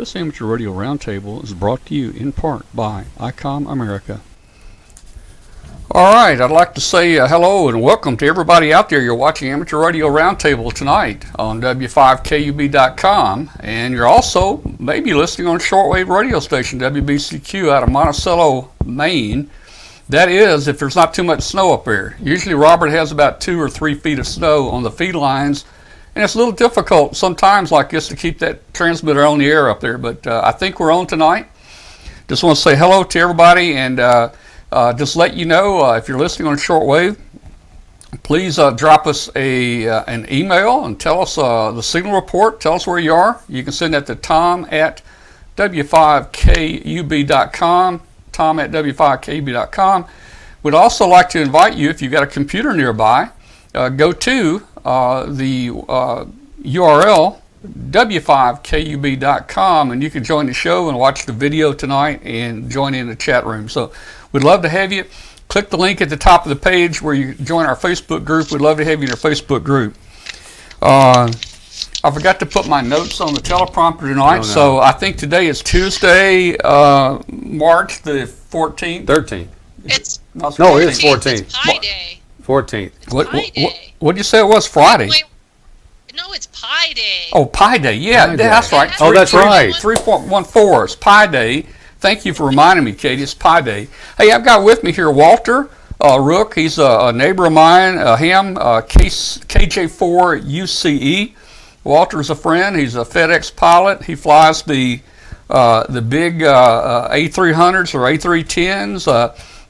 This Amateur Radio Roundtable is brought to you in part by Icom America. All right, I'd like to say hello and welcome to everybody out there. You're watching Amateur Radio Roundtable tonight on W5KUB.com, and you're also maybe listening on shortwave radio station WBCQ out of Monticello, Maine. That is, if there's not too much snow up there. Usually Robert has about 2 or 3 feet of snow on the feed lines, and it's a little difficult sometimes like this to keep that transmitter on the air up there, but I think we're on tonight. Just want to say hello to everybody, and just let you know if you're listening on shortwave, please drop us an email and tell us the signal report. Tell us where you are. You can send that to tom@w5kub.com, tom@w5kub.com. We'd also like to invite you, if you've got a computer nearby, go to the URL w5kub.com, and you can join the show and watch the video tonight and join in the chat room. So we'd love to have you. Click the link at the top of the page where you join our Facebook group. We'd love to have you in our Facebook group. I forgot to put my notes on the teleprompter tonight, so I think today is Tuesday, March the 14th. 13th. It's No, it's 14th. It's Pi Day. 14th. What did you say it was? Friday? Wait, no, it's Pi Day. Oh, Pi Day. Yeah, Pi Day. that's right. Oh, that's right. 3.14 is Pi Day. Thank you for reminding me, Katie. It's Pi Day. Hey, I've got with me here Walter Rook. He's a neighbor of mine, KJ4UCE. Walter's a friend. He's a FedEx pilot. He flies the big A300s or A310s.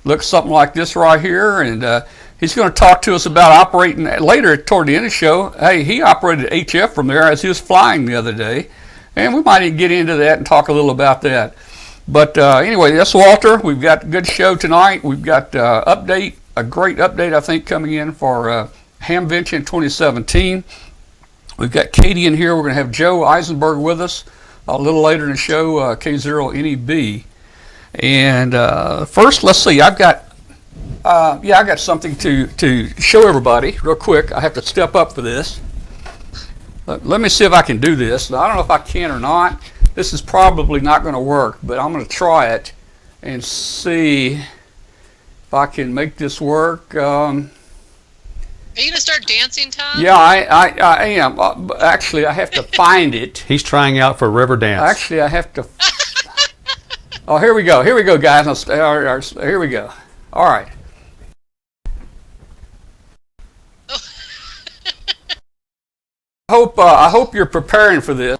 Looks something like this right here, and he's going to talk to us about operating later toward the end of the show. Hey, he operated HF from there as he was flying the other day, and we might even get into that and talk a little about that. But anyway, that's Walter. We've got a good show tonight. We've got a great update, I think, coming in for Hamvention 2017. We've got Katie in here. We're going to have Joe Eisenberg with us a little later in the show, K0NEB. And first, let's see. I got something to show everybody real quick. I have to step up for this. Let me see if I can do this. Now, I don't know if I can or not. This is probably not going to work, but I'm going to try it and see if I can make this work. Are you going to start dancing, Tom? Yeah, I am. Actually, I have to find it. He's trying out for river dance. Actually, I have to. Oh, here we go. Here we go, guys. Here we go. All right. I hope you're preparing for this.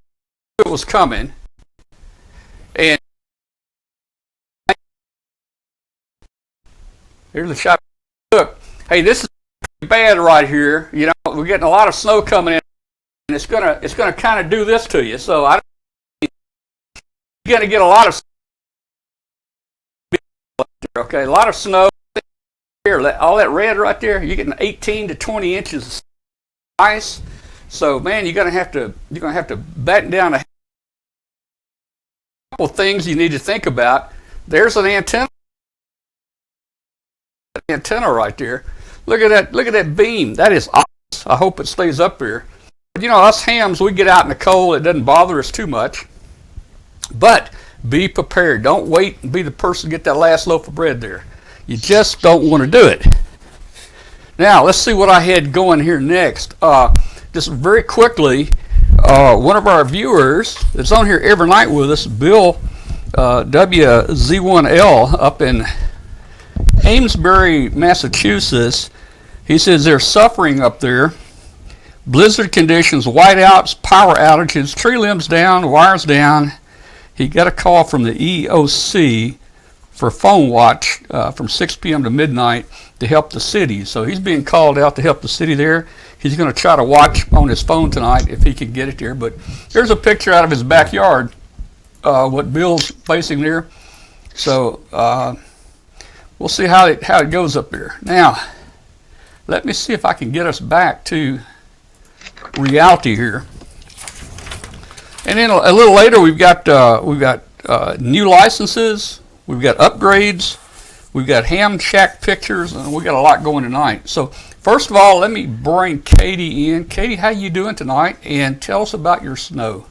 It was coming. And here's the shot. Look, hey, this is bad right here. You know, we're getting a lot of snow coming in, and it's gonna kind of do this to you. So you're gonna get a lot of a lot of snow here. All that red right there, you're getting 18 to 20 inches of ice. So man, you're gonna have to batten down a couple of things you need to think about. There's an antenna right there. Look at that beam. That is awesome. I hope it stays up here. But you know, us hams, we get out in the cold. It doesn't bother us too much. But be prepared. Don't wait and be the person to get that last loaf of bread there. You just don't want to do it. Now, let's see what I had going here next. Just very quickly, one of our viewers that's on here every night with us, Bill WZ1L up in Amesbury, Massachusetts, he says they're suffering up there. Blizzard conditions, whiteouts, power outages, tree limbs down, wires down. He got a call from the EOC for phone watch from 6 p.m. to midnight to help the city. So he's being called out to help the city there. He's going to try to watch on his phone tonight if he can get it there. But here's a picture out of his backyard, what Bill's facing there. So we'll see how it goes up there. Now, let me see if I can get us back to reality here. And then a little later, we've got new licenses, we've got upgrades, we've got ham shack pictures, and we got a lot going tonight. So first of all, let me bring Katie in. Katie, how you doing tonight? And tell us about your snow.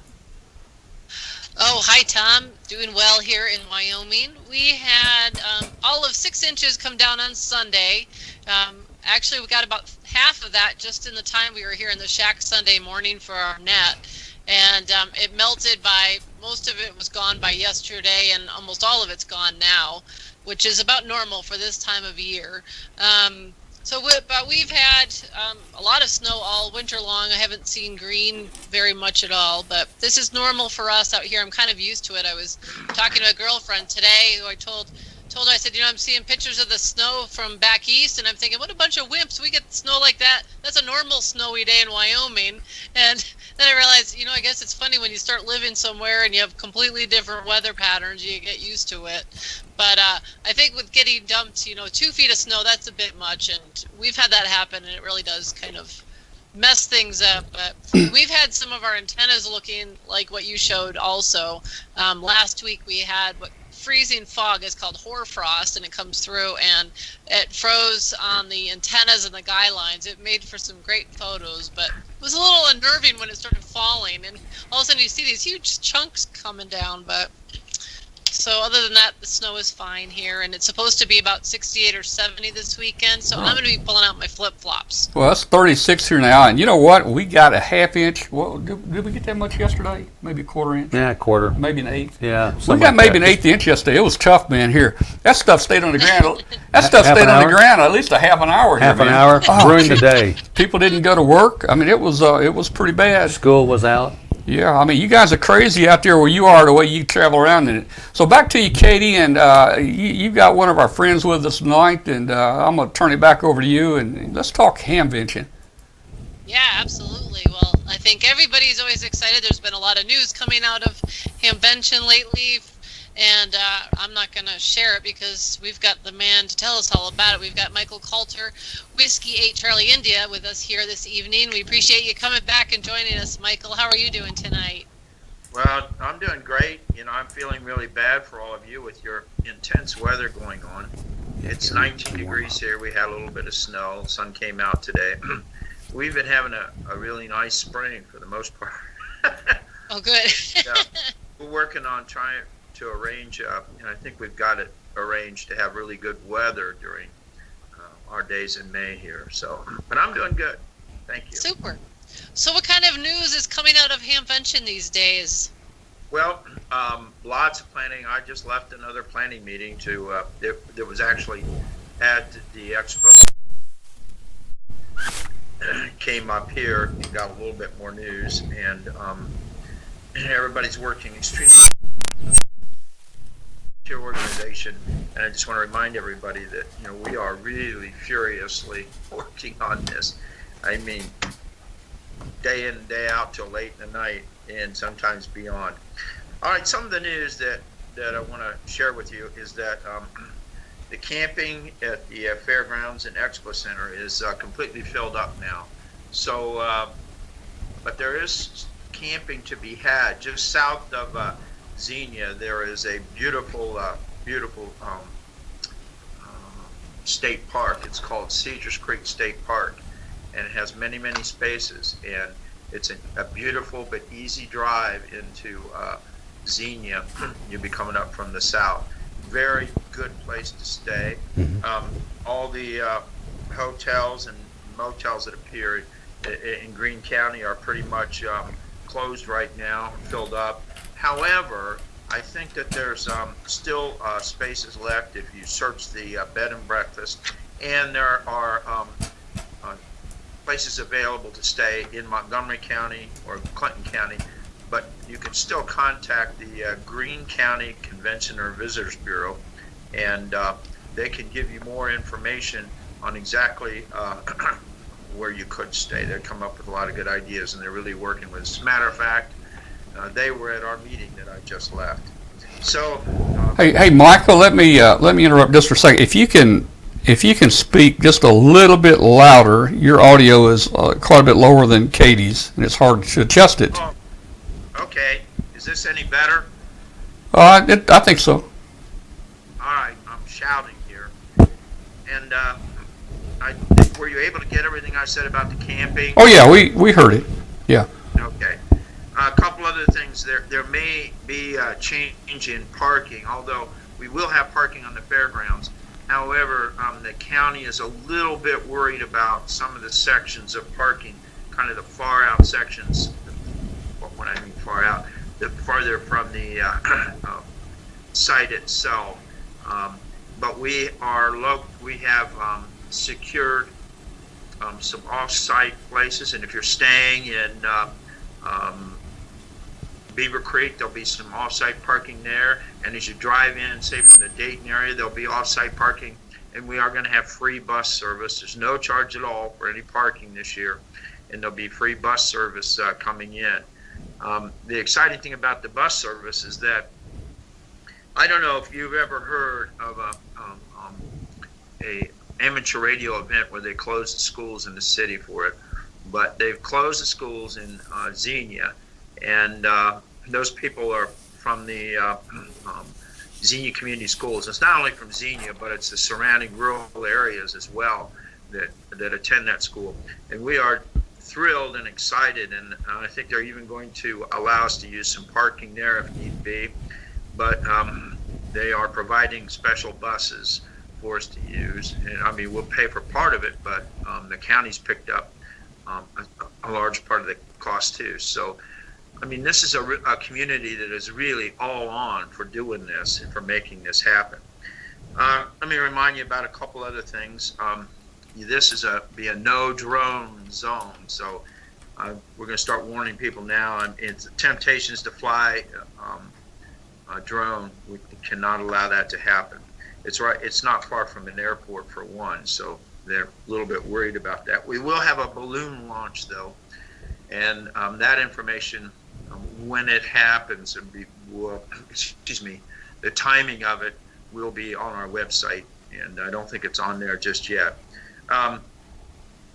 Oh, hi, Tom. Doing well here in Wyoming. We had all of 6 inches come down on Sunday. Actually, we got about half of that just in the time we were here in the shack Sunday morning for our net. And it melted by, most of it was gone by yesterday, and almost all of it's gone now, which is about normal for this time of year. But we've had a lot of snow all winter long. I haven't seen green very much at all, but this is normal for us out here. I'm kind of used to it. I was talking to a girlfriend today who I told her, I said, I'm seeing pictures of the snow from back east, and I'm thinking, what a bunch of wimps. We get snow like that. That's a normal snowy day in Wyoming. And then I realized, I guess it's funny when you start living somewhere and you have completely different weather patterns, you get used to it. But I think with getting dumped, 2 feet of snow, that's a bit much. And we've had that happen, and it really does kind of mess things up. But we've had some of our antennas looking like what you showed also. Last week we had what freezing fog is called hoarfrost, and it comes through and it froze on the antennas and the guy lines. It made for some great photos, but it was a little unnerving when it started falling, and all of a sudden you see these huge chunks coming down. But so other than that, the snow is fine here, and it's supposed to be about 68 or 70 this weekend, so I'm going to be pulling out my flip-flops. Well, it's 36 here now, and you know what? We got a half inch. Well, did we get that much yesterday? Maybe a quarter inch? Yeah, quarter. Maybe an eighth? Yeah. We got maybe an eighth inch yesterday. It was tough, man, here. That stuff stayed on the ground. That stuff Half stayed an on hour? the ground at least a half an hour here, Half an man. hour. Oh, Ruined the day. People didn't go to work. I mean, it was pretty bad. School was out. Yeah, I mean, you guys are crazy out there where you are, the way you travel around in it. So back to you, Katie, and you've got one of our friends with us tonight, and I'm going to turn it back over to you, and let's talk Hamvention. Yeah, absolutely. Well, I think everybody's always excited. There's been a lot of news coming out of Hamvention lately, and I'm not going to share it because we've got the man to tell us all about it. We've got Michael Kalter, Whiskey 8 Charlie India, with us here this evening. We appreciate you coming back and joining us, Michael. How are you doing tonight? Well, I'm doing great. I'm feeling really bad for all of you with your intense weather going on. It's 19 degrees here. We had a little bit of snow. Sun came out today. We've been having a really nice spring for the most part. Oh, good. Yeah, we're working on trying to arrange, and I think we've got it arranged to have really good weather during our days in May here. So, but I'm doing good. Thank you. Super. So what kind of news is coming out of Hamvention these days? Well, lots of planning. I just left another planning meeting that was actually at the expo. Came up here and got a little bit more news, and everybody's working extremely your organization, and I just want to remind everybody that we are really furiously working on this. I mean, day in and day out till late in the night, and sometimes beyond. All right, some of the news that I want to share with you is that the camping at the Fairgrounds and Expo Center is completely filled up now. So, but there is camping to be had just south of Xenia. There is a beautiful state park. It's called Cedars Creek State Park, and it has many spaces, and it's a beautiful but easy drive into Xenia. You'll be coming up from the south. Very good place to stay. All the hotels and motels that appear in Greene County are pretty much closed right now, filled up. However, I think that there's still spaces left if you search the bed and breakfast, and there are places available to stay in Montgomery County or Clinton County, but you can still contact the Greene County Convention or Visitors Bureau, and they can give you more information on exactly where you could stay. They come up with a lot of good ideas, and they're really working with us. As a matter of fact, they were at our meeting that I just left. So, Hey, Michael, let me interrupt just for a second. If you can speak just a little bit louder, your audio is quite a bit lower than Katie's, and it's hard to adjust it. oh, okay. Is this any better? I think so. All right, I'm shouting here. And were you able to get everything I said about the camping? Oh yeah, we heard it. Yeah. Okay. A couple other things. There may be a change in parking, although we will have parking on the fairgrounds. However, the county is a little bit worried about some of the sections of parking, kind of the far out sections. When I mean far out, the farther from the site itself. But we have secured some off-site places, and if you're staying in Beaver Creek, there'll be some off-site parking there. And as you drive in, say from the Dayton area, there'll be off-site parking. And we are going to have free bus service. There's no charge at all for any parking this year, and there'll be free bus service coming in. The exciting thing about the bus service is that I don't know if you've ever heard of a amateur radio event where they closed the schools in the city for it, but they've closed the schools in Xenia, and those people are from the Xenia Community Schools. It's not only from Xenia, but it's the surrounding rural areas as well that attend that school. And we are thrilled and excited, and I think they're even going to allow us to use some parking there if need be. But they are providing special buses for us to use. And I mean, we'll pay for part of it, but the county's picked up a large part of the cost too. So, I mean, this is a community that is really all on for doing this and for making this happen. Let me remind you about a couple other things. This is be a no drone zone, so we're going to start warning people now. And it's temptations to fly a drone. We cannot allow that to happen. It's not far from an airport for one, so they're a little bit worried about that. We will have a balloon launch though, and that information, when it happens, the timing of it will be on our website, and I don't think it's on there just yet.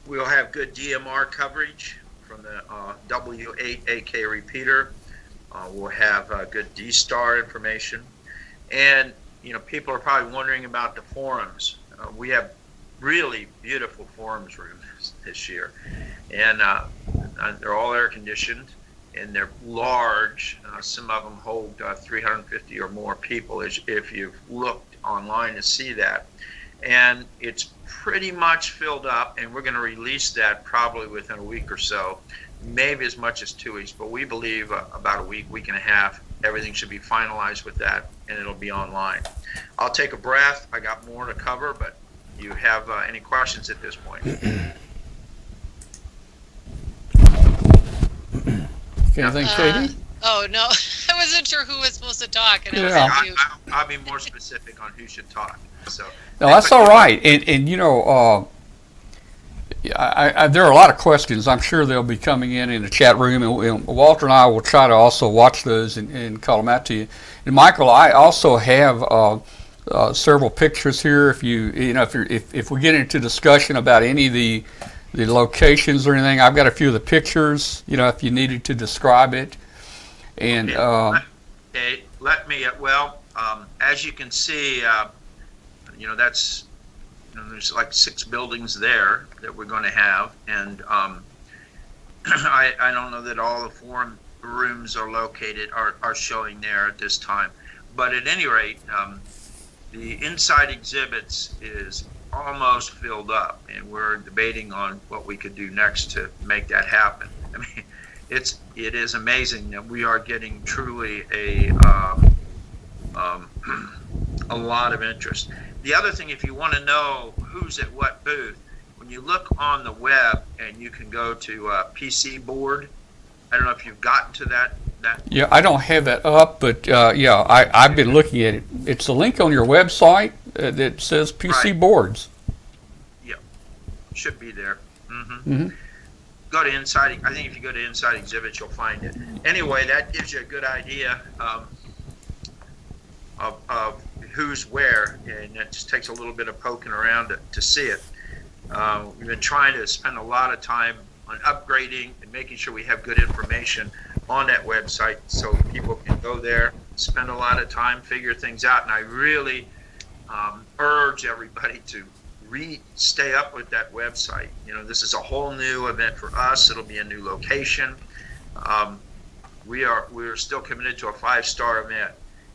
We'll have good DMR coverage from the W8AK repeater. We'll have good D-Star information. And, people are probably wondering about the forums. We have really beautiful forums rooms this year. And they're all air-conditioned, and they're large. Some of them hold 350 or more people, if you've looked online to see that. And it's pretty much filled up, and we're going to release that probably within a week or so, maybe as much as 2 weeks, but we believe about a week and a half, everything should be finalized with that, and it'll be online. I'll take a breath. I got more to cover, but you have any questions at this point? Anything, Katie? Oh, no. I wasn't sure who was supposed to talk. And Yeah. I'll be more specific on who should talk. So No, that's all right. And there are a lot of questions. I'm sure they'll be coming in the chat room, and Walter and I will try to also watch those and call them out to you. And Michael, I also have several pictures here. If if we get into discussion about any of the locations or anything, I've got a few of the pictures. If you needed to describe it. And okay, let me. As you can see, that's. There's like 6 buildings there that we're going to have, and I don't know that all the forum rooms are located are showing there at this time, but at any rate, the inside exhibits is almost filled up, and we're debating on what we could do next to make that happen. I mean, it is amazing that we are getting truly a lot of interest. The other thing, if you want to know who's at what booth, when you look on the web and you can go to PC Board, I don't know if you've gotten to that. Yeah, I don't have that up, but I've been looking at it. It's a link on your website that says PC Right. Boards. Yeah, should be there. Mm-hmm. Go to Inside. I think if you go to Inside Exhibits, you'll find it. Anyway, that gives you a good idea of who's where, and it just takes a little bit of poking around to see it. We've been trying to spend a lot of time on upgrading and making sure we have good information on that website so people can go there, spend a lot of time, figure things out. And I really urge everybody to stay up with that website. This is a whole new event for us. It'll be a new location. we're still committed to a 5-star event.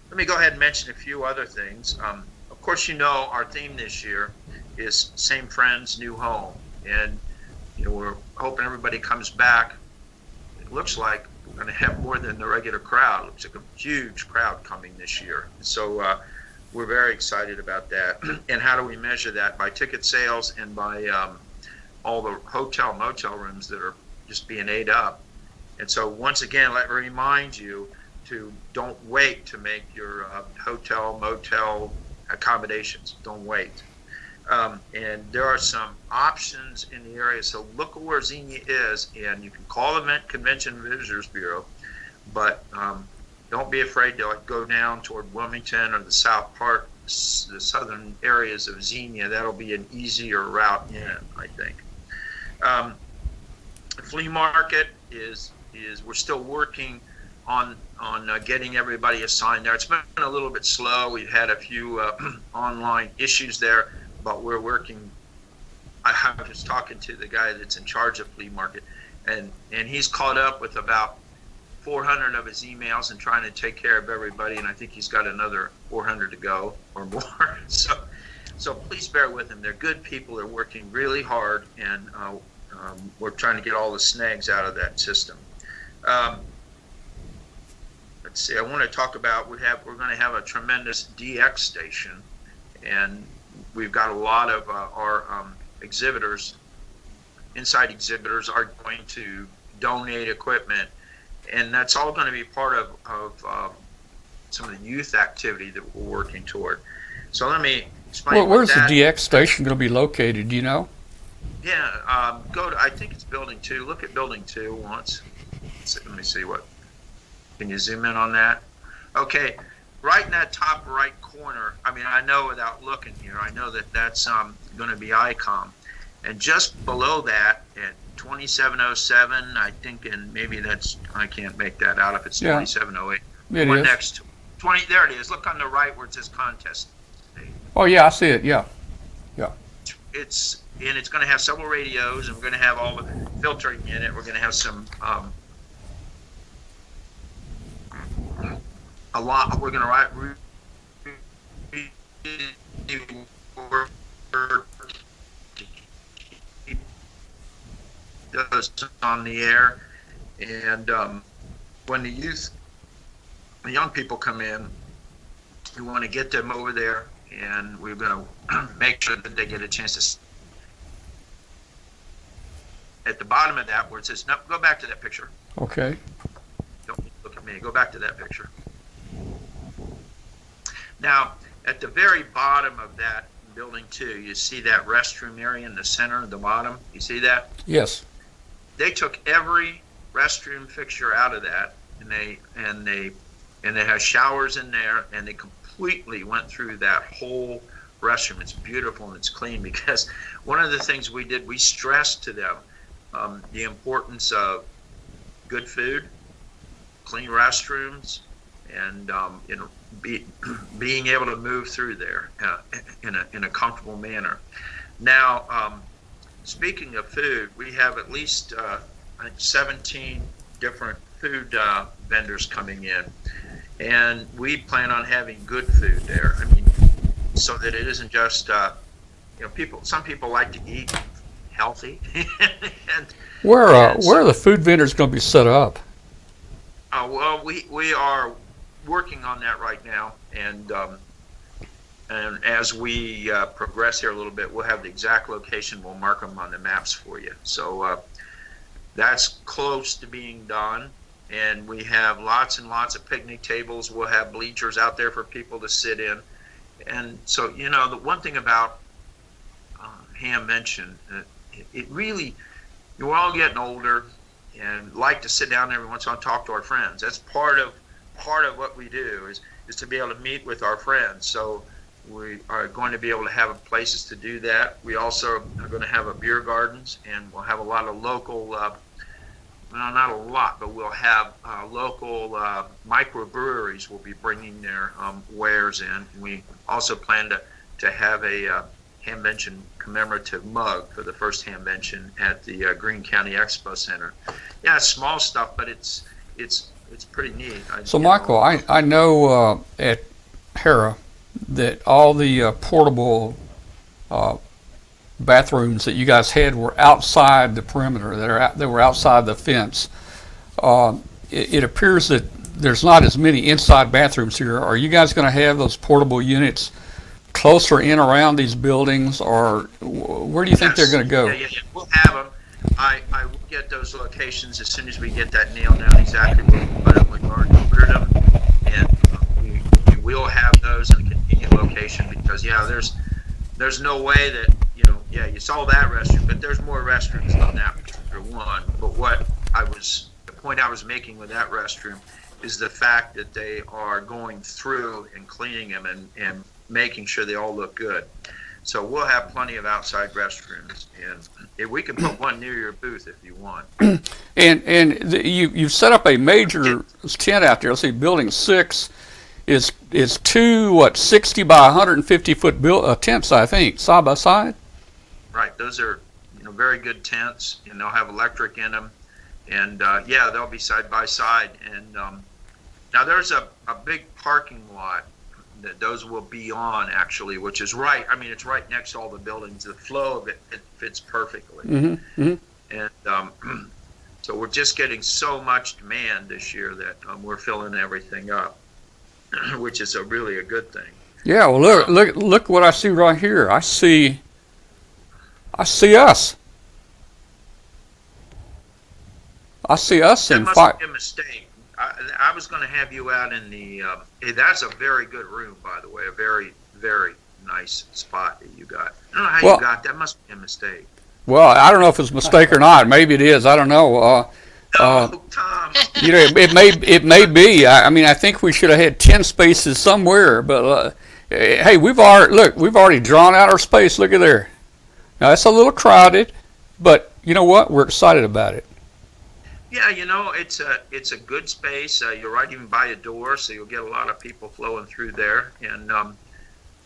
Let me go ahead and mention a few other things. Of course, our theme this year is Same Friends, New Home, and we're hoping everybody comes back. It looks like we're going to have more than the regular crowd. It looks like a huge crowd coming this year. So we're very excited about that. And how do we measure that? By ticket sales and by all the hotel, motel rooms that are just being ate up. And so once again, let me remind you to don't wait to make your hotel, motel accommodations. Don't wait. And there are some options in the area. So look at where Xenia is, and you can call the Convention and Visitors Bureau, but don't be afraid to go down toward Wilmington or the south part, the southern areas of Xenia. That'll be an easier route in, I think. The flea market is we're still working on getting everybody assigned there. It's been a little bit slow. We've had a few online issues there, but we're working. I was talking to the guy that's in charge of flea market, and he's caught up with about 400 of his emails and trying to take care of everybody, and I think he's got another 400 to go or more. So please bear with him. They're good people. They're working really hard, and we're trying to get all the snags out of that system. Let's see. I want to talk about we're going to have a tremendous DX station, and we've got a lot of our exhibitors, inside exhibitors, are going to donate equipment, and that's all going to be part of some of the youth activity that we're working toward. So let me explain. Well, where's the DX station going to be located? Do you know? Yeah, I think it's Building 2. Look at Building 2 once. Let me see what. Can you zoom in on that? Okay, right in that top right corner. I mean, I know without looking here, I know that that's going to be Icom, and just below that at 2707, I think, and maybe I can't make that out if it's 2708. It is. Next to 20. There it is. Look on the right where it says contest. Oh yeah, I see it. Yeah. It's going to have several radios, and we're going to have all the filtering in it. We're going to have some a lot. We're going to write those on the air, and when the young people come in, we want to get them over there, and we're going to make sure that they get a chance to. At the bottom of that, where it says, no, go back to that picture. Okay. Don't look at me. Go back to that picture. Now, at the very bottom of that Building 2, you see that restroom area in the center, the bottom. You see that? Yes. They took every restroom fixture out of that, and they have showers in there, and they completely went through that whole restroom. It's beautiful and it's clean, because one of the things we did, we stressed to them the importance of good food, clean restrooms, and being able to move through there in a comfortable manner. Now, speaking of food, we have at least 17 different food vendors coming in, and we plan on having good food there. I mean, so that it isn't just some people like to eat healthy. and Where are the food vendors going to be set up? Well, we are working on that right now, and as we progress here a little bit, we'll have the exact location. We'll mark them on the maps for you. So that's close to being done, and we have lots and lots of picnic tables. We'll have bleachers out there for people to sit in, and so the one thing about Hamvention, it really, we're all getting older and like to sit down every once in a while and talk to our friends. That's part of what we do is to be able to meet with our friends. So we are going to be able to have places to do that. We also are going to have a beer gardens, and we'll have a lot of local, well, not a lot, but we'll have local microbreweries will be bringing their wares in. We also plan to have a Hamvention commemorative mug for the first Hamvention at the Greene County Expo Center. Yeah, it's small stuff, but it's it's pretty neat. So, Michael, I know at Hera that all the portable bathrooms that you guys had were outside the perimeter. They were outside the fence. It appears that there's not as many inside bathrooms here. Are you guys going to have those portable units closer in around these buildings, or where do you think they're going to go? Yeah, we'll have them. I will get those locations as soon as we get that nailed down exactly where we put them. We've already ordered them, and we will have those in a convenient location because, there's no way that, you saw that restroom, but there's more restrooms than that particular one. But the point I was making with that restroom is the fact that they are going through and cleaning them and making sure they all look good. So we'll have plenty of outside restrooms, and if we can put one near your booth if you want. You've set up a major tent out there. Let's see, Building 6 is two 60 by 150 foot tents, I think, side by side. Right, those are very good tents, and they'll have electric in them, and they'll be side by side. And now there's a big parking lot that those will be on, actually, which is right. I mean, it's right next to all the buildings. The flow of it fits perfectly. Mm-hmm. Mm-hmm. And so we're just getting so much demand this year that we're filling everything up, which is really a good thing. Yeah. Well, look what I see right here. I see us. I see us in five. That must be a mistake. I was going to have you out in the. That's a very good room, by the way. A very, very nice spot that you got. I don't know how you got that. Must be a mistake. Well, I don't know if it's a mistake or not. Maybe it is. I don't know. Tom. It may be. I think we should have had 10 spaces somewhere. But hey, we've already drawn out our space. Look at there. Now it's a little crowded, but you know what? We're excited about it. Yeah, it's a good space. You're right even by a door, so you'll get a lot of people flowing through there. And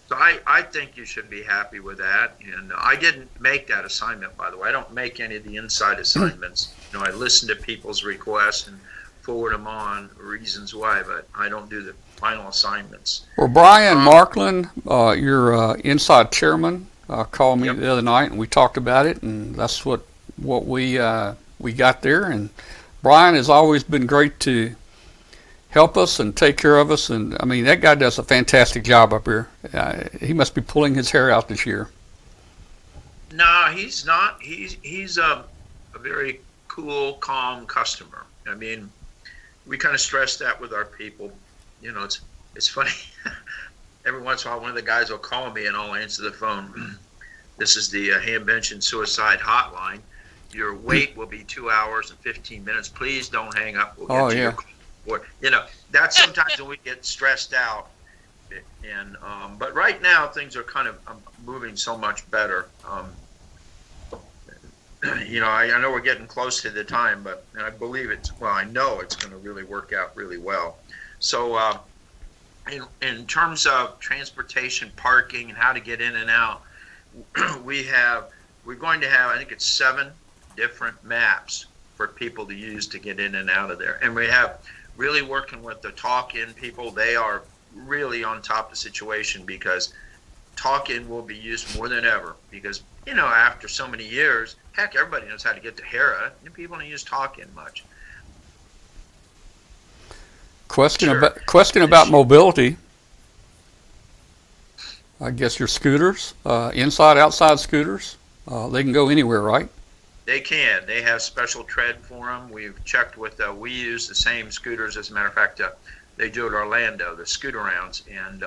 so I think you should be happy with that. And I didn't make that assignment, by the way. I don't make any of the inside assignments. I listen to people's requests and forward them on, reasons why, but I don't do the final assignments. Well, Brian Markland, your inside chairman, called me the other night, and we talked about it, and that's what we got there. And Brian has always been great to help us and take care of us, and that guy does a fantastic job up here. He must be pulling his hair out this year. No, he's not. He's a very cool, calm customer. We kind of stress that with our people. It's funny. Every once in a while, one of the guys will call me and I'll answer the phone. This is the Hamvention Suicide Hotline. Your wait will be 2 hours and 15 minutes. Please don't hang up. We'll get to your call. That's sometimes when we get stressed out. And but right now things are kind of moving so much better. I know we're getting close to the time, but I believe I know it's going to really work out really well. So in terms of transportation, parking, and how to get in and out, we're going to have, I think it's 7 different maps for people to use to get in and out of there. And we have really working with the talk-in people. They are really on top of the situation because talk-in will be used more than ever because, after so many years, heck, everybody knows how to get to Hera, and people don't use talk-in much. Question about mobility. I guess your scooters, inside, outside scooters, they can go anywhere, right? They can. They have special tread for them. We've checked with, we use the same scooters. As a matter of fact, they do at Orlando, the scooter rounds, and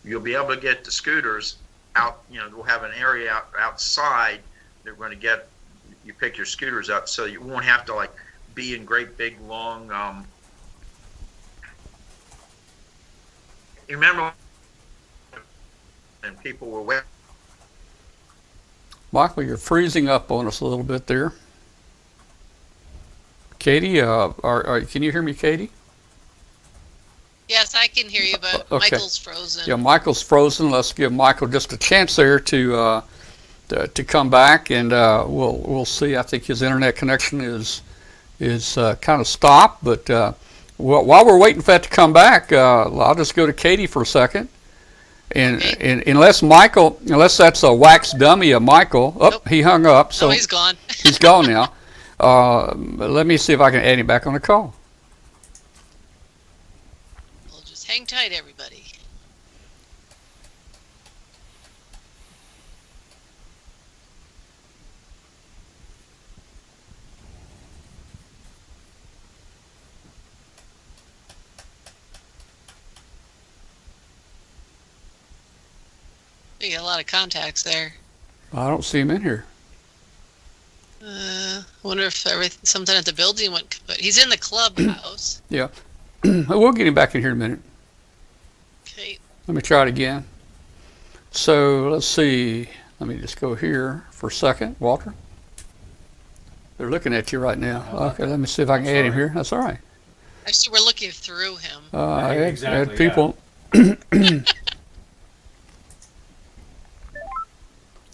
you'll be able to get the scooters out. We'll have an area outside. They're going to get, you pick your scooters up, so you won't have to be in great big long. You remember, and people were wet. Michael, you're freezing up on us a little bit there. Katie, can you hear me, Katie? Yes, I can hear you, but Okay. Michael's frozen. Yeah, Michael's frozen. Let's give Michael just a chance there to come back, and we'll see. I think his internet connection is kind of stopped, but Well, while we're waiting for that to come back, I'll just go to Katie for a second. And unless that's a wax dummy of Michael. Oh, nope. He hung up. So he's gone. He's gone now. Let me see if I can add him back on the call. Well, just hang tight, everybody. You got a lot of contacts there. I don't see him in here. I wonder if something at the building went, but he's in the clubhouse. Yeah. We'll get him back in here in a minute. Okay. Let me try it again. So let's see. Let me just go here for a second. Walter? They're looking at you right now. Okay, let me see if I can add him here. That's all right. Actually, we're looking through him. Add people.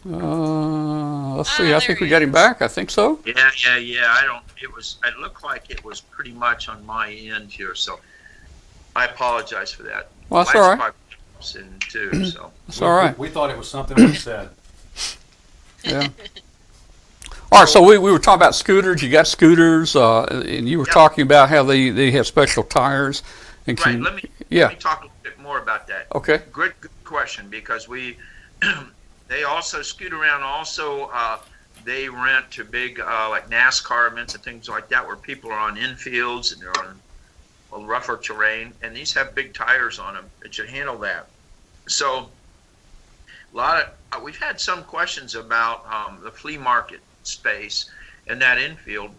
Let's see. I think we got him back. I think so. Yeah. It looked like it was pretty much on my end here, so I apologize for that. Well, that's all right. Too, so. That's all right. We thought it was something we said. Yeah. All right. So we were talking about scooters. You got scooters, and you were talking about how they have special tires. And right. Let me talk a little bit more about that. Okay. Good question, because they also scoot around. Also, they rent to big like NASCAR events and things like that, where people are on infields and they're on rougher terrain, and these have big tires on them that should handle that. So, we've had some questions about the flea market space and that infield,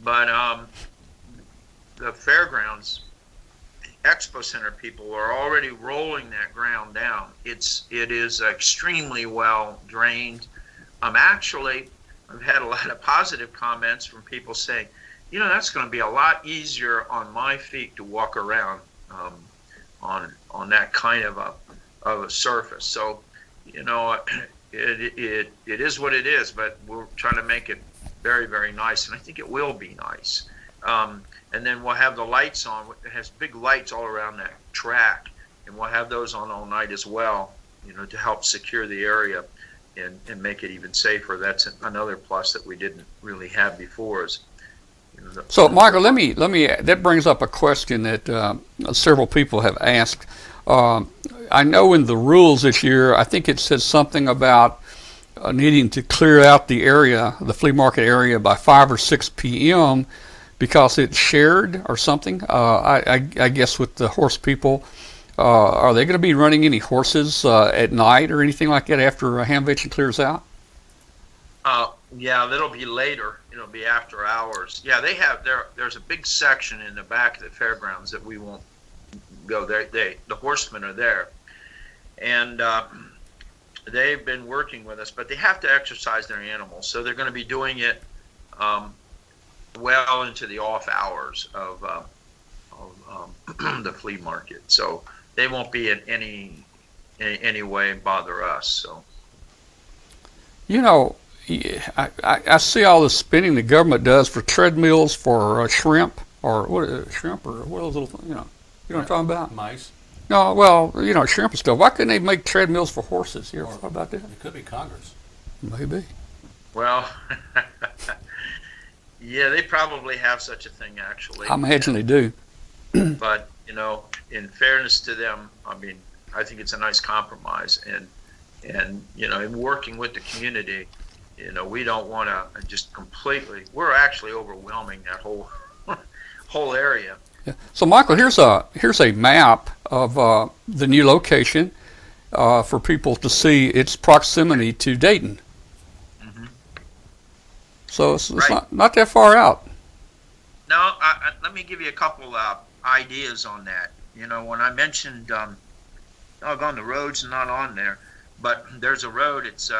but the fairgrounds expo center people are already rolling that ground down. It is extremely well drained. Actually, I've had a lot of positive comments from people saying, that's going to be a lot easier on my feet to walk around on that kind of a surface. So, it is what it is, but we're trying to make it very, very nice, and I think it will be nice. And then we'll have the lights on. It has big lights all around that track, and we'll have those on all night as well, to help secure the area and make it even safer. That's another plus that we didn't really have before. So, Michael, let me. That brings up a question that several people have asked. I know in the rules this year, I think it says something about needing to clear out the area, the flea market area, by 5 or 6 p.m. because it's shared or something. I guess with the horse people, are they going to be running any horses at night or anything like that after Hamvention clears out? Yeah, that'll be later. It'll be after hours. Yeah, they have there's a big section in the back of the fairgrounds that we won't go there. The horsemen are there, and they've been working with us, but they have to exercise their animals, so they're going to be doing it well into the off hours of the flea market. So they won't be in any way bother us. So I see all the spending the government does for treadmills for shrimp or what are those little you know what I'm talking about? Mice. No, well, shrimp and stuff. Why couldn't they make treadmills for horses? You ever thought about that? It could be Congress. Maybe. Well, yeah, they probably have such a thing, actually. I imagine they do. But, in fairness to them, I think it's a nice compromise. And in working with the community, we don't want to just completely, we're actually overwhelming that whole area. Yeah. So, Michael, here's a map of the new location for people to see its proximity to Dayton. Mm-hmm. So it's Right. not that far out. No, let me give you a couple ideas on that. When I mentioned, the road's not on there, but there's a road. It's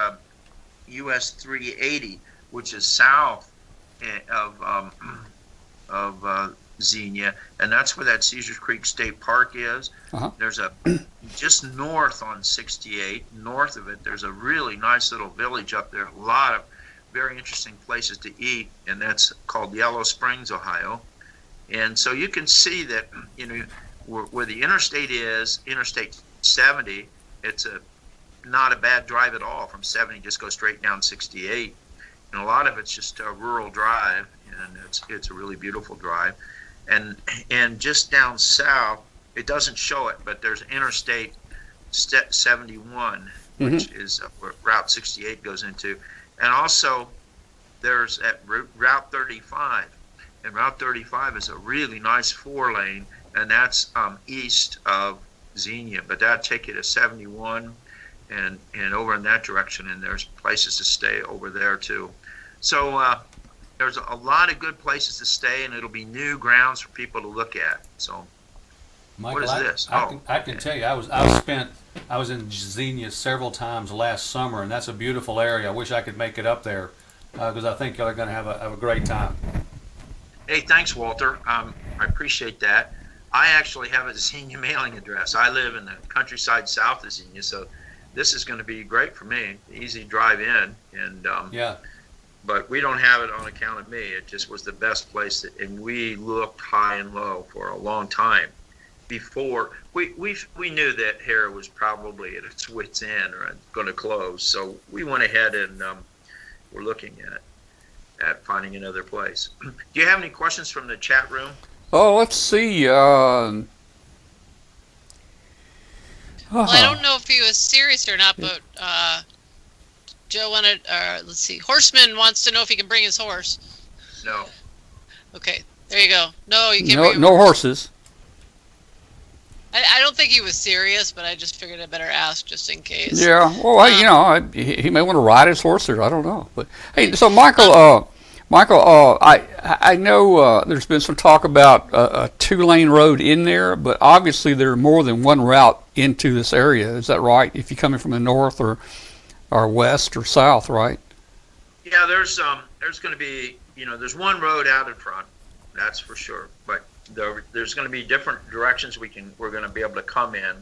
US 380, which is south of Xenia, and that's where that Caesars Creek State Park is. Uh-huh. There's just north on 68, north of it, there's a really nice little village up there, a lot of very interesting places to eat, and that's called Yellow Springs, Ohio. And so you can see that, where the interstate is, Interstate 70, it's not a bad drive at all. From 70, just go straight down 68. And a lot of it's just a rural drive, and it's a really beautiful drive. And just down south, it doesn't show it, but there's Interstate 71, which is where Route 68 goes into. And also, there's at Route 35. And Route 35 is a really nice 4-lane, and that's east of Xenia. But that'll take you to 71 and over in that direction, and there's places to stay over there too. So there's a lot of good places to stay, and it'll be new grounds for people to look at. So Michael, what is this? I can tell you, I was in Xenia several times last summer, and that's a beautiful area. I wish I could make it up there because I think y'all are going to have a great time. Hey, thanks, Walter. I appreciate that. I actually have a Xenia mailing address. I live in the countryside south of Xenia, so this is going to be great for me. Easy drive in, and Yeah. But we don't have it on account of me. It just was the best place, and we looked high and low for a long time before we knew that Hera was probably at its wit's end or going to close. So we went ahead and we're looking at finding another place. Do you have any questions from the chat room? Oh, let's see. Well, I don't know if he was serious or not, but Joe wanted, let's see, Horseman wants to know if he can bring his horse. No. Okay, there you go. No, you can't bring No horses. I don't think he was serious, but I just figured I better ask just in case. Yeah. Well, he may want to ride his horse there. I don't know. But hey, so Michael, I know there's been some talk about a 2-lane road in there, but obviously there are more than one route into this area. Is that right? If you're coming from the north or west or south, right? Yeah, there's going to be, there's one road out in front, that's for sure. But there's going to be different directions we're going to be able to come in.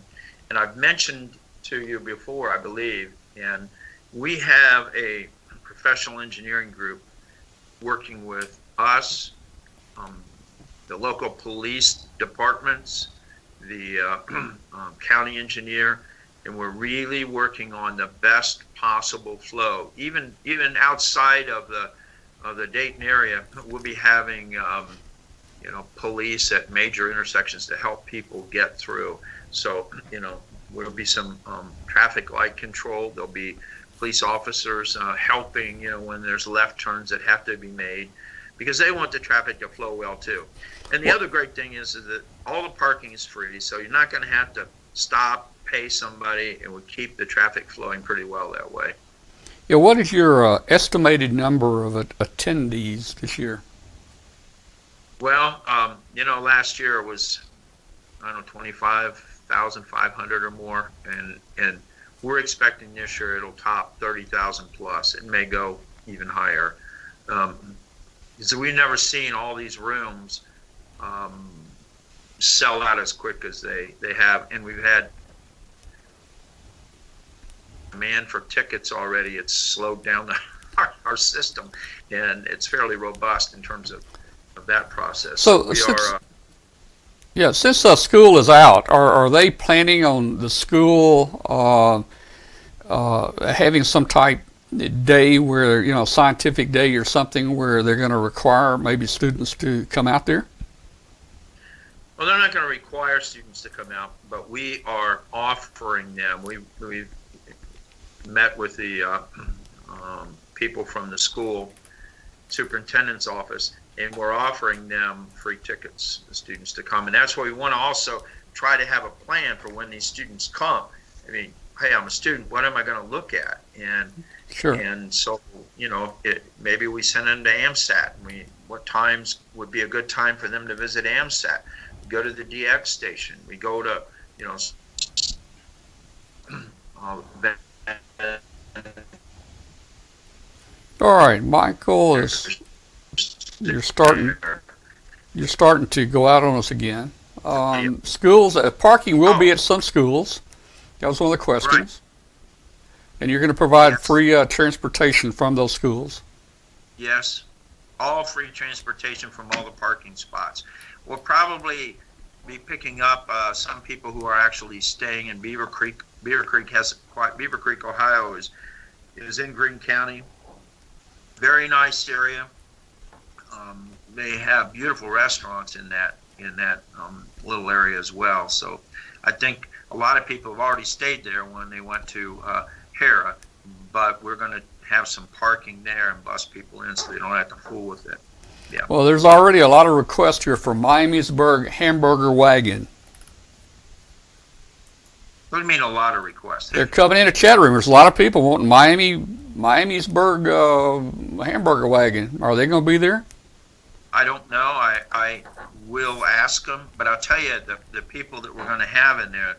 And I've mentioned to you before, I believe, and we have a professional engineering group working with us, the local police departments, the county engineer, and we're really working on the best possible flow. Even outside of the Dayton area, we'll be having police at major intersections to help people get through. So there'll be some traffic light control. There'll be police officers helping when there's left turns that have to be made, because they want the traffic to flow well too. And the other great thing is that all the parking is free, so you're not going to have to stop, pay somebody, and we keep the traffic flowing pretty well that way. Yeah. What is your estimated number of attendees this year? Well, last year it was, 25,500 or more, and we're expecting this year it'll top 30,000 plus. It may go even higher. So we've never seen all these rooms sell out as quick as they have, and we've had demand for tickets already. It's slowed down our system, and it's fairly robust in terms of that process. So since school is out, are they planning on the school having some type day where, scientific day or something where they're going to require maybe students to come out there? Well, they're not going to require students to come out, but we are offering them. We've met with the people from the school superintendent's office, and we're offering them free tickets, the students to come. And that's why we want to also try to have a plan for when these students come. I mean, hey, I'm a student, what am I going to look at? And sure. And so, maybe we send them to AMSAT. What times would be a good time for them to visit AMSAT? We go to the DX station. We go to, all right, Michael, you're starting to go out on us again. Schools, parking will be at some schools. That was one of the questions. Right. And you're going to provide free transportation from those schools? Yes, all free transportation from all the parking spots. we'll probably be picking up some people who are actually staying in Beaver Creek. Beaver Creek, Ohio is in Greene County. Very nice area. They have beautiful restaurants in that little area as well. So I think a lot of people have already stayed there when they went to Hera, but we're going to have some parking there and bus people in so they don't have to fool with it. Yeah. Well, there's already a lot of requests here for Miamisburg hamburger wagon. What do you mean a lot of requests? They're coming in the chat room. There's a lot of people wanting Miamisburg hamburger wagon. Are they going to be there? I don't know. I will ask them, but I'll tell you the people that we're going to have in there.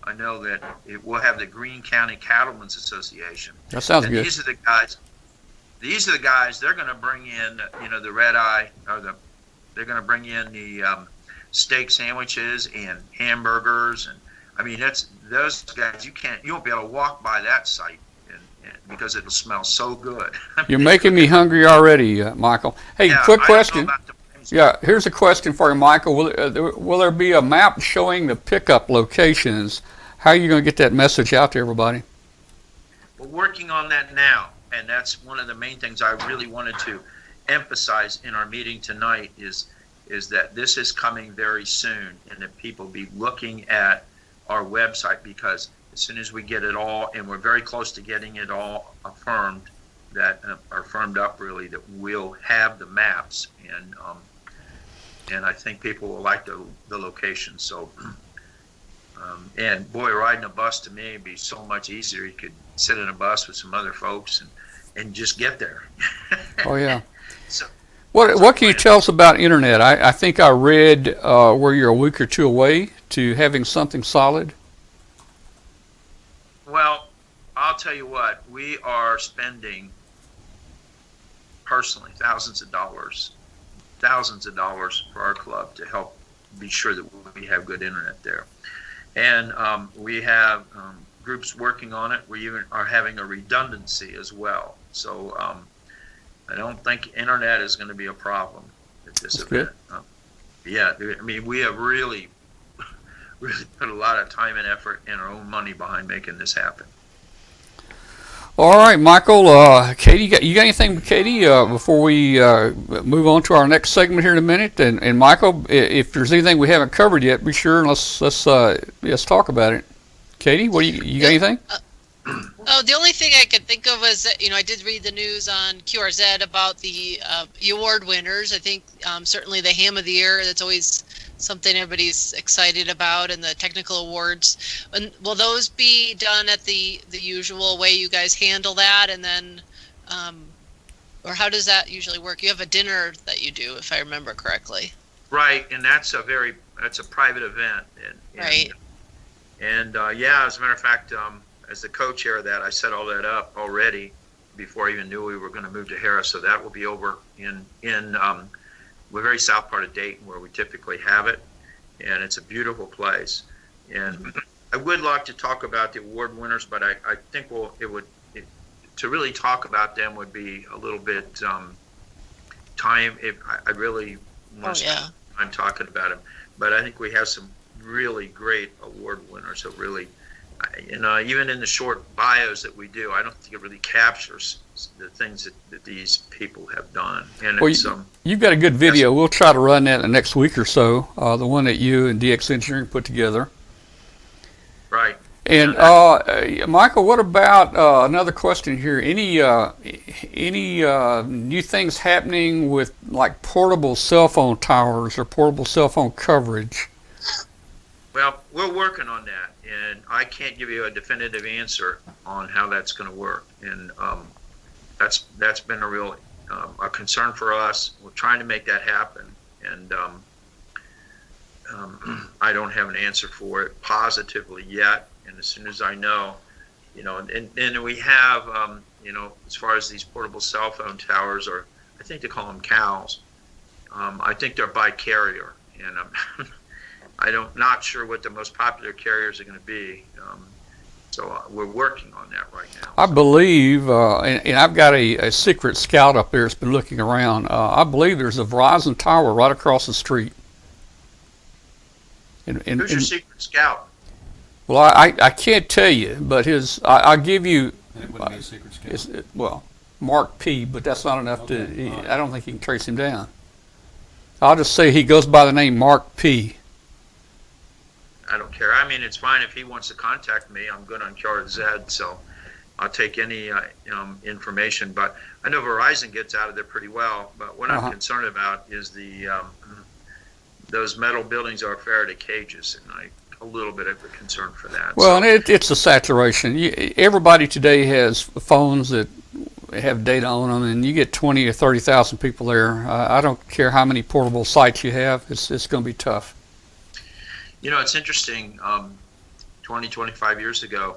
I know that we'll have the Greene County Cattlemen's Association. That sounds and good. These are the guys. They're going to bring in, the red eye, they're going to bring in the steak sandwiches and hamburgers, and I mean those guys. You won't be able to walk by that site because it'll smell so good. You're making me hungry already, Michael. Hey, Yeah, quick I don't know question. about the- Yeah, here's a question for you, Michael. Will there be a map showing the pickup locations? How are you going to get that message out to everybody? We're working on that now, and that's one of the main things I really wanted to emphasize in our meeting tonight is that this is coming very soon, and that people be looking at our website, because as soon as we get it all, and we're very close to getting it all affirmed, that are firmed up really, that we'll have the maps, and I think people will like the location. So, and boy, riding a bus to me would be so much easier. You could sit in a bus with some other folks and just get there. Oh, yeah. So, What can you tell us about internet? I think I read where you're a week or two away to having something solid. well, I'll tell you what, we are spending personally thousands of dollars for our club to help be sure that we have good internet there. And we have groups working on it. We even are having a redundancy as well. So I don't think internet is going to be a problem at this That's event. Yeah, I mean, we have really put a lot of time and effort and our own money behind making this happen. All right, Michael. Katie, you got anything, Katie, before we move on to our next segment here in a minute? And Michael, if there's anything we haven't covered yet, be sure and let's talk about it. Katie, what you got anything? Oh, the only thing I could think of was that, I did read the news on QRZ about the award winners. I think certainly the Ham of the Year, that's always something everybody's excited about, and the technical awards. And will those be done at the usual way you guys handle that? And then, or how does that usually work? You have a dinner that you do, if I remember correctly. Right, and that's a private event. Right. And yeah, as a matter of fact, as the co-chair of that, I set all that up already before I even knew we were going to move to Harris. So that will be over in the very south part of Dayton, where we typically have it, and it's a beautiful place. And I would like to talk about the award winners, but I think to really talk about them would be a little bit time. If I really want to spend time talking about them, but I think we have some really great award winners that really, even in the short bios that we do, I don't think it really captures the things that these people have done. And Well, it's, you've got a good video. We'll try to run that in the next week or so, the one that you and DX Engineering put together. right. And Michael, what about another question here? Any new things happening with like portable cell phone towers or portable cell phone coverage? Well, we're working on that, and I can't give you a definitive answer on how that's going to work. And that's been a real a concern for us. We're trying to make that happen, and I don't have an answer for it positively yet. And as soon as I know, and we have, as far as these portable cell phone towers, or I think they call them CALs. I think they're by carrier, and I'm not sure what the most popular carriers are going to be. So we're working on that right now. I believe, and I've got a secret scout up there that's been looking around. I believe there's a Verizon tower right across the street. Who's your secret scout? well, I can't tell you, but I'll give you. And it wouldn't be a secret scout. Well, Mark P, but that's not enough Okay, all right. I don't think you can trace him down. I'll just say he goes by the name Mark P. I don't care. I mean, it's fine if he wants to contact me. I'm good on QRZ, so I'll take any information. But I know Verizon gets out of there pretty well. But what I'm concerned about is those metal buildings are Faraday cages, and a little bit of a concern for that. Well, So, and it's a saturation. Everybody today has phones that have data on them, and you get 20 or 30,000 people there. I don't care how many portable sites you have. It's going to be tough. it's interesting. 20, 25 years ago,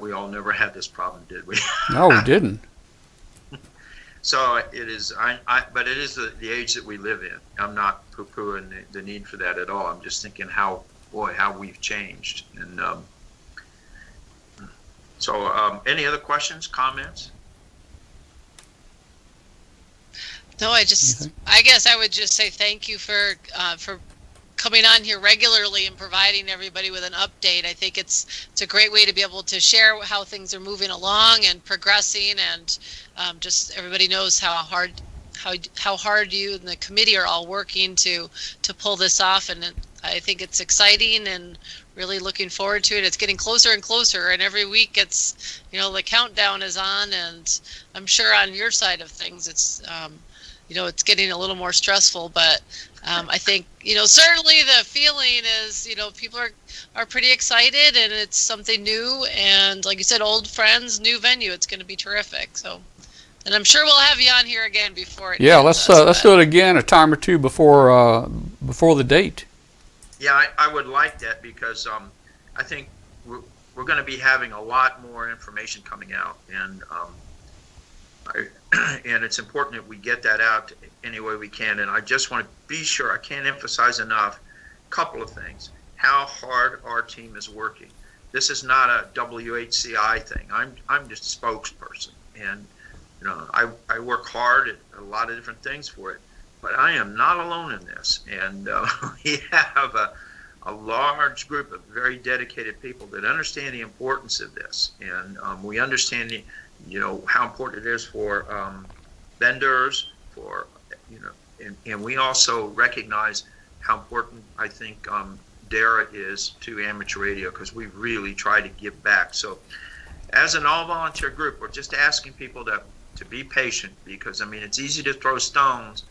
we all never had this problem, did we? No, we didn't. So it is. But it is the age that we live in. I'm not poo-pooing the need for that at all. I'm just thinking how we've changed. And any other questions, comments? No, I guess I would just say thank you for coming on here regularly and providing everybody with an update. I think it's a great way to be able to share how things are moving along and progressing, and just everybody knows how hard you and the committee are all working to pull this off. And I think it's exciting and really looking forward to it. It's getting closer and closer, and every week it's the countdown is on, and I'm sure on your side of things it's it's getting a little more stressful, but I think, certainly the feeling is, people are pretty excited, and it's something new. And like you said, old friends, new venue. It's going to be terrific. So, and I'm sure we'll have you on here again before it ends, let's do it again a time or two before the date. Yeah, I would like that, because I think we're going to be having a lot more information coming out, and and it's important that we get that out any way we can. And I just want to be sure, I can't emphasize enough a couple of things: how hard our team is working. This is not a WHCI thing. I'm just a spokesperson, and I work hard at a lot of different things for it, but I am not alone in this. And we have a large group of very dedicated people that understand the importance of this, and we understand how important it is for vendors, and we also recognize how important I think DARA is to amateur radio, because we really try to give back. So as an all-volunteer group, we're just asking people to be patient, because it's easy to throw stones,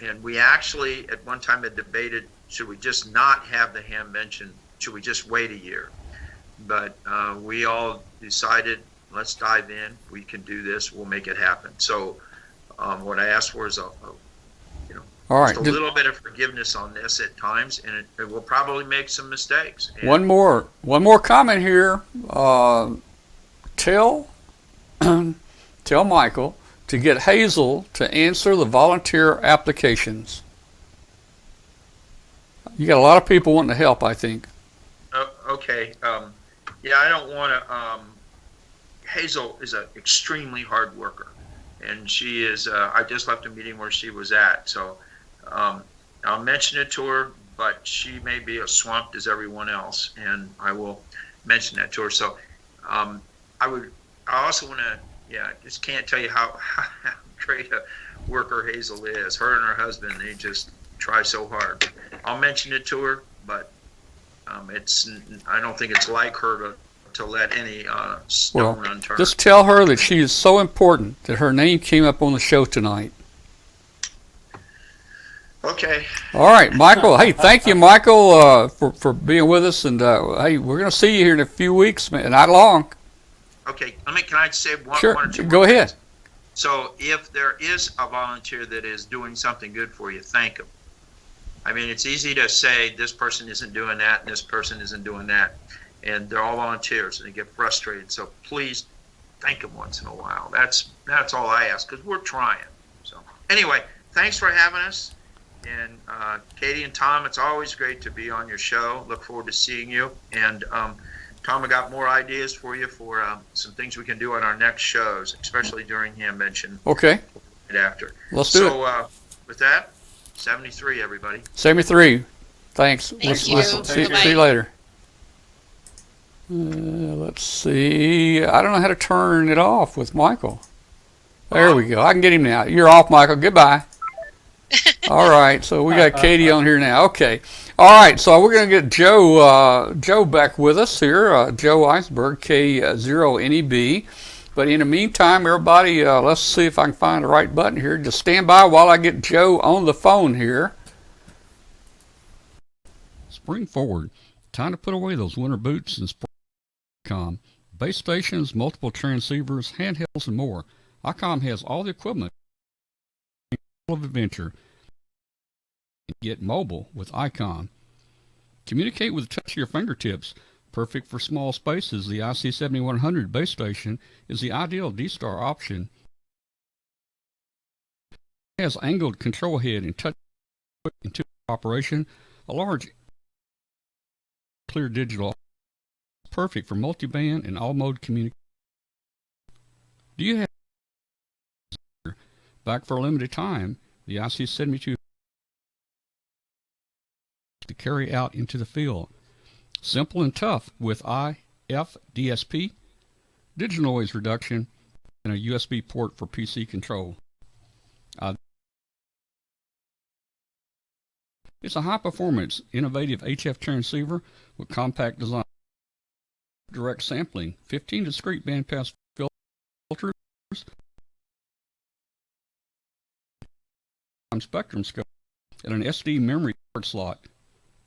and we actually at one time had debated, should we just not have the Hamvention, should we just wait a year? But we all decided, let's dive in. We can do this. We'll make it happen. So what I asked for is All right. just a little bit of forgiveness on this at times, and it will probably make some mistakes. And One more comment here. Tell Michael to get Hazel to answer the volunteer applications. You got a lot of people wanting to help, I think. Okay. I don't want to. Hazel is an extremely hard worker, and she is. I just left a meeting where she was at, so I'll mention it to her. But she may be as swamped as everyone else, and I will mention that to her. So I also want to. I just can't tell you how great a worker Hazel is. Her and her husband, they just try so hard. I'll mention it to her, but I don't think it's like her to let any stone unturned. Just tell her that she is so important that her name came up on the show tonight. Okay. All right, Michael. Hey, thank you, Michael, for being with us. And hey, we're going to see you here in a few weeks, man. Not long. Okay. Can I say one? Sure. One or two Go more ahead. things? So if there is a volunteer that is doing something good for you, thank them. It's easy to say this person isn't doing that and this person isn't doing that, and they're all volunteers and they get frustrated. So please thank them once in a while. That's all I ask, because we're trying. So anyway, thanks for having us. And Katie and Tom, it's always great to be on your show. Look forward to seeing you. And Tom, I got more ideas for you for some things we can do on our next shows, especially during Hamvention. Okay. And after. Let's do it. So with that, 73, everybody. 73. Thanks. Thank you. See you later. Let's see. I don't know how to turn it off with Michael. There we go. I can get him now. You're off, Michael. Goodbye. All right. So we got Katie on here now. Okay. All right. So we're going to get Joe back with us here. Joe Iceberg, K0NEB. But in the meantime, everybody, let's see if I can find the right button here. Just stand by while I get Joe on the phone here. Spring forward. Time to put away those winter boots and spring. Icom, base stations, multiple transceivers, handhelds, and more. Icom has all the equipment of adventure. Get mobile with Icom. Communicate with the touch of your fingertips. Perfect for small spaces, the IC7100 base station is the ideal D-Star option. It has angled control head and touch into operation. A large clear digital, perfect for multiband and all-mode communication. Do you have back for a limited time the IC72 to carry out into the field? Simple and tough with IF DSP, digital noise reduction, and a USB port for PC control. It's a high-performance, innovative HF transceiver with compact design, direct sampling, 15 discrete bandpass filters, spectrum scope, and an SD memory card slot.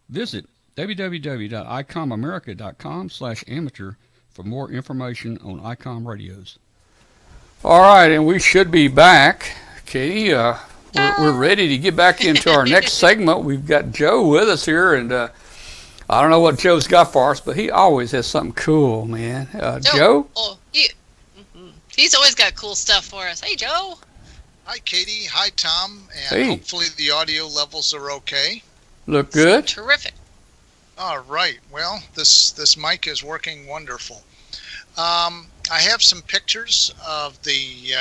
Visit www.icomamerica.com/amateur for more information on Icom radios. All right, and we should be back. Katie, we're ready to get back into our next segment. We've got Joe with us here, and I don't know what Joe's got for us, but he always has something cool, man. Joe? Oh, he's always got cool stuff for us. Hey, Joe. Hi, Katie. Hi, Tom. And hopefully the audio levels are okay. Look good? Terrific. All right. Well, this mic is working wonderful. I have some pictures of the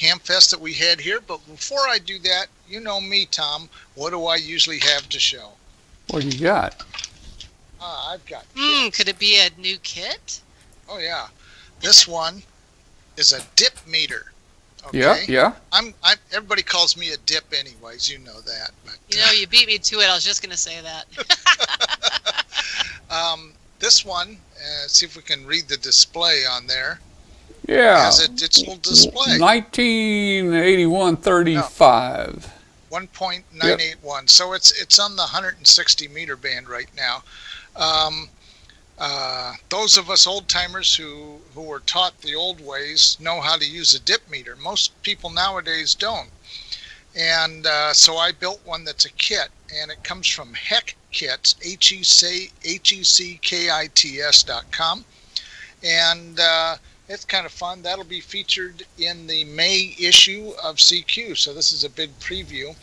Hamfest that we had here, but before I do that, you know me, Tom. What do I usually have to show? What do you got? I've got could it be a new kit? Oh, yeah. This one is a dip meter. Okay? Yeah. Everybody calls me a dip anyways, you know that. But, you beat me to it. I was just going to say that. This one, see if we can read the display on there. Yeah. Has a digital display. 1981-35. 1.981. Yep. So it's on the 160 meter band right now. Those of us old timers who were taught the old ways know how to use a dip meter. Most people nowadays don't. And so I built one that's a kit, and it comes from Heck Kits, HECKITS.com. And it's kind of fun. That'll be featured in the May issue of CQ. So this is a big preview.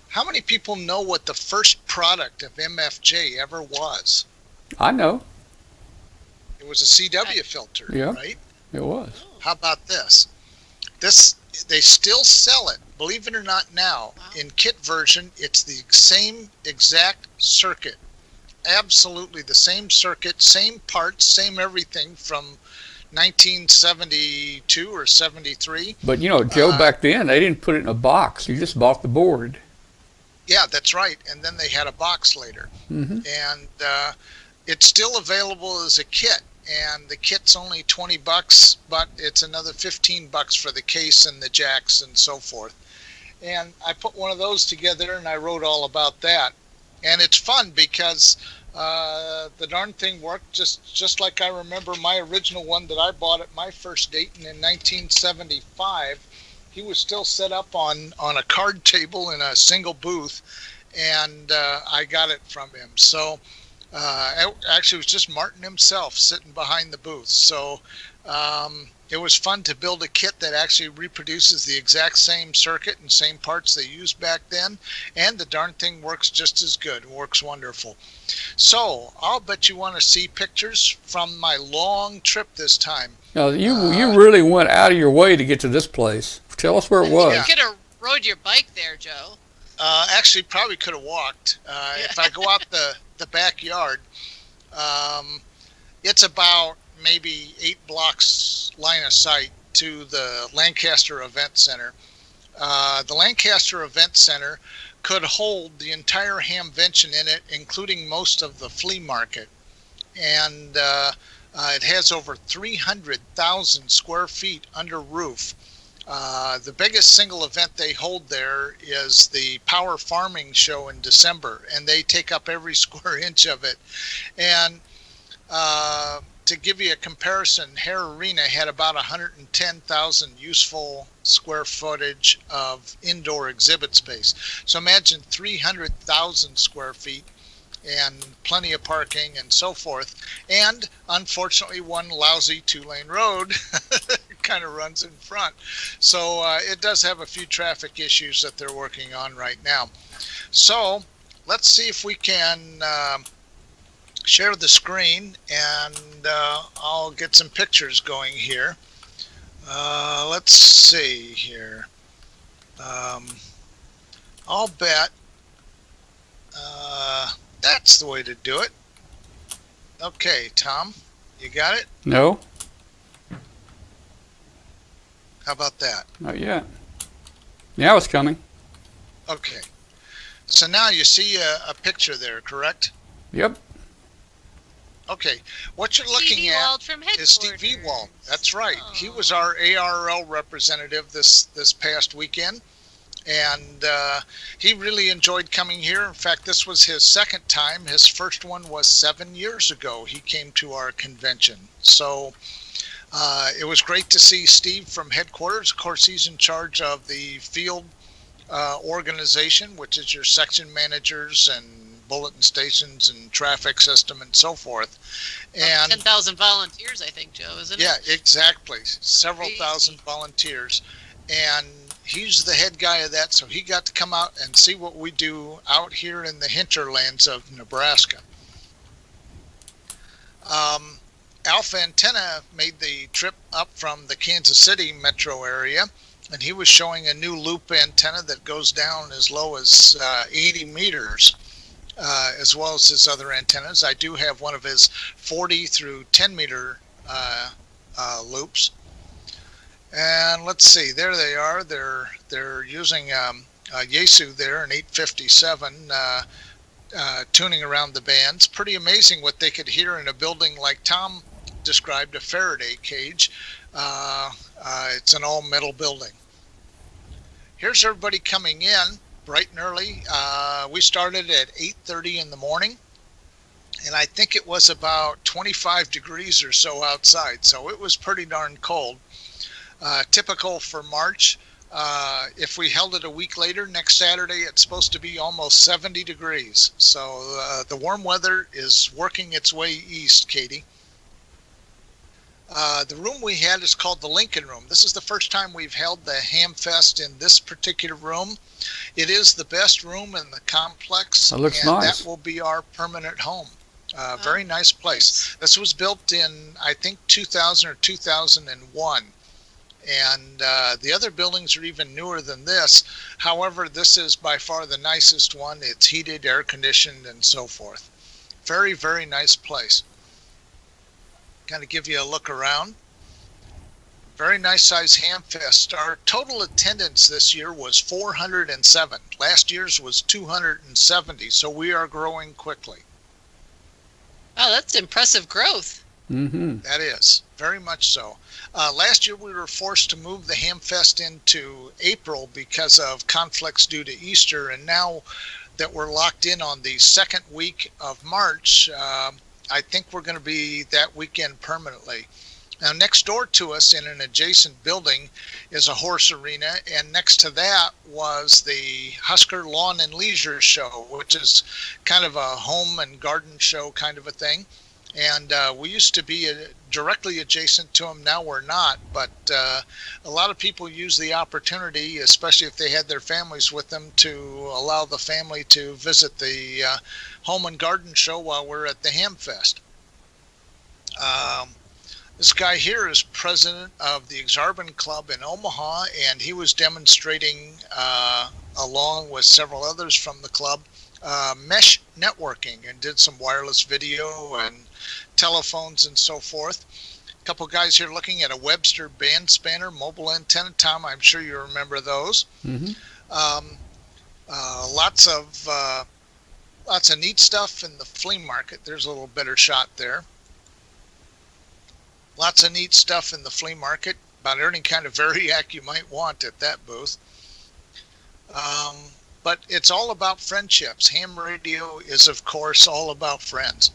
How many people know what the first product of MFJ ever was? I know. It was a CW filter, right? It was. How about this? They still sell it, believe it or not now. Wow. In kit version, it's the same exact circuit. Absolutely the same circuit, same parts, same everything from 1972 or 73. But Joe, back then they didn't put it in a box. You just bought the board. Yeah, that's right. And then they had a box later. Mm-hmm. And it's still available as a kit. And the kit's only $20, but it's another $15 for the case and the jacks and so forth. And I put one of those together, and I wrote all about that. And it's fun because the darn thing worked just like I remember my original one that I bought at my first date in 1975. He was still set up on a card table in a single booth, and I got it from him. So actually, it was just Martin himself sitting behind the booth. So it was fun to build a kit that actually reproduces the exact same circuit and same parts they used back then. And the darn thing works just as good. It works wonderful. So I'll bet you want to see pictures from my long trip this time. Now, you really went out of your way to get to this place. Tell us where it was. You could have rode your bike there, Joe. Actually, probably could have walked. If I go out the backyard, it's about maybe 8 blocks line of sight to the Lancaster Event Center. The Lancaster Event Center could hold the entire Hamvention in it, including most of the flea market. And it has over 300,000 square feet under roof. The biggest single event they hold there is the Power Farming Show in December, and they take up every square inch of it. And to give you a comparison, Hare Arena had about 110,000 useful square footage of indoor exhibit space. So imagine 300,000 square feet and plenty of parking and so forth. And unfortunately, one lousy 2-lane road kind of runs in front. So it does have a few traffic issues that they're working on right now. So let's see if we can share the screen, and I'll get some pictures going here. Let's see here. I'll bet that's the way to do it. Okay, Tom, you got it? No, How about that? not yet. Now it's coming. Okay. So now you see a picture there, correct? Yep. Okay. What you're looking Steve at Ewald from is Steve headquarters. Ewald. That's right. He was Aw. our ARL representative this past weekend, and he really enjoyed coming here. In fact, this was his second time. His first one was 7 years ago. He came to our convention. So it was great to see Steve from headquarters. Of course, he's in charge of the field organization, which is your section managers and bulletin stations and traffic system and so forth. And 10,000 volunteers, I think, Joe, isn't it? yeah, exactly. Several Crazy. thousand volunteers. And he's the head guy of that, so he got to come out and see what we do out here in the hinterlands of Nebraska. Alpha Antenna made the trip up from the Kansas City metro area, and he was showing a new loop antenna that goes down as low as 80 meters, as well as his other antennas. I do have one of his 40 through 10 meter loops. And let's see, there they are. They're using Yaesu there, an 857, tuning around the bands. Pretty amazing what they could hear in a building like Tom described, a Faraday cage. It's an all metal building. Here's everybody coming in bright and early. We started at 8:30 in the morning, and I think it was about 25 degrees or so outside, so it was pretty darn cold. Typical for March. If we held it a week later, next Saturday, it's supposed to be almost 70 degrees. So the warm weather is working its way east, Katie. The room we had is called the Lincoln Room. This is the first time we've held the Hamfest in this particular room. It is the best room in the complex. That looks and nice. That will be our permanent home. Very nice place. This was built in, I think, 2000 or 2001. And the other buildings are even newer than this. However, this is by far the nicest one. It's heated, air conditioned, and so forth. Very, very nice place. Kind of give you a look around. Very nice size Hamfest. Our total attendance this year was 407. Last year's was 270, so we are growing quickly. Oh, that's impressive growth. Mm-hmm. That is, very much so. Last year we were forced to move the Hamfest into April because of conflicts due to Easter, and now that we're locked in on the second week of March, I think we're going to be that weekend permanently. Now, next door to us in an adjacent building is a horse arena, and next to that was the Husker Lawn and Leisure Show, which is kind of a home and garden show kind of a thing. And we used to be directly adjacent to them. Now we're not, but a lot of people use the opportunity, especially if they had their families with them, to allow the family to visit the home and garden show while we're at the Hamfest. This guy here is president of the Exarban Club in Omaha, and he was demonstrating along with several others from the club, mesh networking, and did some wireless video and telephones and so forth. A couple guys here looking at a Webster band spanner mobile antenna. Tom, I'm sure you remember those. Mm-hmm. Lots of neat stuff in the flea market. There's a little better shot there. Lots of neat stuff in the flea market, about any kind of Variac you might want at that booth. But it's all about friendships. Ham radio is, of course, all about friends.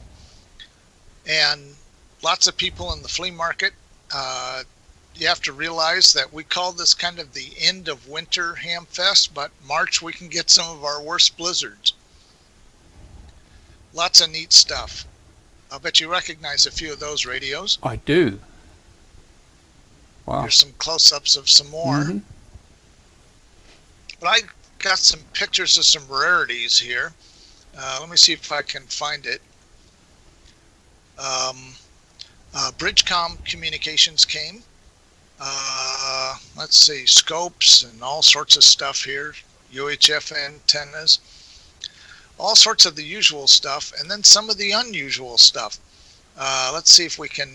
And lots of people in the flea market. You have to realize that we call this kind of the end of winter Hamfest, but March we can get some of our worst blizzards. Lots of neat stuff. I'll bet you recognize a few of those radios. I do. Wow. Here's some close-ups of some more. Mm-hmm. But I got some pictures of some rarities here. Let me see if I can find it. Bridgecom Communications came. Let's see, scopes and all sorts of stuff here. UHF antennas. All sorts of the usual stuff, and then some of the unusual stuff. Let's see if we can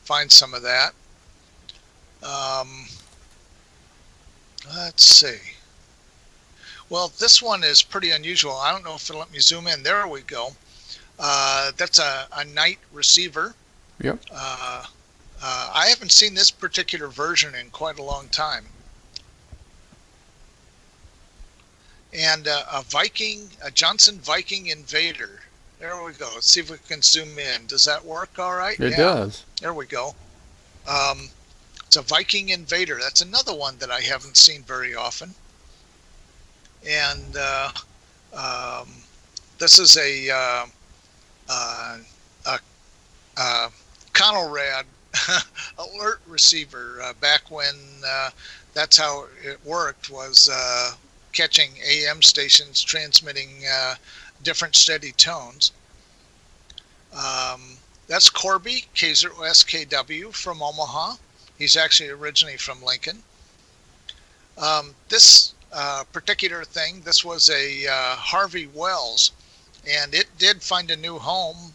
find some of that. Let's see. Well, this one is pretty unusual. I don't know if it'll let me zoom in. There we go. That's a night receiver. Yep. I haven't seen this particular version in quite a long time. And a Johnson Viking Invader. There we go. Let's see if we can zoom in. Does that work all right? It does. There we go. It's a Viking Invader. That's another one that I haven't seen very often. And this is a Conelrad alert receiver. Back when that's how it worked, was catching AM stations transmitting different steady tones. That's Corby K0SKW from Omaha. He's actually originally from Lincoln. This particular thing, this was a Harvey Wells, and it did find a new home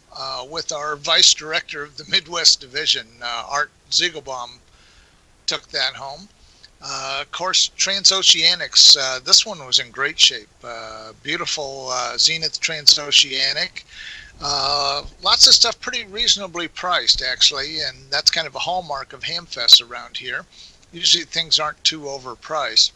with our vice director of the Midwest Division, Art Ziegelbaum, took that home. Of course, Transoceanics, this one was in great shape. Beautiful Zenith Transoceanic. Lots of stuff pretty reasonably priced, actually, and that's kind of a hallmark of Hamfest around here. Usually things aren't too overpriced.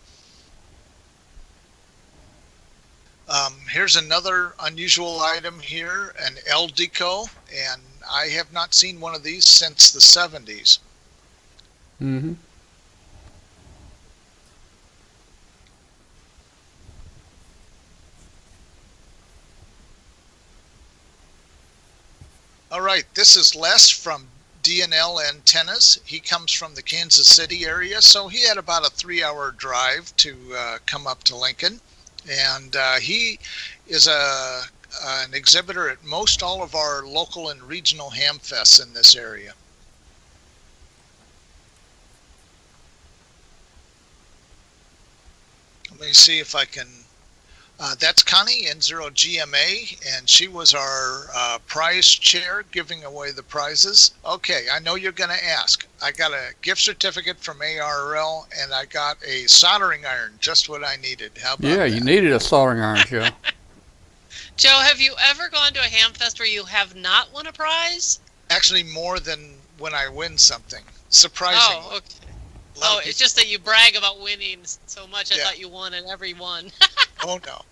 Here's another unusual item here, an El Deco, and I have not seen one of these since the 70s. Mm-hmm. All right, this is Les from DNL Antennas. He comes from the Kansas City area, so he had about a 3-hour drive to come up to Lincoln. And he is an exhibitor at most all of our local and regional Hamfests in this area. Let me see if I can... that's Connie N0GMA, and she was our prize chair giving away the prizes. Okay, I know you're going to ask. I got a gift certificate from ARL, and I got a soldering iron, just what I needed. How about that? You needed a soldering iron, Joe. Joe, have you ever gone to a Hamfest where you have not won a prize? Actually, more than when I win something. Surprisingly. Oh, okay. Oh, it's just that you brag about winning so much. I thought you won at every one. Oh, no.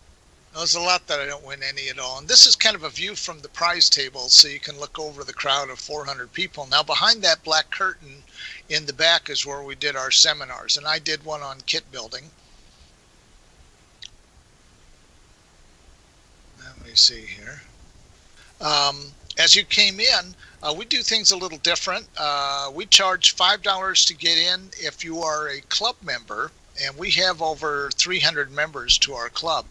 There's a lot that I don't win any at all. And this is kind of a view from the prize table, so you can look over the crowd of 400 people. Now, behind that black curtain in the back is where we did our seminars, and I did one on kit building. Let me see here. As you came in, we do things a little different. We charge $5 to get in if you are a club member, and we have over 300 members to our club,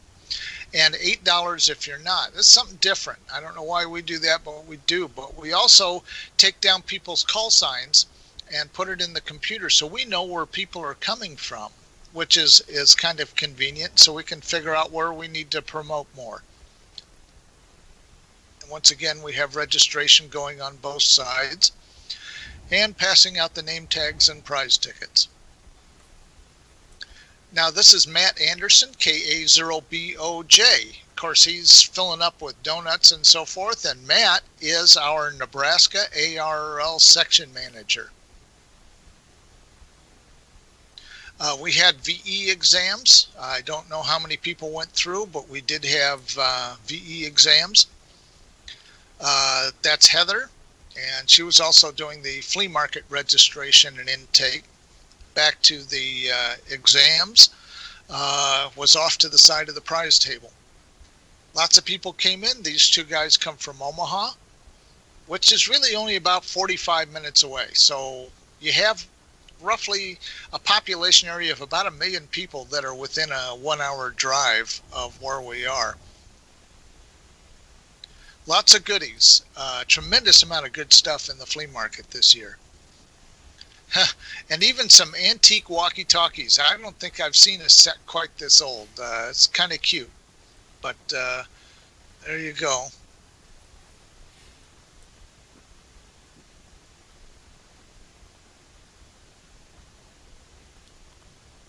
and $8 if you're not. It's something different. I don't know why we do that, but we do. But we also take down people's call signs and put it in the computer so we know where people are coming from. which is kind of convenient, so we can figure out where we need to promote more. And once again, we have registration going on both sides and passing out the name tags and prize tickets. Now this is Matt Anderson, KA0BOJ. Of course, he's filling up with donuts and so forth, and Matt is our Nebraska ARRL section manager. We had VE exams. I don't know how many people went through, but we did have VE exams. That's Heather, and she was also doing the flea market registration and intake. Back to the exams, was off to the side of the prize table. Lots of people came in. These two guys come from Omaha, which is really only about 45 minutes away. So you have roughly a population area of about 1 million people that are within a 1-hour drive of where we are. Lots of goodies, tremendous amount of good stuff in the flea market this year. And even some antique walkie-talkies. I don't think I've seen a set quite this old. It's kind of cute, but there you go.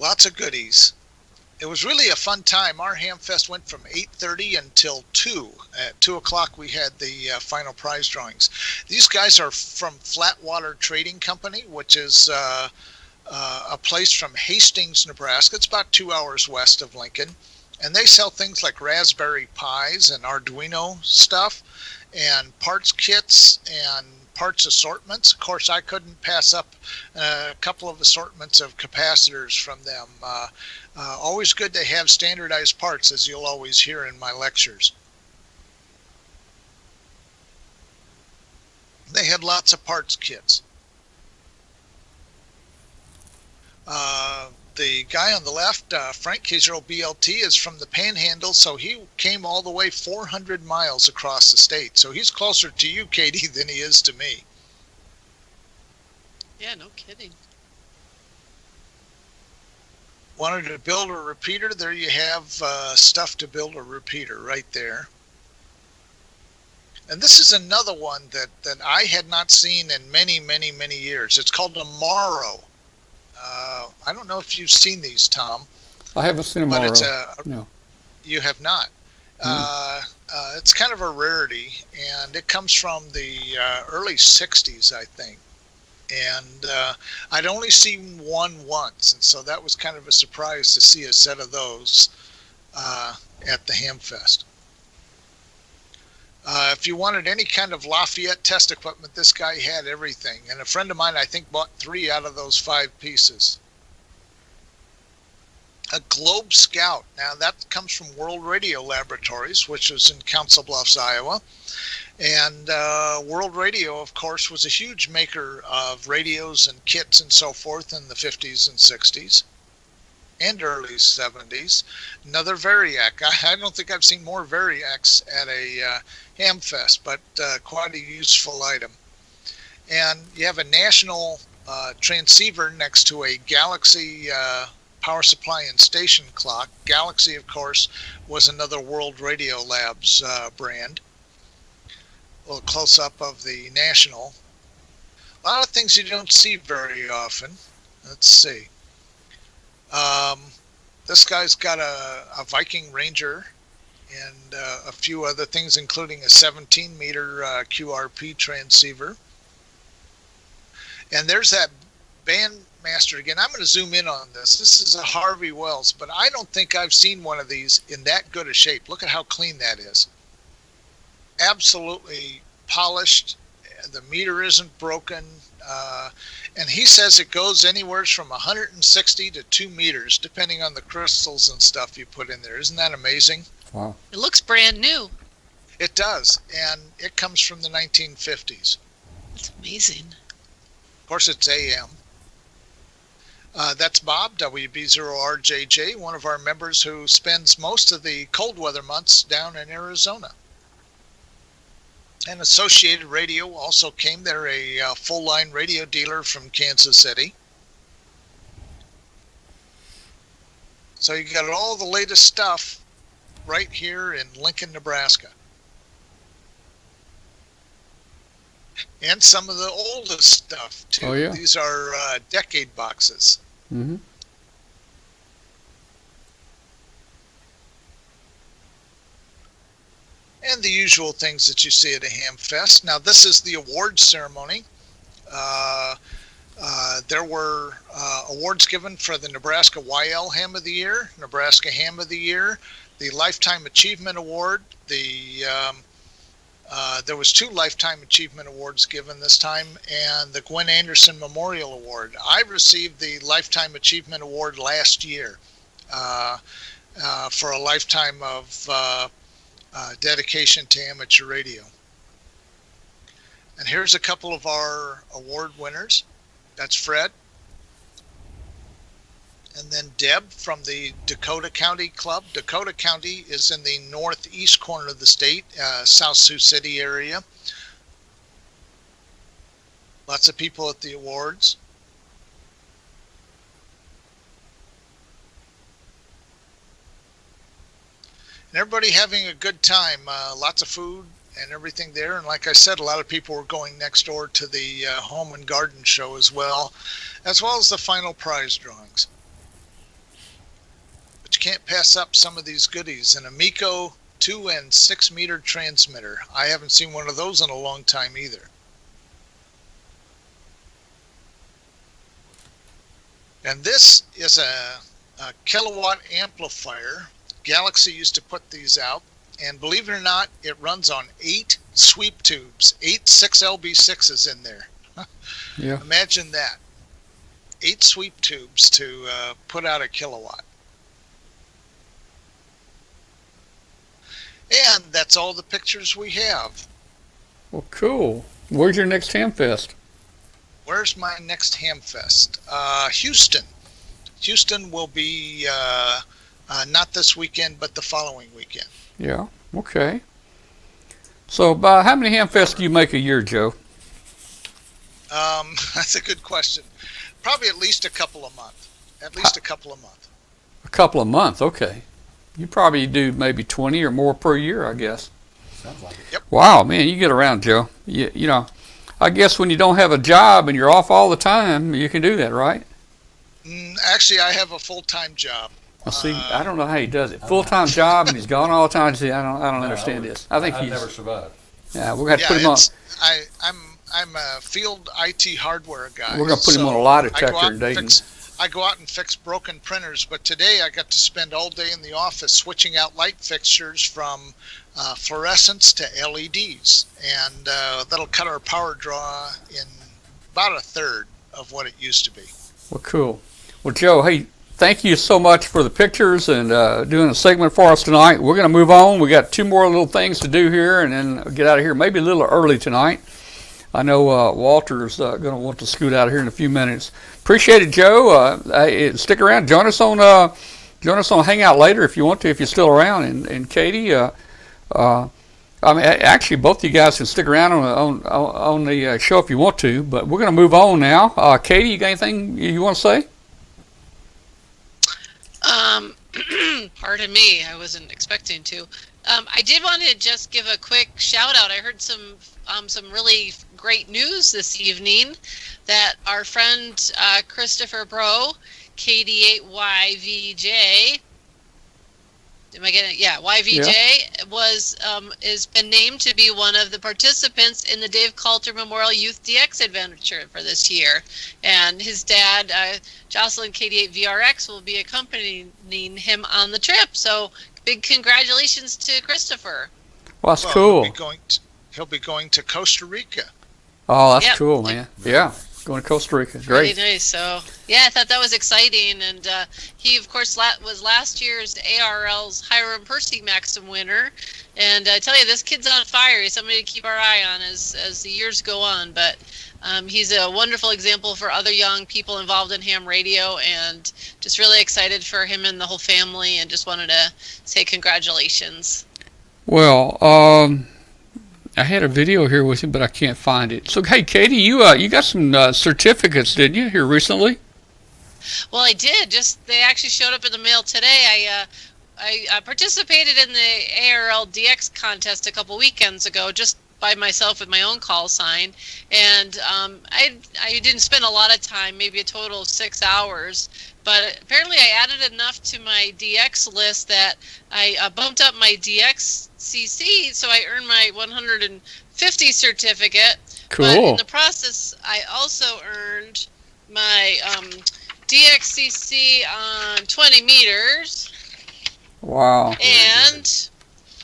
Lots of goodies. It was really a fun time. Our Hamfest went from 8:30 until 2. At 2 o'clock, we had the final prize drawings. These guys are from Flatwater Trading Company, which is a place from Hastings, Nebraska. It's about 2 hours west of Lincoln. And they sell things like Raspberry Pis and Arduino stuff and parts kits and parts assortments. Of course, I couldn't pass up a couple of assortments of capacitors from them. Always good to have standardized parts, as you'll always hear in my lectures. They had lots of parts kits. The guy on the left, Frank K0BLT, is from the Panhandle, so he came all the way 400 miles across the state. So he's closer to you, Katie, than he is to me. Yeah, no kidding. Wanted to build a repeater? There you have stuff to build a repeater right there. And this is another one that I had not seen in many, many, many years. It's called a Morrow. I don't know if you've seen these, Tom. I haven't seen them all. But it's no. You have not. It's kind of a rarity, and it comes from the early 60s, I think. And I'd only seen one once, and so that was kind of a surprise to see a set of those at the Hamfest. If you wanted any kind of Lafayette test equipment, this guy had everything. And a friend of mine, I think, bought 3 out of those 5 pieces. A Globe Scout. Now, that comes from World Radio Laboratories, which was in Council Bluffs, Iowa. And World Radio, of course, was a huge maker of radios and kits and so forth in the 50s and 60s. And early 70s. Another Variac. I don't think I've seen more Variacs at a Hamfest, but quite a useful item. And you have a national transceiver next to a Galaxy power supply and station clock. Galaxy, of course, was another World Radio Labs brand. A little close-up of the national. A lot of things you don't see very often. Let's see. This guy's got a Viking Ranger and a few other things, including a 17-meter QRP transceiver. And there's that Bandmaster again. I'm going to zoom in on this. This is a Harvey Wells, but I don't think I've seen one of these in that good a shape. Look at how clean that is. Absolutely polished. The meter isn't broken. And he says it goes anywhere from 160 to 2 meters, depending on the crystals and stuff you put in there. Isn't that amazing? Wow. It looks brand new. It does, and it comes from the 1950s. That's amazing. Of course, it's AM. That's Bob, WB0RJJ, one of our members who spends most of the cold weather months down in Arizona. And Associated Radio also came. They're a full-line radio dealer from Kansas City. So you got all the latest stuff right here in Lincoln, Nebraska. And some of the oldest stuff, too. Oh, yeah. These are decade boxes. Mm-hmm. And the usual things that you see at a Hamfest. Now, this is the awards ceremony. There were awards given for the Nebraska YL Ham of the Year, Nebraska Ham of the Year, the Lifetime Achievement Award. There was 2 Lifetime Achievement Awards given this time, and the Gwen Anderson Memorial Award. I received the Lifetime Achievement Award last year for a lifetime of dedication to amateur radio. And here's a couple of our award winners. That's Fred. And then Deb from the Dakota County Club. Dakota County is in the northeast corner of the state, South Sioux City area. Lots of people at the awards. And everybody having a good time. Lots of food and everything there. And like I said, a lot of people were going next door to the Home and Garden Show as well as the final prize drawings. But you can't pass up some of these goodies. An Amico 2 and 6 meter transmitter. I haven't seen one of those in a long time either. And this is a kilowatt amplifier. Galaxy used to put these out, and believe it or not, it runs on 8 sweep tubes, 8 6LB6s in there. Yeah. Imagine that. 8 sweep tubes to put out a kilowatt. And that's all the pictures we have. Well, cool. Where's your next Hamfest? Where's my next Hamfest? Houston. Houston will be not this weekend, but the following weekend. Yeah, okay. So, about how many Hamfests do you make a year, Joe? That's a good question. Probably at least a couple a month. At least a couple a month. A couple a month, okay. You probably do maybe 20 or more per year, I guess. Sounds like it. Yep. Wow, man, you get around, Joe. You know, I guess when you don't have a job and you're off all the time, you can do that, right? Actually, I have a full-time job. Well, see, I don't know how he does it. Full-time job and he's gone all the time. See, I don't understand this. I think I'd he's never survived. Yeah, we're gonna have to put him on. I'm a field IT hardware guy. We're gonna put him on a lie detector in Dayton. I go out and fix broken printers, but today I got to spend all day in the office switching out light fixtures from fluorescents to LEDs, and that'll cut our power draw in about a third of what it used to be. Well, cool. Well, Joe, hey, thank you so much for the pictures and doing a segment for us tonight. We're going to move on. We got 2 more little things to do here and then get out of here maybe a little early tonight. I know Walter's going to want to scoot out of here in a few minutes. Appreciate it, Joe. Hey, stick around. Join us on Hangout later if you want to, if you're still around. And Katie, I mean, actually, both of you guys can stick around on the show if you want to. But we're going to move on now. Katie, you got anything you want to say? Pardon me, I wasn't expecting to. I did want to just give a quick shout out. I heard some really great news this evening that our friend Christopher Bro, KD8ENJ, am I getting it? Yeah, YVJ is been named to be one of the participants in the Dave Kalter Memorial Youth DX Adventure for this year, and his dad, Jocelyn KD8VRX, will be accompanying him on the trip. So big congratulations to Christopher. Well, that's cool. He'll be going to Costa Rica. Oh, that's cool, man. Yeah, going to Costa Rica. Great. Really nice. So, yeah, I thought that was exciting. And he, of course, was last year's ARL's Hiram Percy Maxim winner. And I tell you, this kid's on fire. He's somebody to keep our eye on as the years go on. But he's a wonderful example for other young people involved in ham radio, and just really excited for him and the whole family, and just wanted to say congratulations. Well, I had a video here with him, but I can't find it. So, hey, Katie, you got some certificates, didn't you, here recently? Well, I did. They actually showed up in the mail today. I participated in the ARL DX contest a couple weekends ago, just by myself with my own call sign, and I didn't spend a lot of time, maybe a total of 6 hours, but apparently I added enough to my DX list that I bumped up my DX CC, so I earned my 150 certificate. Cool. But in the process, I also earned my DXCC on 20 meters. Wow. And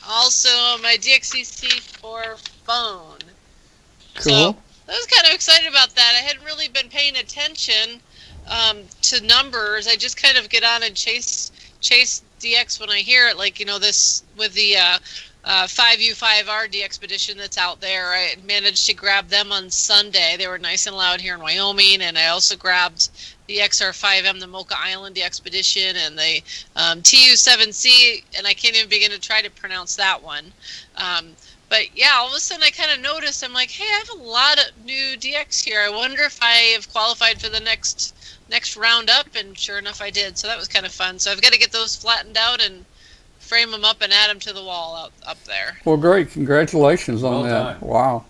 also my DXCC for phone. Cool. So I was kind of excited about that. I hadn't really been paying attention to numbers. I just kind of get on and chase DX when I hear it, like, this with the 5U5R DXpedition that's out there. I managed to grab them on Sunday. They were nice and loud here in Wyoming, and I also grabbed the XR5M, the Mocha Island DXpedition, and the TU7C, and I can't even begin to try to pronounce that one. But yeah, all of a sudden I kind of noticed, I'm like, hey, I have a lot of new DX here. I wonder if I have qualified for the next roundup, and sure enough I did. So that was kind of fun. So I've got to get those flattened out and frame them up and add them to the wall up there. Well, great. Congratulations on that. Done. Wow.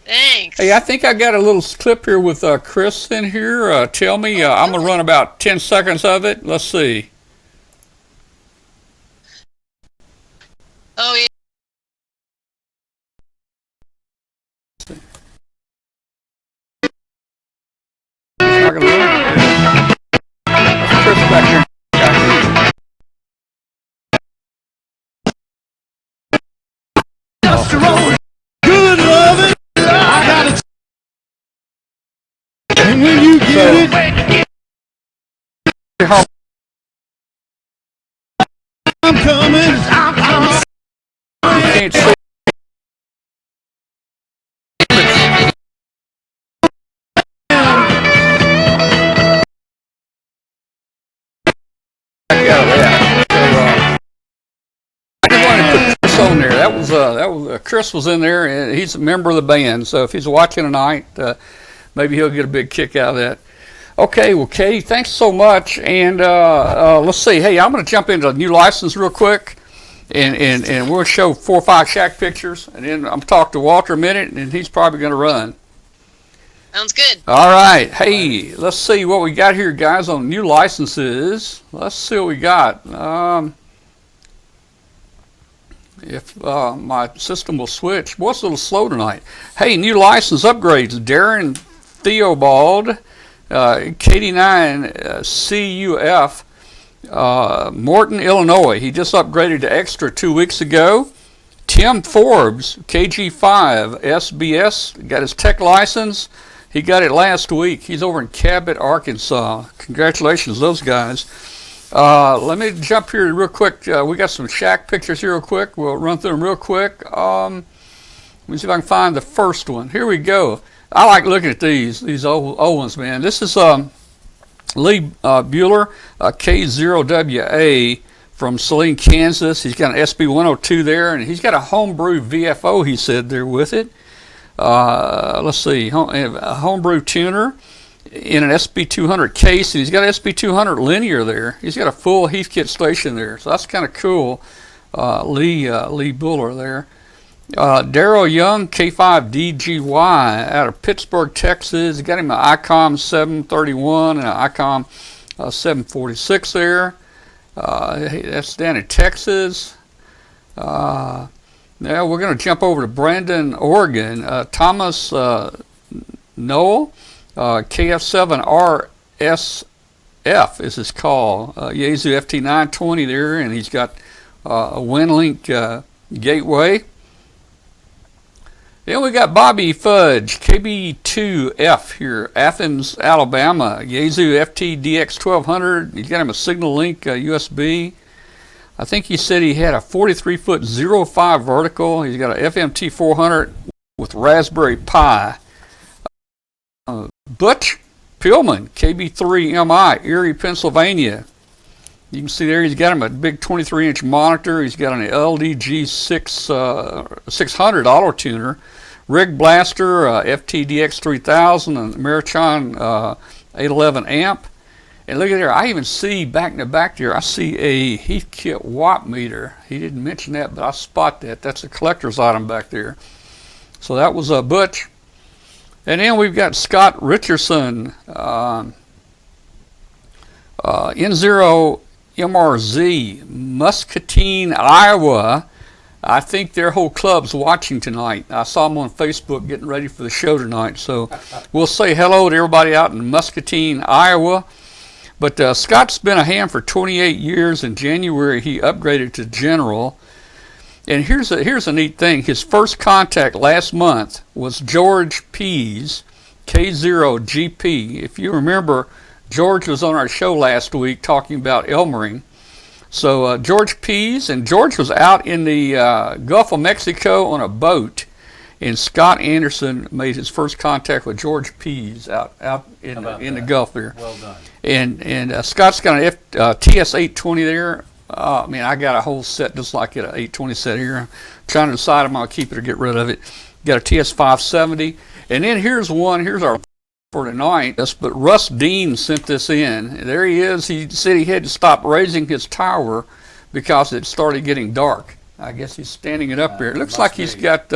Thanks. Hey, I think I got a little clip here with Chris in here. Tell me, I'm going to run about 10 seconds of it. Let's see. Oh, yeah. It's not going to run. Chris back here. Good loving, I got it. And when you get it, I'm coming. You can't see. On there. That was Chris was in there, and he's a member of the band. So if he's watching tonight, maybe he'll get a big kick out of that. Okay, well, Katie, thanks so much. And let's see. Hey, I'm going to jump into a new license real quick, and we'll show 4 or 5 shack pictures, and then I'm talk to Walter a minute, and he's probably going to run. Sounds good. All right. Hey, let's see what we got here, guys, on new licenses. Let's see what we got. If my system will switch. Boy, it's a little slow tonight. Hey, new license upgrades. Darren Theobald, KD9CUF, Morton, Illinois. He just upgraded to Extra 2 weeks ago. Tim Forbes, KG5 SBS, got his tech license. He got it last week. He's over in Cabot, Arkansas. Congratulations, those guys. Let me jump here real quick. We got some shack pictures here real quick. We'll run through them real quick. Let me see if I can find the first one. Here we go. I like looking at these old ones, man. This is Lee Bueller, K0WA from Saline, Kansas. He's got an SB102 there, and he's got a homebrew VFO, he said, there with it. Let's see, a homebrew tuner in an SB200 case, and he's got an SB200 linear there. He's got a full Heathkit station there, so that's kind of cool. Lee Bueller there. Daryl Young, K5DGY out of Pittsburgh, Texas. He got him an Icom 731 and an Icom 746 there. That's down in Texas. Now we're going to jump over to Brandon, Oregon. Thomas Noel, KF7RSF is his call. Yaesu FT920 there, and he's got a WinLink gateway. Then we got Bobby Fudge, KB2F here, Athens, Alabama. Yaesu FT-DX1200. He's got him a Signal Link USB. I think he said he had a 43-foot 05 vertical. He's got a FMT400 with Raspberry Pi. Butch Pillman, KB3MI, Erie, Pennsylvania. You can see there he's got him a big 23-inch monitor. He's got an LDG 600 auto tuner, Rig Blaster, FTDX 3000, and Ameritron 811 amp. And look at there, I even see back in the back there, I see a Heathkit watt meter. He didn't mention that, but I spot that. That's a collector's item back there. So that was Butch. And then we've got Scott Richardson, N0 MRZ, Muscatine, Iowa. I think their whole club's watching tonight. I saw them on Facebook getting ready for the show tonight. So we'll say hello to everybody out in Muscatine, Iowa. But Scott's been a ham for 28 years. In January, he upgraded to General. And here's a neat thing. His first contact last month was George Pease, K0GP. If you remember, George was on our show last week talking about Elmering. So George Pease, and George was out in the Gulf of Mexico on a boat, and Scott Anderson made his first contact with George Pease out in the Gulf there. Well done. And Scott's got an TS-820 there. Man, I got a whole set just like it, an 820 set here. I'm trying to decide if I'm going to keep it or get rid of it. Got a TS-570. And then here's our for tonight. But Russ Dean sent this in. There he is. He said he had to stop raising his tower because it started getting dark. I guess he's standing it up here. It looks like he's got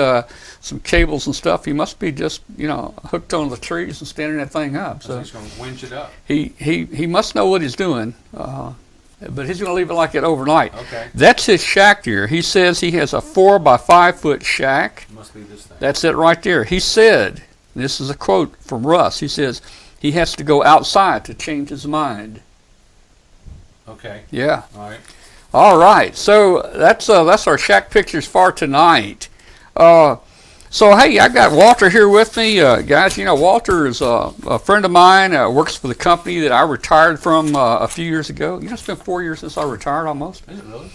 some cables and stuff. He must be just, hooked on the trees and standing that thing up. So he's going to winch it up. He must know what he's doing. But he's going to leave it like it overnight. Okay. That's his shack here. He says he has a 4 by 5 foot shack. Must be this thing. That's it right there. He said, this is a quote from Russ, he says he has to go outside to change his mind. Okay. Yeah. All right. All right. So that's our shack pictures for tonight. So hey, I got Walter here with me, guys. Walter is a friend of mine. Works for the company that I retired from a few years ago. It's been 4 years since I retired almost. Is it really?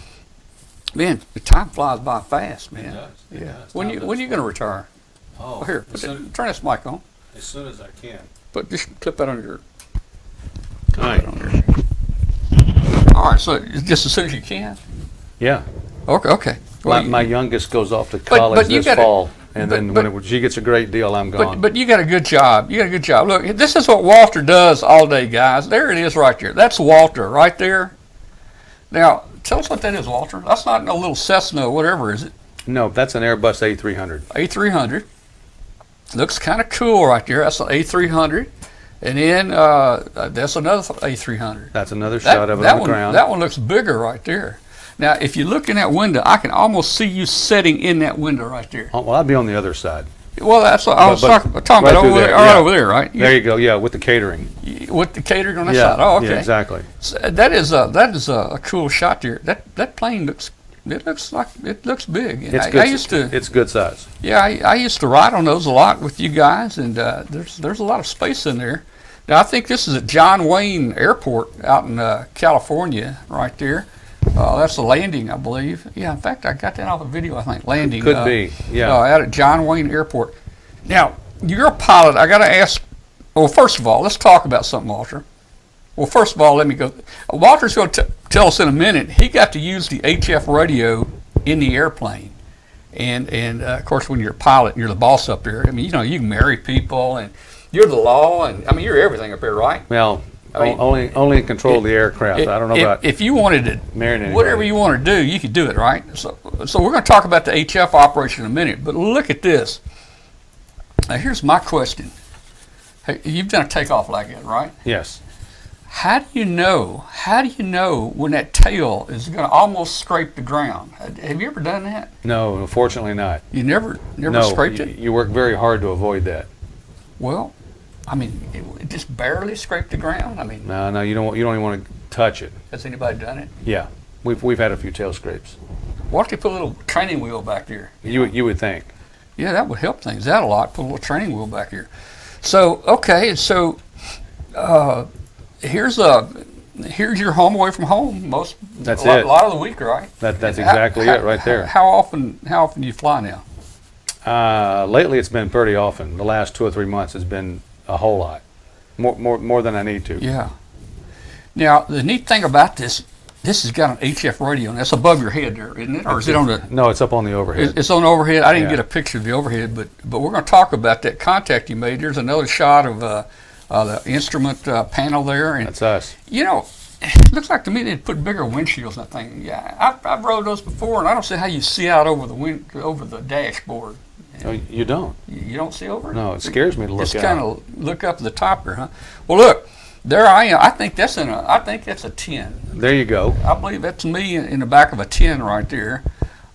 Man, the time flies by fast, man. It does. It does. When you going to retire? Oh, Here, turn this mic on. as soon as I can. But just clip that on your. All right. All right. So just as soon as you can. Yeah. Okay. Well, My youngest goes off to college this fall, and then when she gets a great deal, I'm gone. But you got a good job. Look, this is what Walter does all day, guys. There it is right there. That's Walter right there. Now, tell us what that is, Walter. That's not a little Cessna or whatever, is it? No, that's an Airbus A300. A300. Looks kind of cool right there. That's an A300. And then that's another A300. That's another shot of it on the ground. That one looks bigger right there. Now, if you look in that window, I can almost see you sitting in that window right there. Oh, well, I'd be on the other side. Well, that's what I was talking right about over there, yeah. over there, right? There you go. Yeah, with the catering. With the catering on that Yeah. side. Oh, okay. Yeah, exactly. So that is a cool shot there. That plane looks big. It's good size. Yeah, I used to ride on those a lot with you guys, and there's a lot of space in there. Now I think this is at John Wayne Airport out in California, right there. That's a landing, I believe. Yeah, in fact, I got that off a video. I think landing. Could be. Yeah. Out at John Wayne Airport. Now you're a pilot. I got to ask. Well, first of all, let's talk about something, Walter. Well, first of all, let me go. Walter's going to tell us in a minute. He got to use the HF radio in the airplane, and of course, when you're a pilot, you're the boss up there. I mean, you can marry people, and you're the law, and I mean, you're everything up there, right? Well, I mean, only in control of the aircraft. I don't know about if you wanted to marrying anybody. whatever you want to do, you could do it, right? So we're going to talk about the HF operation in a minute, but look at this. Now, here's my question. Hey, you've done a takeoff like that, right? Yes. How do you know when that tail is going to almost scrape the ground? Have you ever done that? No, unfortunately not. You never scraped it? You work very hard to avoid that. Well, I mean, it just barely scraped the ground. I mean, no, you don't even want to touch it. Has anybody done it? Yeah, we've had a few tail scrapes. Why don't you put a little training wheel back there? You would think. Yeah, that would help things out a lot. Put a little training wheel back here. So okay, so here's your home away from home. That's a lot of the week, right? That's exactly it right there. How often do you fly now? Lately, it's been pretty often. The last 2 or 3 months has been a whole lot, more than I need to. Yeah. Now the neat thing about this has got an HF radio, and that's above your head there, isn't it? Or is it on the? No, it's up on the overhead. It's on the overhead. I didn't get a picture of the overhead, but we're going to talk about that contact you made. There's another shot of the instrument panel there. And That's us. you know, it looks like to me they'd put bigger windshields. I think. Yeah, I've rode those before, and I don't see how you see out over the dashboard. Oh, you don't? You don't see over it? No, it scares me to look Just out. kind of look up at the top here, huh? Well, look, there I am. I think that's a 10. There you go. I believe that's me in the back of a 10 right there.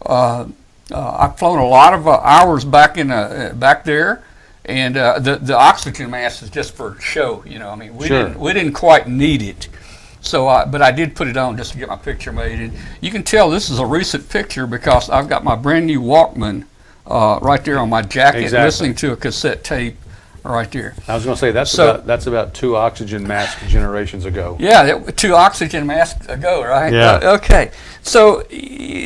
I've flown a lot of hours back there, and the oxygen mask is just for show. You know, I mean, we didn't quite need it. So, but I did put it on just to get my picture made. And you can tell this is a recent picture because I've got my brand new Walkman right there on my jacket, listening to a cassette tape right there. I was going to say that's about 2 oxygen mask generations ago. Yeah, 2 oxygen masks ago, right? Yeah. Okay, so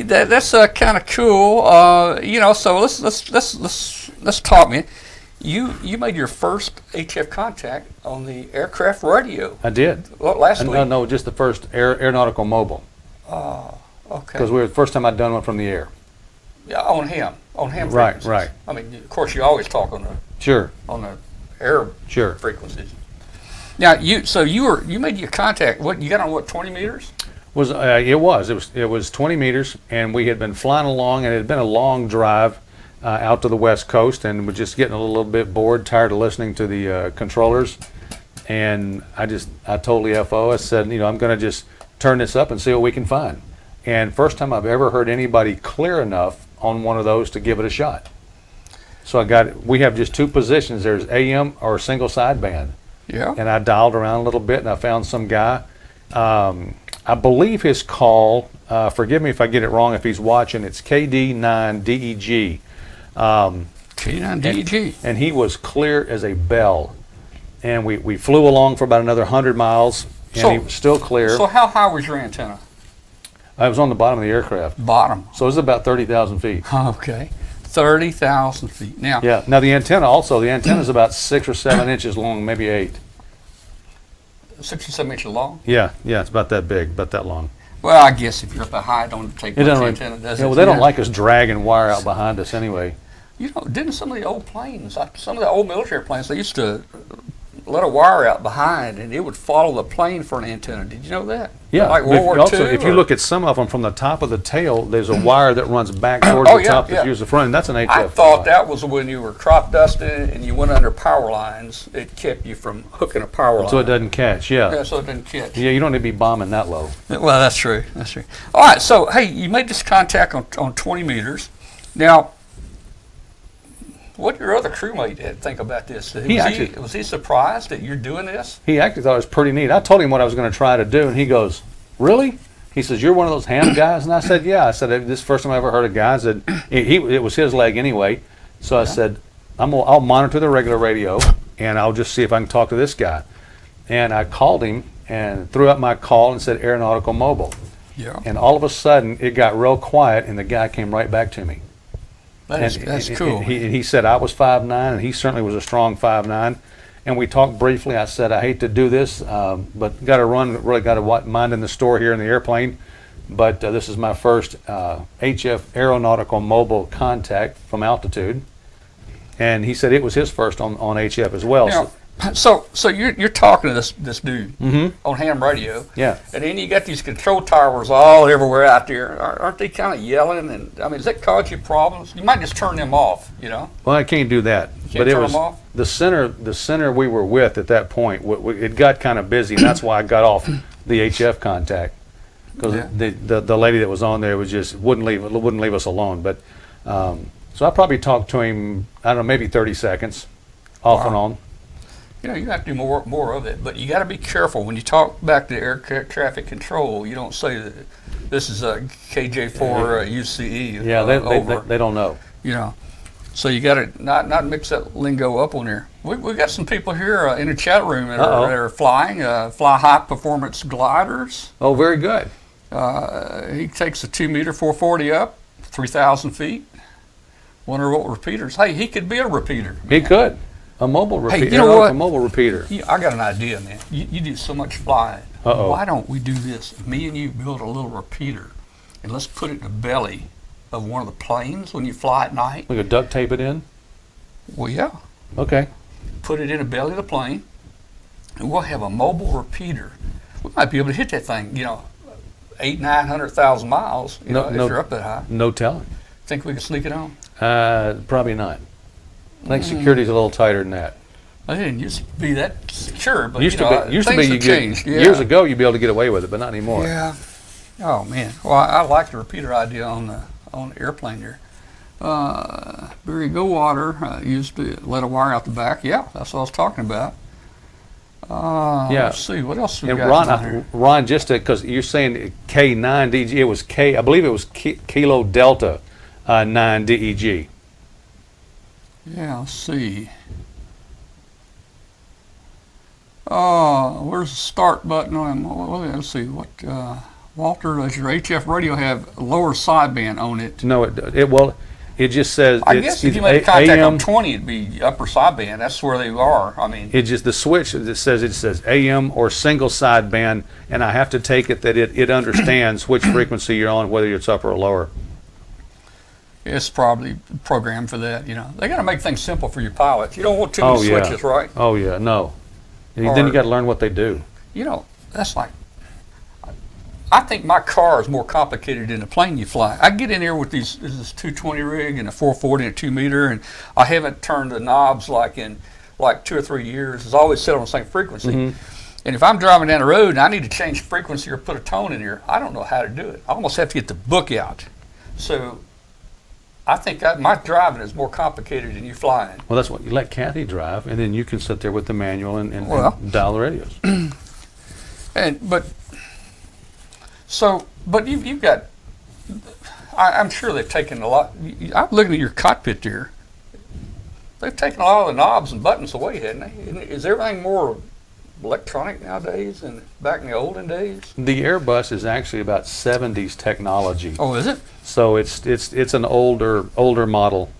that's kind of cool. You know, so let's talk, man. You made your first HF contact on the aircraft radio. I did. Well, last week. No, just the first aeronautical mobile. Oh, okay. Because we were the first time I'd done one from the air. Yeah, on ham Right, frequencies. right. I mean, of course, you always talk on the air frequencies. Now, you made your contact. What you got on? What, 20 meters? It was 20 meters, and we had been flying along, and it had been a long drive out to the West Coast, and we're just getting a little bit bored, tired of listening to the controllers, and I told the FO, I said, you know, I'm going to just turn this up and see what we can find. And first time I've ever heard anybody clear enough on one of those to give it a shot. So we have just 2 positions. There's AM or single sideband. Yeah. And I dialed around a little bit, and I found some guy. I believe his call, forgive me if I get it wrong if he's watching, it's KD8ENJ. KD8ENJ. And he was clear as a bell. And we flew along for about another 100 miles, and he was still clear. So how high was your antenna? I was on the bottom of the aircraft. Bottom. So it was about 30,000 feet. Okay. 30,000 feet. Now. Yeah. Now the antenna is about 6 or 7 inches long, maybe 8. 6 or 7 inches long? Yeah, it's about that big, about that long. Well, I guess if you're up that high, it don't take much antenna, does it? Well, they don't like us dragging wire out behind us anyway. You know, didn't some of the old planes, some of the old military planes, they used to let a wire out behind, and it would follow the plane for an antenna. Did you know that? Yeah. Like World War also, II? if you look at some of them from the top of the tail, there's a wire that runs back towards the top that's used the front, and that's an HF. I thought that was when you were crop dusting and you went under power lines. It kept you from hooking a power line. So it doesn't catch, Yeah, so it doesn't catch. Yeah, you don't need to be bombing that low. Well, that's true. That's true. All right, so, hey, you made this contact on 20 meters. Now, what did your other crewmate think about this? Was he surprised that you're doing this? He actually thought it was pretty neat. I told him what I was going to try to do, and he goes, "Really?" He says, "You're one of those ham guys?" And I said, "Yeah." I said, "This is the first time I ever heard a guy." I said, it was his leg anyway. So I said, I'll monitor the regular radio, and I'll just see if I can talk to this guy. And I called him and threw up my call and said, Aeronautical Mobile. Yeah. And all of a sudden, it got real quiet, and the guy came right back to me. That's cool. He said I was 5'9", and he certainly was a strong 5'9". And we talked briefly. I said, I hate to do this, but got to run. Really got to mind in the store here in the airplane. But this is my first HF Aeronautical Mobile contact from altitude. And he said it was his first on HF as well. Now, so you're talking to this dude on ham radio. Yeah. And then you got these control towers all everywhere out there. Aren't they kind of yelling? And I mean, does that cause you problems? You might just turn them off, you know? Well, I can't do that. But it was the center we were with at that point. It got kind of busy, and that's why I got off the HF contact, because the lady that was on there was just wouldn't leave us alone. But so I probably talked to him, I don't know, maybe 30 seconds, off and on. You know, you have to do more of it, but you got to be careful when you talk back to air traffic control. You don't say that this is a KJ4 UCE. Yeah, they don't know. You know, so you got to not mix that lingo up on there. We got some people here in the chat room that are flying, fly high performance gliders. Oh, very good. He takes a 2-meter 440 up, 3,000 feet. 100-volt repeaters. Hey, he could be a repeater. He could. A mobile repeater. Hey, you know what? A mobile repeater. I got an idea, man. You do so much flying. Why don't we do this? Me and you build a little repeater, and let's put it in the belly of one of the planes when you fly at night. We could duct tape it in? Well, yeah. Okay. Put it in the belly of the plane, and we'll have a mobile repeater. We might be able to hit that thing, 800,000-900,000 miles, if you're up that high. No telling. Think we can sneak it on? Probably not. I think security's a little tighter than that. It didn't used to be that secure, but Used to be things you have changed. years ago you'd be able to get away with it, but not anymore. Yeah. Oh man. Well, I like the repeater idea on the airplane there. Barry Goldwater used to let a wire out the back. Yeah, that's what I was talking about. Yeah. Let's see what else we And got on here. Ron, just because you're saying K9 DEG, it was I believe it was Kilo Delta 9 DEG. Yeah, let's see. Where's the start button on? Let's see. What Walter, does your HF radio have lower sideband on it? No, it just says. I guess if you made contact on 20, it'd be upper sideband. That's where they are. I mean, It just the switch. It says AM or single sideband, and I have to take it that it understands which frequency you're on, whether it's upper or lower. it's probably programmed for that. They got to make things simple for your pilots. You don't want too many switches, right? Oh yeah, no. And then you got to learn what they do. That's like. I think my car is more complicated than the plane you fly. I get in there with this 220 rig and a 440 and a 2 meter, and I haven't turned the knobs in 2 or 3 years. It's always set on the same frequency. Mm-hmm. And if I'm driving down the road and I need to change frequency or put a tone in here, I don't know how to do it. I almost have to get the book out. So I think my driving is more complicated than you flying. Well, that's what you let Kathy drive, and then you can sit there with the manual and Well. dial the radios. But you've got. I'm sure they've taken a lot. I'm looking at your cockpit there. They've taken a lot of the knobs and buttons away, hadn't they? Is everything more electronic nowadays than back in the olden days? The Airbus is actually about 70s technology. Oh, is it? So it's an older model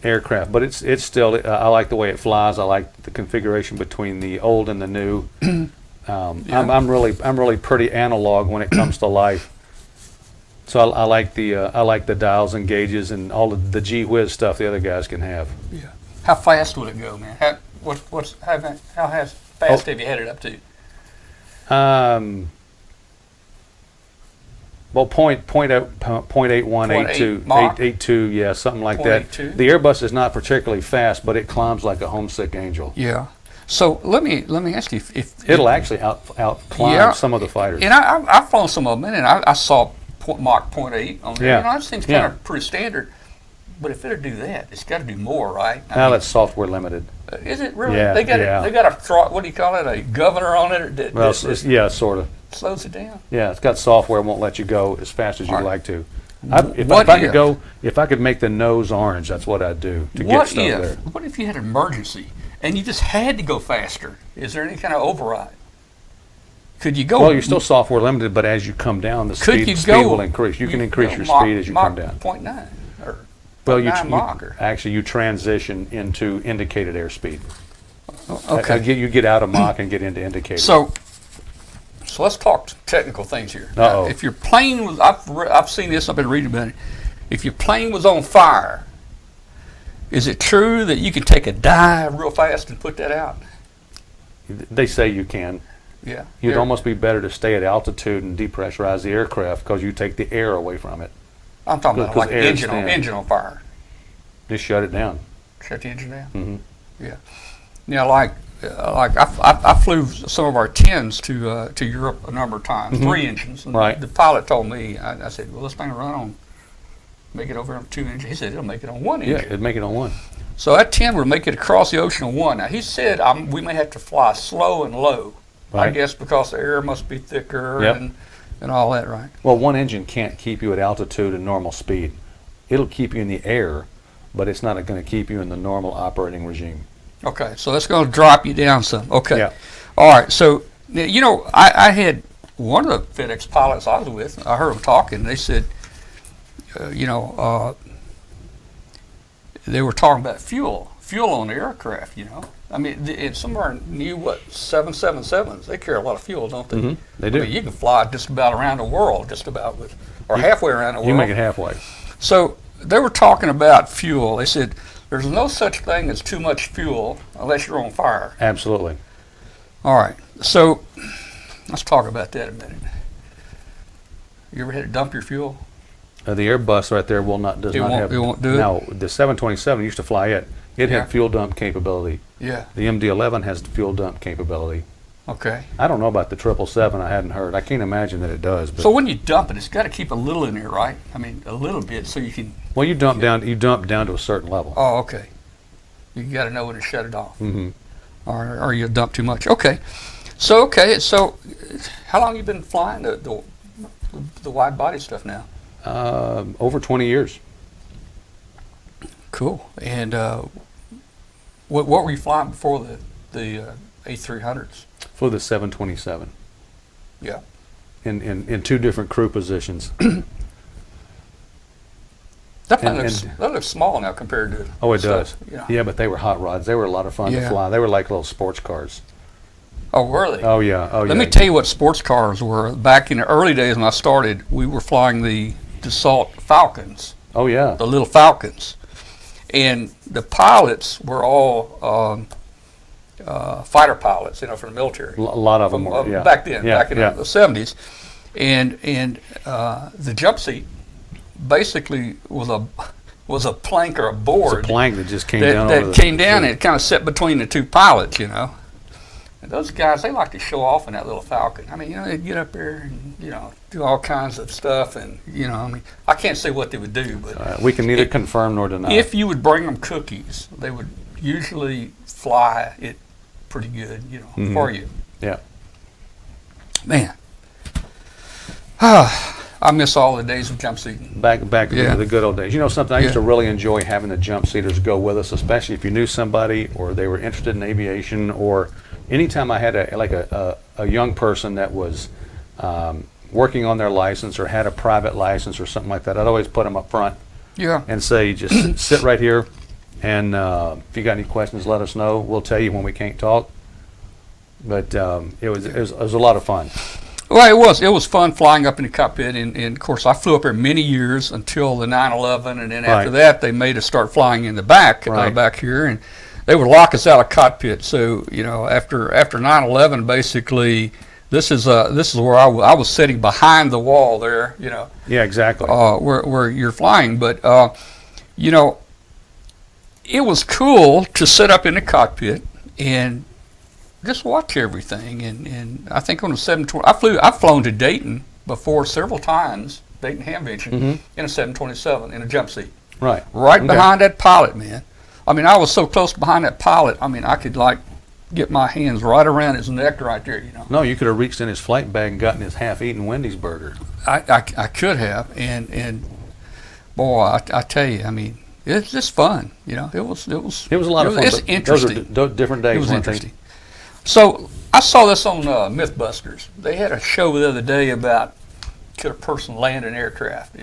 aircraft, but it's still. I like the way it flies. I like the configuration between the old and the new. I'm really pretty analog when it comes to life. So I like the dials and gauges and all of the gee whiz stuff the other guys can have. Yeah. How fast would it go, man? How fast have you had it up to? Well, point 0.8182, yeah, something like that. 0.82? The Airbus is not particularly fast, but it climbs like a homesick angel. Yeah. So let me ask you if It'll actually out climb some of the fighters. And I've flown some of them, and I saw Mach 0.8 on there. Yeah. That seems kind of pretty standard. But if it'll do that, it's got to do more, right? That's software limited. Is it really? Yeah, They got a what do you call it? A governor on it that Sort of. slows it down. Yeah, it's got software, won't let you go as fast as you'd like to. If I could make the nose orange, that's what I'd do to get stuff there. What if you had an emergency and you just had to go faster? Is there any kind of override? Could you go? Well, you're still software limited, but as you come down, the speed will increase. You can increase your speed as you come down. 0.9 or Well, actually you transition into indicated airspeed. Okay. You get out of Mach and get into indicated. So let's talk technical things here. Uh-oh. If your plane was, I've seen this, I've been reading about it. If your plane was on fire, is it true that you can take a dive real fast and put that out? They say you can. Yeah. You'd almost be better to stay at altitude and depressurize the aircraft because you take the air away from it. I'm talking about like air engine on fire. Just shut it down. Shut the engine down? Mm-hmm. Yeah. Like I flew some of our 10s to Europe a number of times, 3 engines. And Right. The pilot told me, I said, well, this thing will run on, make it over on 2 engines. He said, it'll make it on 1 engine. Yeah, it'd make it on 1. So that 10 would make it across the ocean on 1. Now, he said we may have to fly slow and low. Right. I guess because the air must be thicker and all that, right? Well, 1 engine can't keep you at altitude and normal speed. It'll keep you in the air, but it's not going to keep you in the normal operating regime. Okay, so that's going to drop you down some. Okay. Yeah. All right, so, I had one of the FedEx pilots I was with, I heard them talking, they said, they were talking about fuel on the aircraft, I mean, some of our new, 777s, they carry a lot of fuel, don't they? Mm-hmm. They do. I mean, you can fly just about around the world, halfway around the world. You make it halfway. So they were talking about fuel. They said, There's no such thing as too much fuel unless you're on fire. Absolutely. All right, so let's talk about that a minute. You ever had to dump your fuel? The Airbus right there does not have. It won't do it? No, the 727 used to fly it. It Yeah. had fuel dump capability. Yeah. The MD-11 has fuel dump capability. Okay. I don't know about the 777. I hadn't heard. I can't imagine that it does. But So when you dump it, it's got to keep a little in there, right? I mean, a little bit, so you can. well, you dump down to a certain level. Oh, okay. You got to know when to shut it off, Mm-hmm. or you dump too much. Okay. So how long you been flying the wide body stuff now? Over 20 years. Cool. And what were you flying before the A300s? For the 727. Yeah. In two different crew positions. That And- looks small now compared to. Oh, it stuff, does. Yeah. Yeah, but they were hot rods. They were a lot of fun Yeah. to fly. They were like little sports cars. Oh, were they? Oh yeah. Oh yeah. Let me tell you what sports cars were. Back in the early days when I started, we were flying the Dassault Falcons, Oh yeah. the little Falcons. And the pilots were all fighter pilots, from the military. A lot of them were. Yeah. Back then, Yeah, back in yeah. the 70s. And the jump seat basically was a plank or a board It's a plank that just came down. that over came down and it kind of sat between the two pilots, And those guys, they like to show off in that little Falcon. I mean, they'd get up there and, do all kinds of stuff. And, I can't say what they would do, but We can neither confirm nor deny. if you would bring them cookies, they would usually fly it pretty good, Mhm. for you. Yeah. Man. I miss all the days of jump seating. Back Yeah. in the good old days. You know something? I used Yeah. to really enjoy having the jump seaters go with us, especially if you knew somebody or they were interested in aviation, or anytime I had a young person that was working on their license or had a private license or something like that. I'd always put them up front Yeah. and say, just sit right here, and if you got any questions, let us know. We'll tell you when we can't talk. But it was a lot of fun. Well, it was fun flying up in the cockpit, and of course I flew up there many years until the 9/11, and then after Right. that they made us start flying in the back, Right. back here, and they would lock us out of cockpit. So after 9/11, basically, this is where I was sitting behind the wall there, Yeah, exactly. where you're flying, but it was cool to sit up in the cockpit and just watch everything. And I think on the 720, I've flown to Dayton before several times, Dayton Hamvention, Mhm. in a 727 in a jump seat, Right. right Okay. behind that pilot, man. I mean, I was so close behind that pilot. I mean, I could get my hands right around his neck right there, No, you could have reached in his flight bag and gotten his half-eaten Wendy's burger. I could have, and boy, I tell you, I mean, it's just fun, It was It was a lot of fun. It's but interesting. Those are different days. It was weren't they? interesting. So I saw this on MythBusters. They had a show the other day about could a person land an aircraft?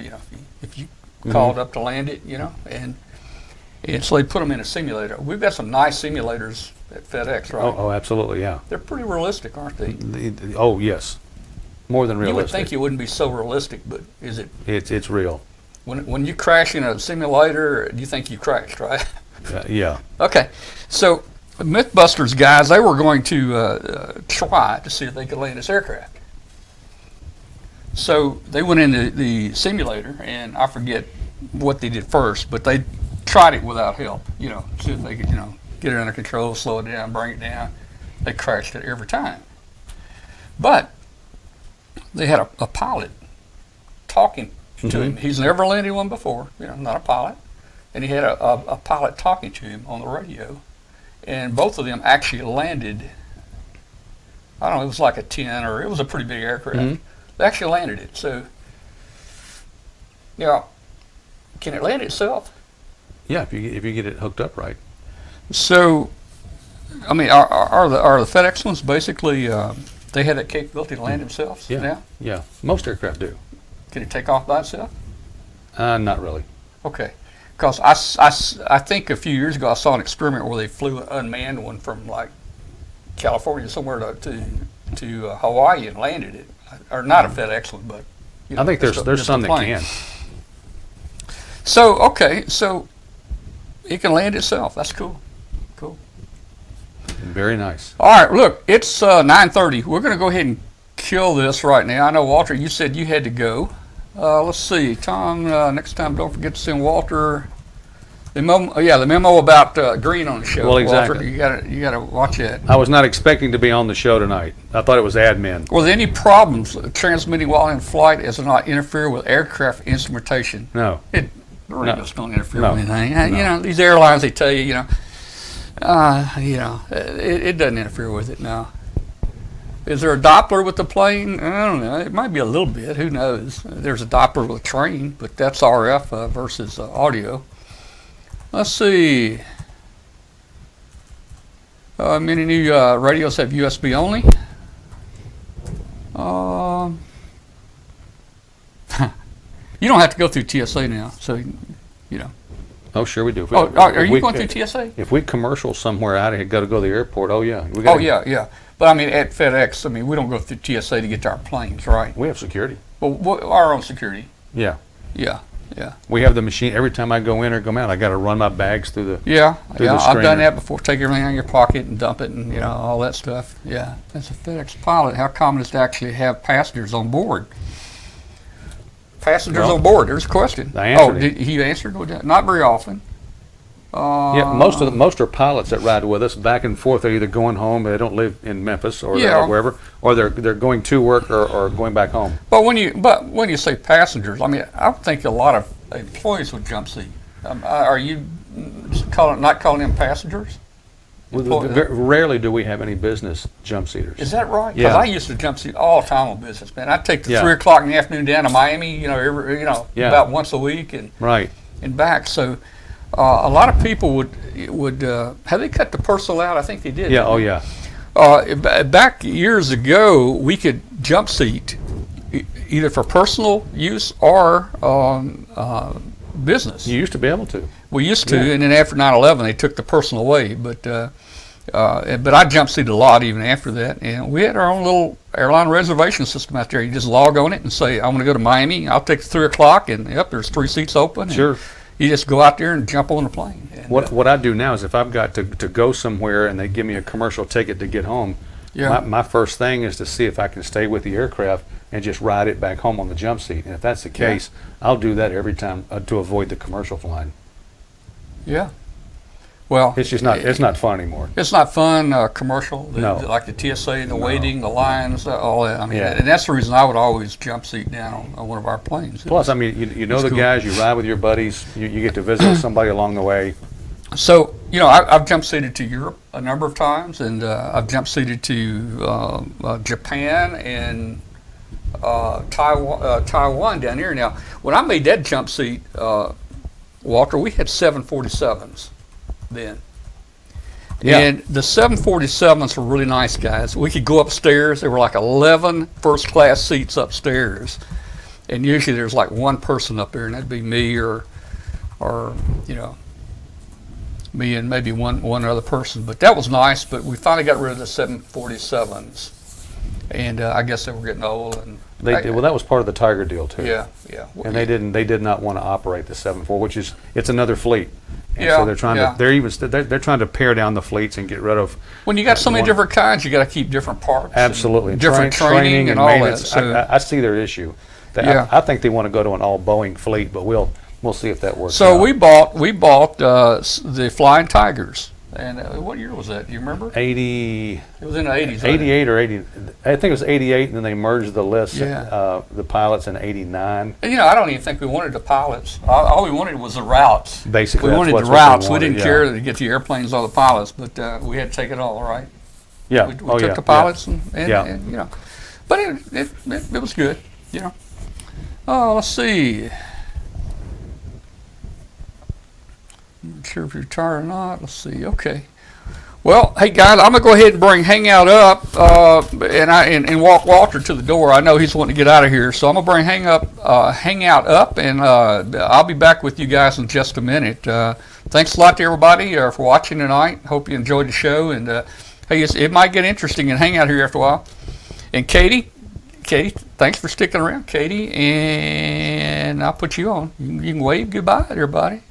If you called up to land it, and so they put them in a simulator. We've got some nice simulators at FedEx, right? Oh, absolutely, yeah. They're pretty realistic, aren't they? Oh, yes. More than You would realistic. think it wouldn't be so realistic, but is it? It's real. When you crash in a simulator, you think you crashed, right? Yeah. Okay, so MythBusters guys, they were going to try to see if they could land this aircraft. So they went into the simulator, and I forget what they did first, but they tried it without help. See if they could, get it under control, slow it down, bring it down. They crashed it every time. But they had a pilot talking to him. He's never landed one before, not a pilot. And he had a pilot talking to him on the radio. And both of them actually landed, I don't know, it was like a 10, or it was a pretty big aircraft. Mm-hmm. They actually landed it. So, can it land itself? Yeah, if you get it hooked up right. So, I mean, are the FedEx ones basically, they have that capability to land themselves Yeah. now? Yeah. Most aircraft do. Can it take off by itself? Not really. Okay. Because I think a few years ago I saw an experiment where they flew an unmanned one from like California somewhere to Hawaii and landed it. Or not a FedEx one, but I think there's just a some that plane. can. So okay, so it can land itself. That's cool. Cool. Very nice. All right, look, it's 9:30. We're going to go ahead and kill this right now. I know, Walter, you said you had to go. Let's see, Tom. Next time, don't forget to send Walter the memo about Green on the show. Well, exactly. Walter, you gotta watch it. I was not expecting to be on the show tonight. I thought it was admin. Were there any problems transmitting while in flight as it not interfere with aircraft instrumentation? No. It really just don't interfere No. with anything. No. You know, these airlines, they tell you, it doesn't interfere with it. No. Is there a Doppler with the plane? I don't know. It might be a little bit. Who knows? There's a Doppler with a train, but that's RF versus audio. Let's see. Many new radios have USB only. You don't have to go through TSA now, so you know. Oh, sure we do. Are you going through TSA? If we commercial somewhere out of here, got to go to the airport. Oh yeah. Yeah. But I mean, at FedEx, we don't go through TSA to get to our planes, right? We have security. Well, our own security. Yeah. Yeah. We have the machine. Every time I go in or come out, I got to run my bags through the. Yeah. the I've screener. done that before. Take everything out of your pocket and dump it, and all that stuff. Yeah. As a FedEx pilot, how common is it to actually have passengers on board? Passengers on board. There's a question. I answered it. Did he answered? Not very often. Yeah, most are pilots that ride with us back and forth. They're either going home, they don't live in Memphis or wherever, or they're going to work or going back home. But when you say passengers, I would think a lot of employees would jump seat. Are you not calling them passengers? Rarely do we have any business jump seaters. Is that right? Because Yeah. I used to jump seat all the time on business, man. I'd take the Yeah. 3:00 in the afternoon down to Miami, Yeah. about once a week and Right. back. So a lot of people would have they cut the parcel out? I think they did. Yeah. didn't Oh they? yeah. Back years ago, we could jump seat either for personal use or business. You used to be able to. We used to, Yeah. and then after 9/11, they took the personal away. But I jump seated a lot even after that, and we had our own little airline reservation system out there. You just log on it and say, "I want to go to Miami. I'll take 3:00," and there's 3 seats open. Sure. You just go out there and jump on the plane. And, What I do now is if I've got to go somewhere and they give me a commercial ticket to get home, my first thing is to see if I can stay with the aircraft and just ride it back home on the jump seat. And if that's the case, I'll do that every time to avoid the commercial flying. Yeah. Well, It's just not. It's not fun anymore. it's not fun. Commercial, No. like the TSA, the waiting, the lines, all that. Yeah. And that's the reason I would always jump seat down on one of our planes. Plus, you know It's the cool. guys. You ride with your buddies. You get to visit somebody along the way. So, I've jump seated to Europe a number of times, and I've jump seated to Japan and Taiwan down here. Now, when I made that jump seat, Walter, we had 747s then. Yeah. And the 747s were really nice, guys. We could go upstairs. There were like 11 first-class seats upstairs. And usually there's like one person up there, and that'd be me or me and maybe one other person. But that was nice, but we finally got rid of the 747s. And I guess they were getting old. And Well, that was part of the Tiger deal too. Yeah. And they did not want to operate the 747, which is it's another fleet. And Yeah, so they're trying yeah. to they're trying to pare down the fleets and get rid of. When you got so many one- different kinds, you got to keep different parts. and Absolutely. Different training and all that. maintenance. So, I see their issue. Yeah. I think they want to go to an all Boeing fleet, but we'll see if that works. so out. we bought the Flying Tigers. And what year was that? Do you remember? 80. It was in the 80s. wasn't it? 88 or 80, I think it was 88, and then they merged the list, Yeah. the pilots in 89. And, I don't even think we wanted the pilots. All we wanted was the routes. Basically, We that's wanted what the they routes. We wanted, didn't yeah. care to get the airplanes or the pilots, but we had to take it all, right? Yeah. We took the pilots and Yeah. But it was good, Oh, let's see. I'm not sure if you're retired or not. Let's see. Okay. Well, hey guys, I'm gonna go ahead and bring Hangout up, and walk Walter to the door. I know he's wanting to get out of here, so I'm gonna bring Hangout up, and I'll be back with you guys in just a minute. Thanks a lot to everybody for watching tonight. Hope you enjoyed the show, and hey, it might get interesting in Hangout here after a while. And Katie, thanks for sticking around, Katie, and I'll put you on. You can wave goodbye to everybody.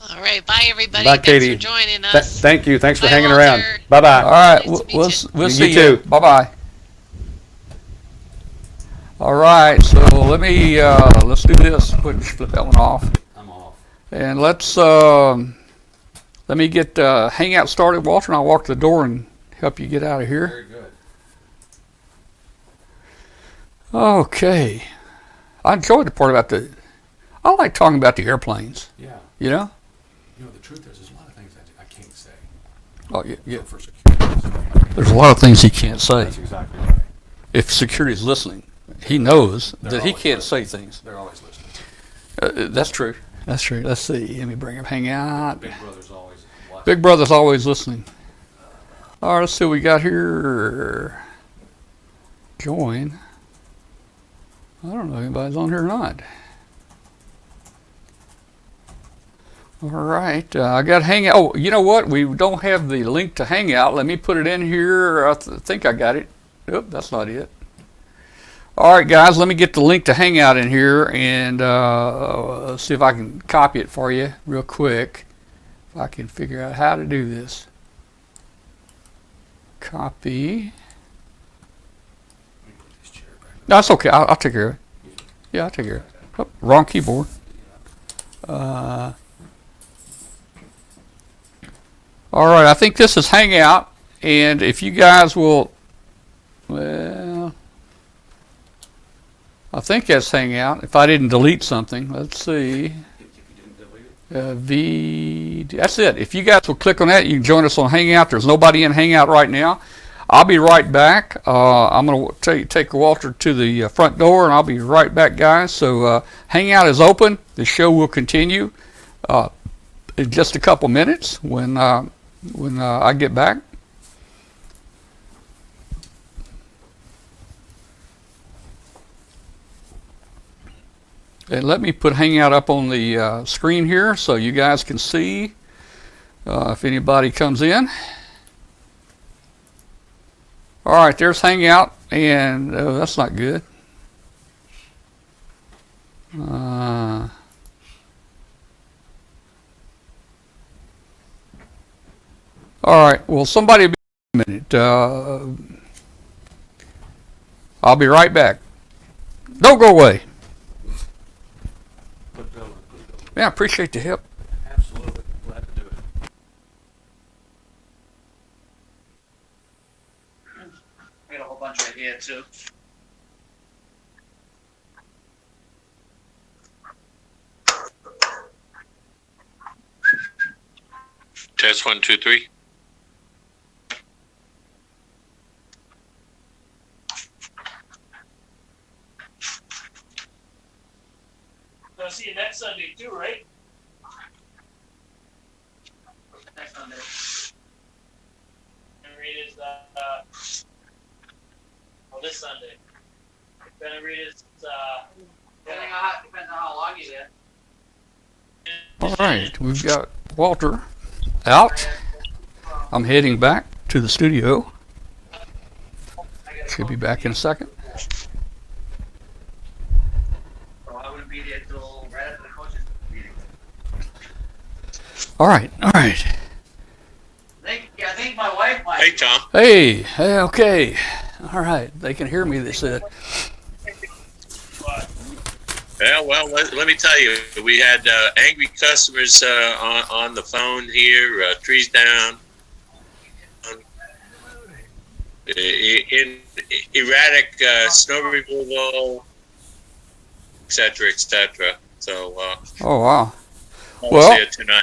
All right. Bye, everybody. Bye, Thanks Katie. for joining us. Thank you. Thanks for Bye, hanging Walter. around. Bye-bye. All right, Nice to meet we'll, you. we'll You see too. you. Bye-bye. All right, so let me, let's do this. Flip that one off. I'm off. And let's, let me get Hangout started, Walter, and I'll walk to the door and help you get out of here. Very good. Okay. I enjoyed the part about I like talking about the airplanes, Yeah. you know? You know, the truth is, there's a lot of things I can't say. Oh, yeah. For security. There's a lot of things he can't say. That's exactly right. If security's listening, he knows They're that he always can't listening. say things. They're always listening. That's true. That's true. Let's see. Let me bring up Hangout. Big Brother's always watching. Big Brother's always listening. All right, let's see what we got here. Join. I don't know if anybody's on here or not. All right, I got Hangout. Oh, you know what? We don't have the link to Hangout. Let me put it in here. I think I got it. Nope, that's not it. All right, guys, let me get the link to Hangout in here and see if I can copy it for you real quick. If I can figure out how to do this. Copy. No, that's okay. I'll take care of it. Yeah, I'll take care of it. Oh, wrong keyboard. All right, I think this is Hangout, and if you guys will, well, I think that's Hangout. If I didn't delete something, let's see. That's it. If you guys will click on that, you can join us on Hangout. There's nobody in Hangout right now. I'll be right back. I'm going to take Walter to the front door, and I'll be right back, guys. So Hangout is open. The show will continue in just a couple minutes when I get back. And let me put Hangout up on the screen here so you guys can see if anybody comes in. All right, there's Hangout, and that's not good. All right, well, somebody be a minute. I'll be right back. Don't go away. Yeah, I appreciate the help. Absolutely. Glad to do it. I got a whole bunch right here too. Test 1, 2, 3. Gonna see you next Sunday too, right? Next Sunday. And read is this Sunday. Gonna read is depending on how long you get. All right, we've got Walter out. I'm heading back to the studio. Should be back in a second. I wouldn't be there till right after the coaches meeting. All right. I think my wife might. Hey, Tom. Hey, okay. All right, they can hear me, they said. Yeah, well, let me tell you, we had angry customers on the phone here, trees down, in erratic snow removal, etc., etc. So, Oh, wow. I'll Well- see you tonight.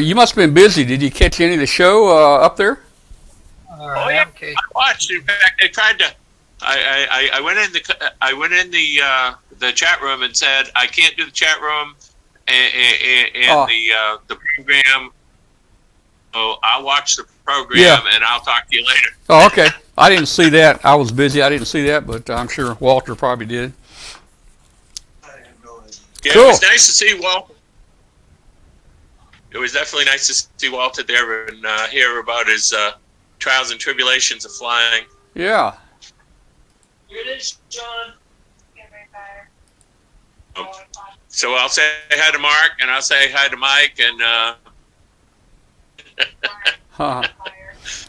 You must have been busy. Did you catch any of the show up there? Oh yeah, I watched. In fact, they tried to. I went in the chat room and said I can't do the chat room and the program. So I'll watch the program and I'll talk to you later. Oh, okay. I didn't see that. I was busy. I didn't see that, but I'm sure Walter probably did. Yeah, Cool. It was nice to see Walter. It was definitely nice to see Walter there and hear about his trials and tribulations of flying. Yeah. Here it is, John. Oh. So I'll say hi to Mark, and I'll say hi to Mike, and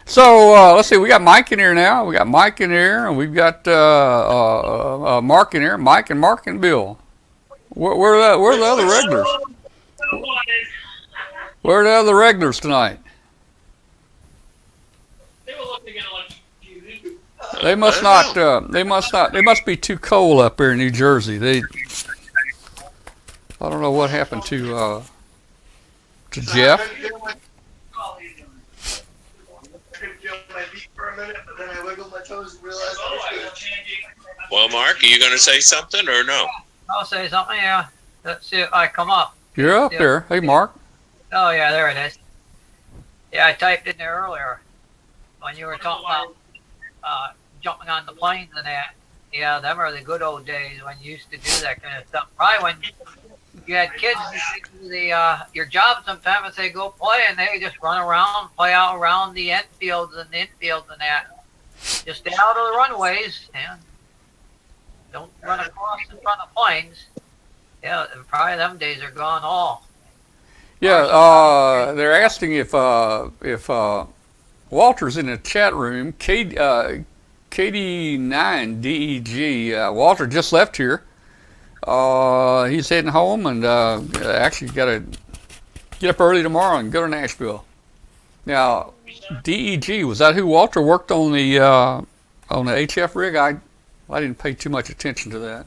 So let's see. We got Mike in here now. We got Mike in here, and we've got Mark in here. Mike and Mark and Bill. Where are the other regulars? Where are the other regulars tonight? They were looking at like TV. They must not. They must be too cold up there in New Jersey. I don't know what happened to Jeff. well, Mark, are you going to say something or no? I'll say something, yeah. Let's see if I come up. You're up there. Hey, Mark. Oh, yeah, there it is. Yeah, I typed in there earlier when you were talking about jumping on the planes and that. Yeah, them are the good old days when you used to do that kind of stuff. Probably when you had kids do your job sometimes and say go play, and they just run around, play out around the infields and that. Just stay out of the runways and don't run across in front of planes. Yeah, probably them days are gone all. Yeah, they're asking if Walter's in the chat room. KD8ENJ. Walter just left here. He's heading home and actually got to get up early tomorrow and go to Nashville. Now, DEG, was that who Walter worked on the HF rig? I didn't pay too much attention to that.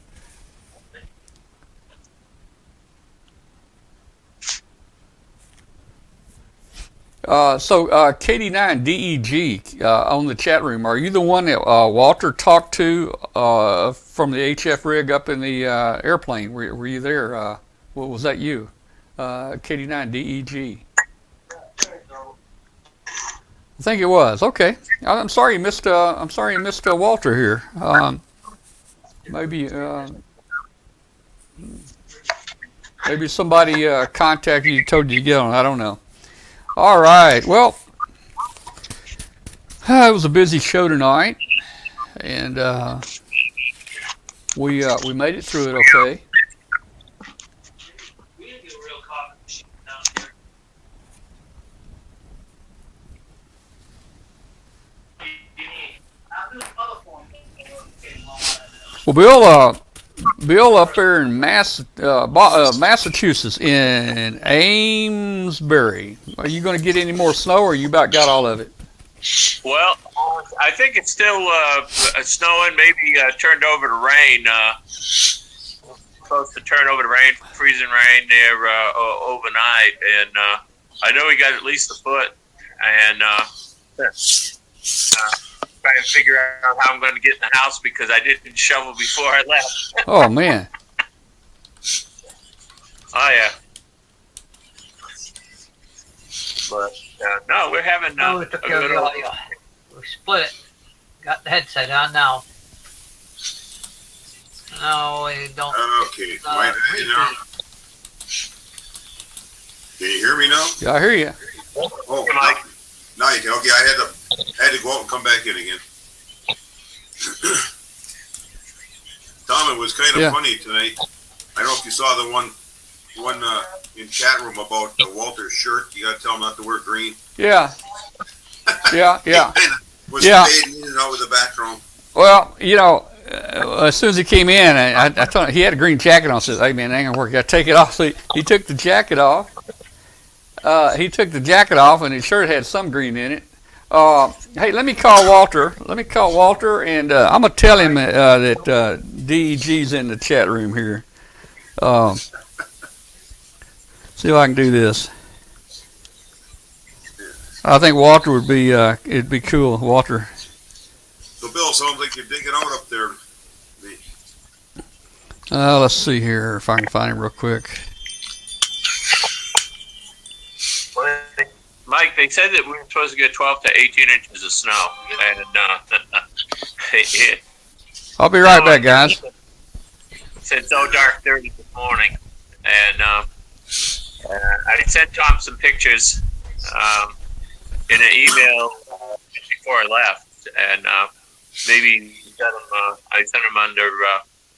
So KD9DEG on the chat room, are you the one that Walter talked to from the HF rig up in the airplane? Were you there? Was that you? KD9DEG. I think it was. Okay. I'm sorry you missed. I'm sorry you missed Walter here. Maybe somebody contacted you, told you to get on. I don't know. All right. Well, it was a busy show tonight, and we made it through it okay. Well, Bill up there in Massachusetts, in Amesbury. Are you going to get any more snow, or you about got all of it? Well, I think it's still snowing, maybe turned over to rain. Supposed to turn over to rain, freezing rain there overnight. And I know we got at least a foot. And trying to figure out how I'm going to get in the house because I didn't shovel before I left. Oh, man. Oh, yeah. But, no, we're having we took care of the audio. We split it. Got the headset on now. No, we don't. Okay. Can you hear me now? Yeah, I hear you. Oh, now you can. Okay, I had to go out and come back in again. Tom, it was kind of funny tonight. I don't know if you saw the one in chat room about Walter's shirt. You got to tell him not to wear green. Yeah. Yeah. Was fading in and out with the background. Well, you know, as soon as he came in, I told him he had a green jacket on. I said, "Hey man, that ain't gonna work. You gotta take it off." So he took the jacket off. And his shirt had some green in it. Hey, let me call Walter. And I'm gonna tell him that DEG's in the chat room here. See if I can do this. I think Walter would be. It'd be cool, Walter. So, Bill, sounds like you're digging out up there. Let's see here if I can find him real quick. Mike, they said that we were supposed to get 12 to 18 inches of snow, and I'll be right back, guys. It's so dark 30 this morning, and I sent Tom some pictures in an email before I left, and maybe I sent them under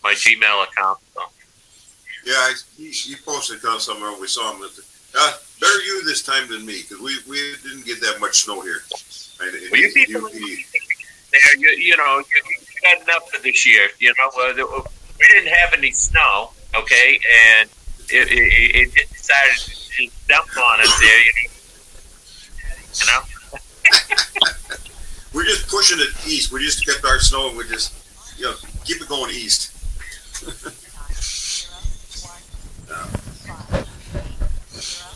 my Gmail account. So. Yeah, he posted somewhere. We saw him. Better you this time than me, because we didn't get that much snow here. Well, you people there, you know, you got enough for this year. You know, we didn't have any snow, okay, and it just decided to just dump on us there. You know. We're just pushing it east. We just kept our snow, and we just, keep it going east.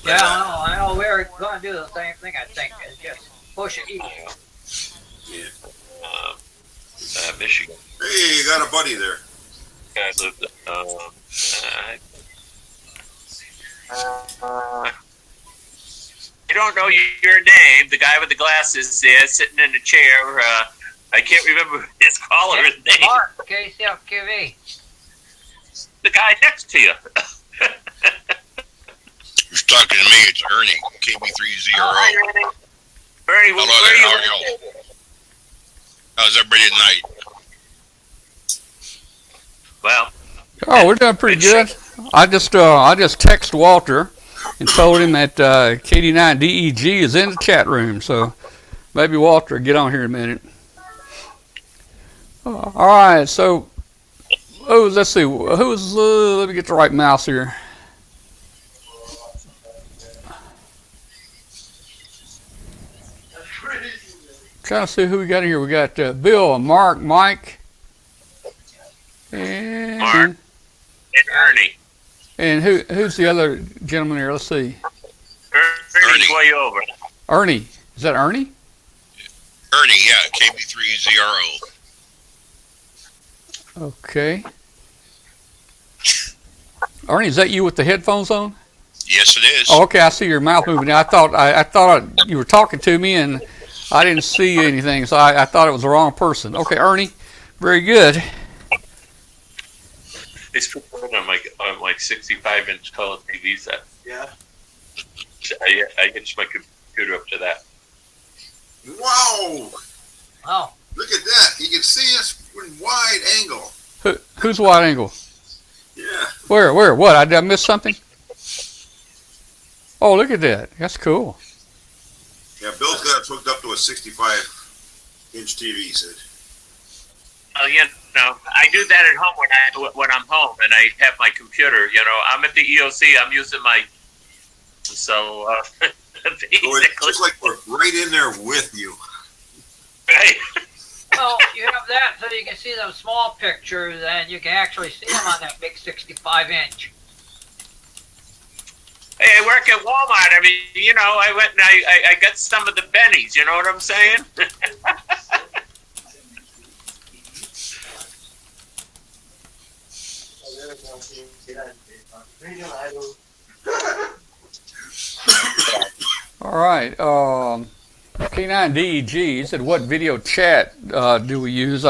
Yeah, I know we're going to do the same thing, I think, is just push it east. Yeah. Michigan. Hey, you got a buddy there. I lived, I don't know your name. The guy with the glasses there, sitting in a chair. I can't remember his caller's name. Mark, KCFQV. The guy next to you. Who's talking to me? It's Ernie, KB3ZRO. Ernie, hello where there, are how you? are y'all? How's everybody tonight? Well. Oh, we're doing pretty good. I just texted Walter and told him that KD9DEG is in the chat room. So maybe Walter will get on here in a minute. All right. So, let's see. Who's? Let me get the right mouse here. Trying to see who we got in here. We got Bill, Mark, Mike, and Mark and Ernie. And who's the other gentleman here? Let's see. Ernie's way over. Ernie. Is that Ernie? Ernie, yeah, KB3ZRO. Okay. Ernie, is that you with the headphones on? Yes, it is. Oh, okay, I see your mouth moving. I thought you were talking to me, and I didn't see anything, so I thought it was the wrong person. Okay, Ernie, very good. It's put on my 65-inch color TV set. Yeah. I hitched my computer up to that. Wow! Oh. Look at that. You can see us in wide angle. Who's wide angle? Yeah. Where? What? Did I miss something? Oh, look at that. That's cool. Yeah, Bill's got it hooked up to a 65-inch TV, he said. Oh, I do that at home when I'm home and I have my computer. I'm at the EOC. I'm using my basically. So it's like we're right in there with you. Right. Well, you have that so you can see those small pictures and you can actually see them on that big 65-inch. Hey, I work at Walmart. I mean, I went and I got some of the bennies. You know what I'm saying? All right. K9DEG, he said, what video chat do we use?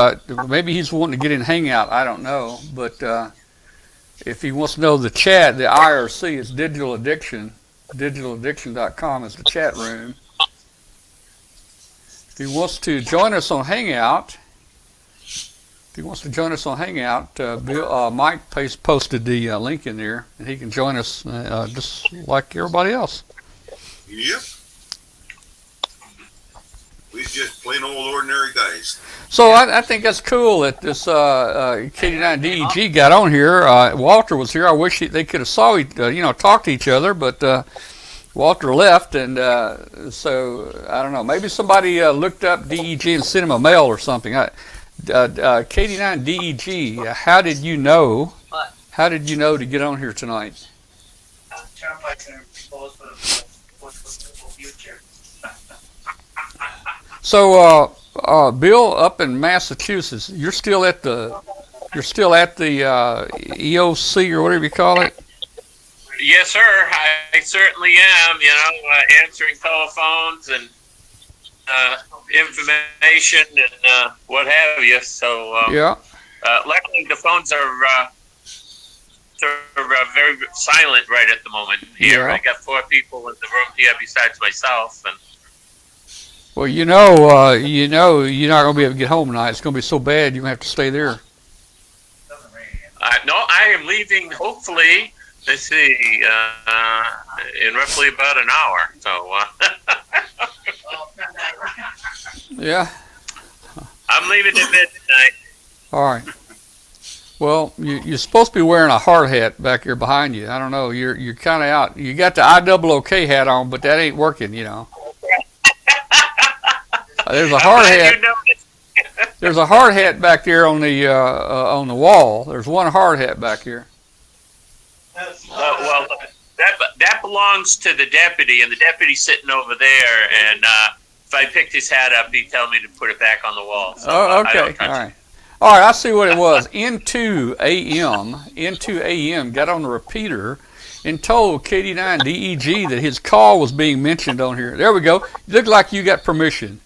Maybe he's wanting to get in Hangout. I don't know. But if he wants to know the chat, the IRC is Digital Addiction. DigitalAddiction.com is the chat room. If he wants to join us on Hangout, Mike posted the link in there, and he can join us just like everybody else. Yep. We're just plain old ordinary guys. So I think that's cool that this KD9DEG got on here. Walter was here. I wish they could have talked to each other, but Walter left, and so I don't know. Maybe somebody looked up DEG and sent him a mail or something. KD9DEG, how did you know? How did you know to get on here tonight? So, Bill, up in Massachusetts, you're still at the EOC or whatever you call it. Yes, sir. I certainly am. Answering telephones and information and what have you. So, yeah. Luckily, the phones are very silent right at the moment here. Yeah. I got 4 people in the room here besides myself, and. Well, you're not going to be able to get home tonight. It's going to be so bad you're going to have to stay there. I No, I am leaving. Hopefully, let's see, in roughly about an hour. So. Yeah. I'm leaving at midnight. All right. Well, you're supposed to be wearing a hard hat back here behind you. I don't know. You're kind of out. You got the IOOK hat on, but that ain't working. You know. There's a hard hat. There's a hard hat back there on the wall. There's one hard hat back here. Well, that belongs to the deputy, and the deputy's sitting over there. And if I picked his hat up, he'd tell me to put it back on the wall. So, okay. All right. All right, I see what it was. N2 AM got on the repeater and told KD9DEG that his call was being mentioned on here. There we go. Looked like you got permission.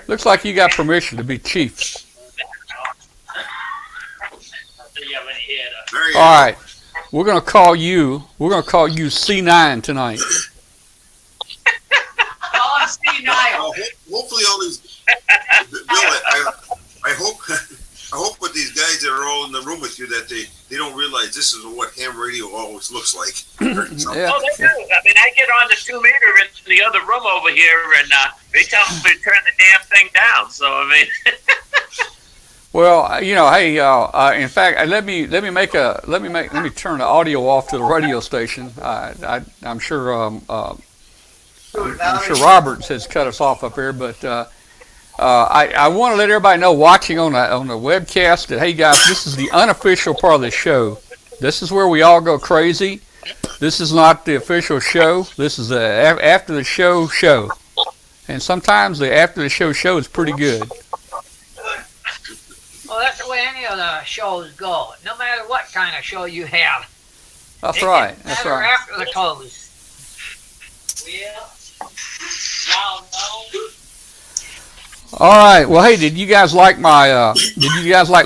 Looks like you got permission to be chief. All right, we're gonna call you C9 tonight. Hopefully all these. Bill, I hope with these guys that are all in the room with you that they don't realize this is what ham radio always looks like. Yeah. Oh, they do. I mean, I get on the 2 meter in the other room over here, and they tell me to turn the damn thing down. So I mean. Well, you know, hey, in fact, let me turn the audio off to the radio station. I'm sure Roberts has cut us off up here, but I want to let everybody know watching on the webcast that, hey guys, this is the unofficial part of the show. This is where we all go crazy. This is not the official show. This is the after the show, and sometimes the after the show is pretty good. Well, that's the way any of the shows go. No matter what kind of show you have. That's right. That's right. After the close. All right. Well, hey, did you guys like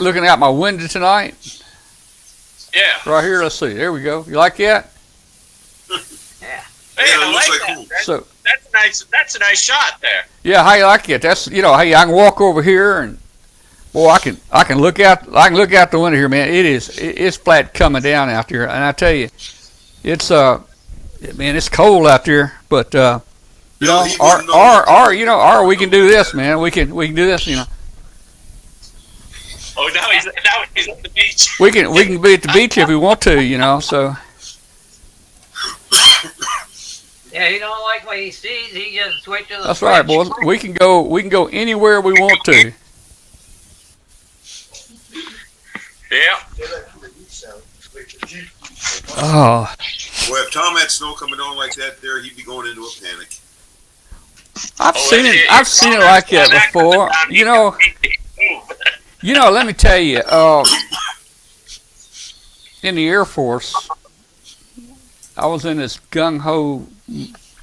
looking out my window tonight? Yeah. Right here. Let's see. There we go. You like that? Yeah. Hey, I like that. That's a nice shot there. Yeah. How you like it? That's hey, I can walk over here and. Boy, I can look out the window here, man. It's flat coming down out there, and I tell you, it's cold out there. But we can do this, man. We can do this, Oh, now he's at the beach. We can be at the beach if we want to, So. Yeah, he don't like what he sees. He just switches. That's right, boys. We can go anywhere we want to. Yeah. Oh. Well, if Tom had snow coming on like that there, he'd be going into a panic. I've seen it like that before. Let me tell you, in the Air Force, I was in this gung-ho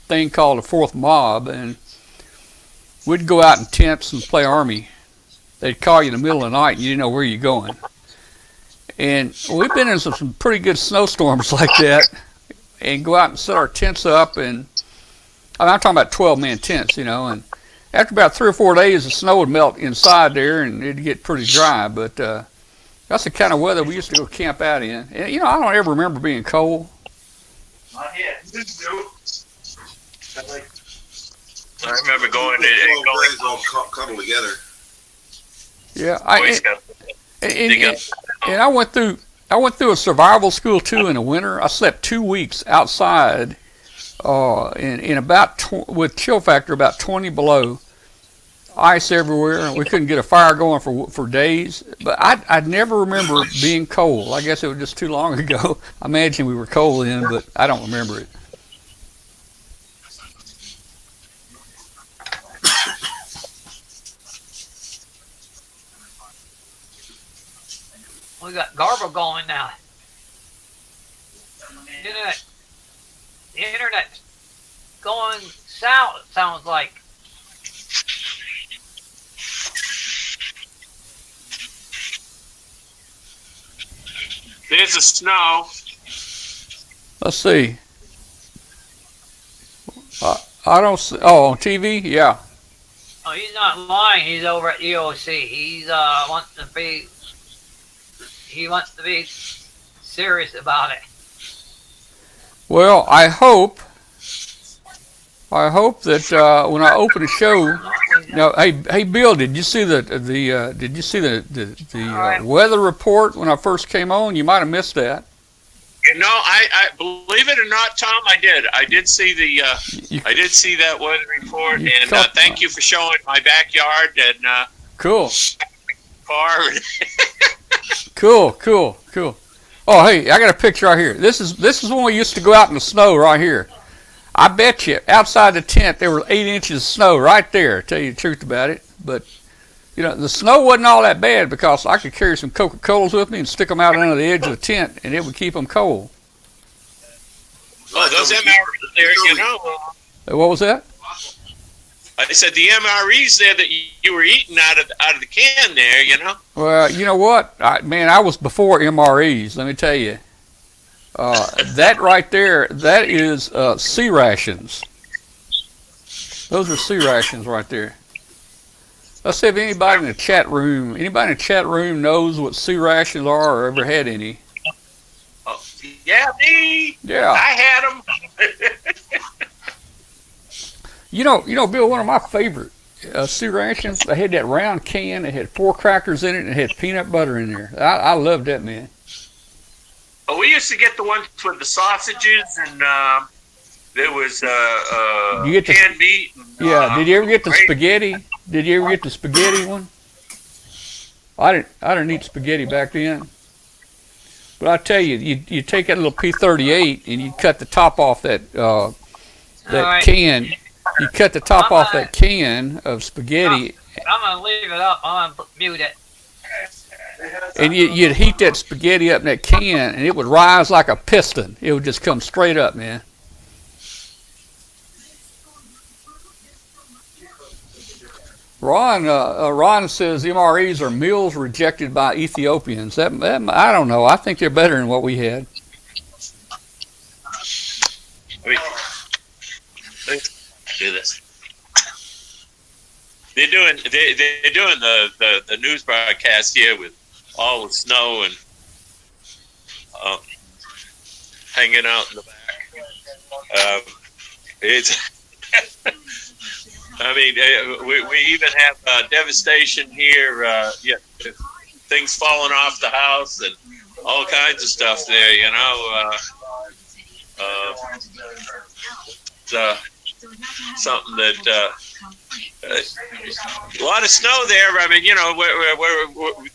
thing called the Fourth Mob, and we'd go out in tents and play Army. They'd call you in the middle of the night, and you didn't know where you're going. And we've been in some pretty good snowstorms like that, and go out and set our tents up, and I'm talking about 12-man tents, and after about 3 or 4 days, the snow would melt inside there, and it'd get pretty dry. But that's the kind of weather we used to go camp out in. And I don't ever remember being cold. Not yet. I remember going to all cuddled together. Yeah, and I went through a survival school too in the winter. I slept 2 weeks outside, in about with chill factor about 20 below, ice everywhere. We couldn't get a fire going for days. But I never remember being cold. I guess it was just too long ago. I imagine we were cold then, but I don't remember it. We got garble going now. The internet going south, it sounds like. There's the snow. Let's see. I don't see. Oh, on TV? Yeah. Oh, he's not lying. He's over at EOC. He's wants to be he wants to be serious about it. Well, I hope that when I open the show, now, hey, Bill, did you see the weather report when I first came on? You might have missed that. No, I believe it or not, Tom, I did. I did see that weather report, and thank you for showing my backyard and cool car. Cool. Oh, hey, I got a picture right here. This is when we used to go out in the snow right here. I bet you outside the tent there were 8 inches of snow right there. Tell you the truth about it, but you know the snow wasn't all that bad because I could carry some Coca-Colas with me and stick them out under the edge of the tent, and it would keep them cold. Well, those MREs there, you know. What was that? I said the MREs there that you were eating out of the can there, you know. Well, you know what, I was before MREs. Let me tell you. That right there, that is sea rations. Those are sea rations right there. Let's see if anybody in the chat room knows what sea rations are or ever had any. Oh, yeah, me. Yeah. I had them. You know, Bill, one of my favorite sea rations, they had that round can, it had 4 crackers in it, and it had peanut butter in there. I loved that, man. Oh, we used to get the ones with the sausages, and there was canned meat. And, yeah, did you ever get the spaghetti? Did you ever get the spaghetti one? I didn't eat spaghetti back then. But I tell you, you take that little P38 and you cut the top off that can. You cut the top off that can of spaghetti. I'm gonna leave it up. I'm gonna mute it. And you'd heat that spaghetti up in that can, and it would rise like a piston. It would just come straight up, man. Ron says MREs are meals rejected by Ethiopians. That I don't know. I think they're better than what we had. Let's do this. They're doing the news broadcast here with all the snow and hanging out in the back. It's. I mean, we even have devastation here. Things falling off the house and all kinds of stuff there. You know, something that a lot of snow there. I mean, you know, where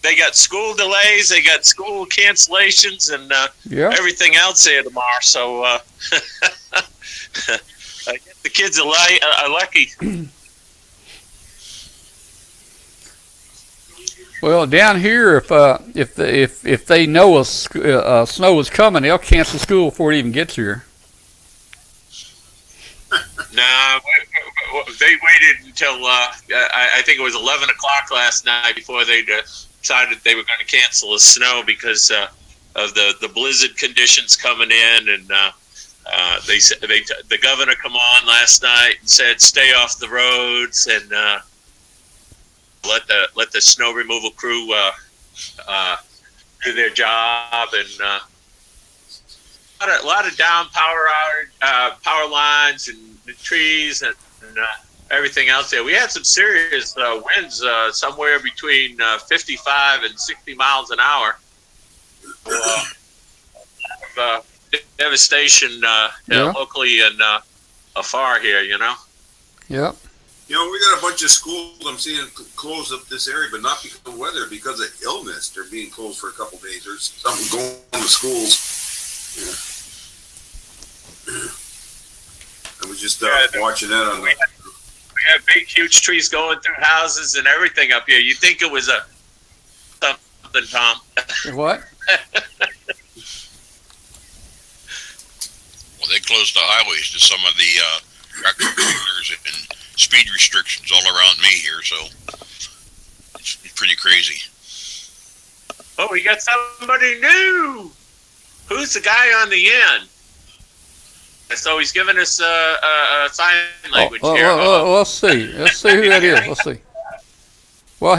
they got school delays, they got school cancellations, and everything else there tomorrow. So I guess the kids are lucky. Well, down here, if they know snow is coming, they'll cancel school before it even gets here. Nah, they waited until I think it was 11 o'clock last night before they decided they were going to cancel the snow because of the blizzard conditions coming in, and the governor come on last night and said stay off the roads and let the snow removal crew do their job, and a lot of down power lines and the trees and everything else there. We had some serious winds, somewhere between 55 and 60 miles an hour. Devastation locally and afar here, you know. Yep. You know, we got a bunch of schools I'm seeing closed up this area, but not because of weather, because of illness. They're being closed for a couple of days. There's something going on in the schools. Yeah. I was just watching that on. We have big, huge trees going through houses and everything up here. You'd think it was something, Tom. What? Well, they closed the highways to some of the tractor trailers and speed restrictions all around me here, so it's pretty crazy. Oh, we got somebody new. Who's the guy on the end? So he's giving us a sign language here. Let's see. Let's see who that is. Let's see. Well,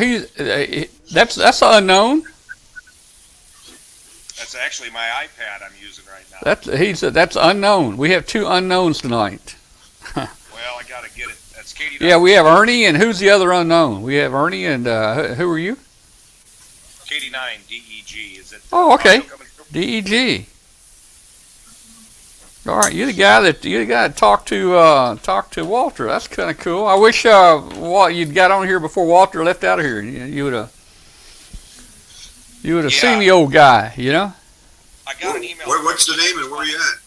that's unknown. That's actually my iPad I'm using right now. That's unknown. We have 2 unknowns tonight. Well, I gotta get it. That's Katie. Yeah, we have Ernie, and who's the other unknown? We have Ernie, and who are you? KD9 DEG. Is it? Oh, okay. DEG. All right, you're the guy that talked to Walter. That's kind of cool. I wish you'd got on here before Walter left out of here. You would have seen the old guy, you know. I got an email. What's the name and where are you at?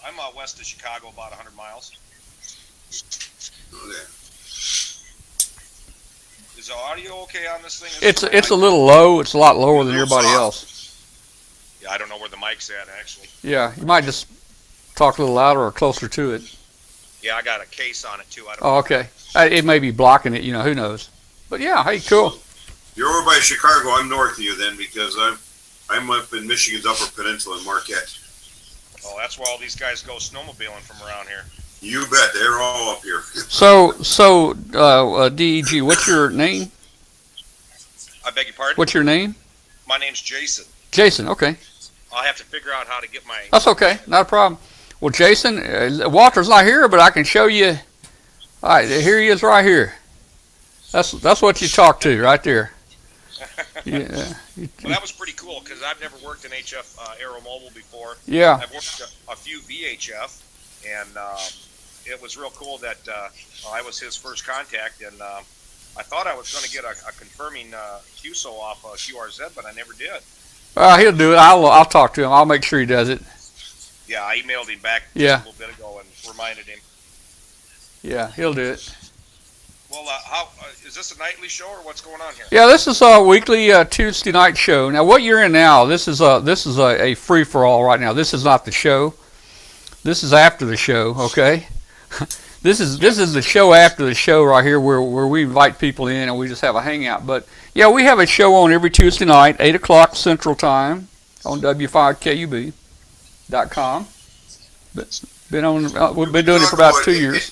I'm west of Chicago, about 100 miles. Okay. Is the audio okay on this thing? It's a little low. It's a lot lower than everybody else. Yeah, I don't know where the mic's at, actually. Yeah, you might just talk a little louder or closer to it. Yeah, I got a case on it, too. I don't know. Okay. It may be blocking it, who knows. But yeah, hey, cool. You're over by Chicago. I'm north of you then, because I'm up in Michigan's Upper Peninsula in Marquette. Oh, that's where all these guys go snowmobiling from around here. You bet. They're all up here. So, DEG, what's your name? I beg your pardon? What's your name? My name's Jason. Jason, okay. I'll have to figure out how to get my... That's okay. Not a problem. Well, Jason, Walter's not here, but I can show you. All right, here he is right here. That's what you talk to right there. Yeah. Well, that was pretty cool because I've never worked in HF Aeromobile before. Yeah. I've worked a few VHF, and it was real cool that I was his first contact, and I thought I was going to get a confirming QSO off QRZ, but I never did. He'll do it. I'll talk to him. I'll make sure he does it. Yeah, I emailed him back just a little bit ago and reminded him. Yeah, he'll do it. Well, how is this a nightly show or what's going on here? Yeah, this is a weekly Tuesday night show. Now, what you're in now, this is a free for all right now. This is not the show. This is after the show. Okay. This is the show after the show right here, where we invite people in and we just have a hangout. But yeah, we have a show on every Tuesday night, 8 o'clock Central Time, on W5KUB.com. We've been doing it for about 2 years.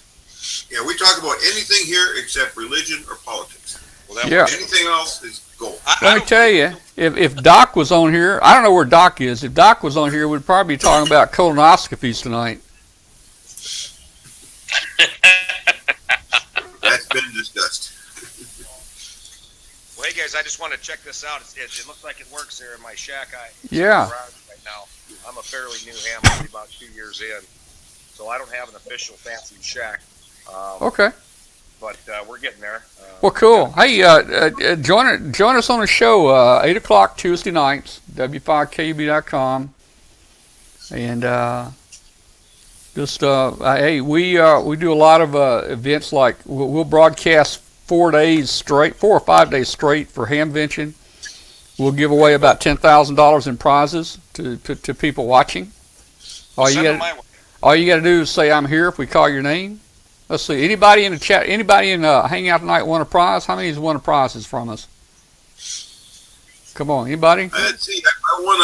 Yeah, we talk about anything here except religion or politics. Well, anything else is gold. Let me tell you, if Doc was on here, I don't know where Doc is. If Doc was on here, we'd probably be talking about colonoscopies tonight. That's been discussed. Well, hey guys, I just want to check this out. It looks like it works there in my shack. Yeah. Right now, I'm a fairly new ham, only about 2 years in, so I don't have an official fancy shack. Okay. But we're getting there. Well, cool. Hey, join us on the show 8 o'clock Tuesday nights, W5KUB.com, and hey, we do a lot of events like we'll broadcast 4 days straight, 4 or 5 days straight for Hamvention. We'll give away about $10,000 in prizes to people watching. All you got to do is say I'm here if we call your name. Let's see. Anybody in the chat? Anybody in Hangout tonight won a prize? How many has won a prizes from us? Come on, anybody? Let's see. I won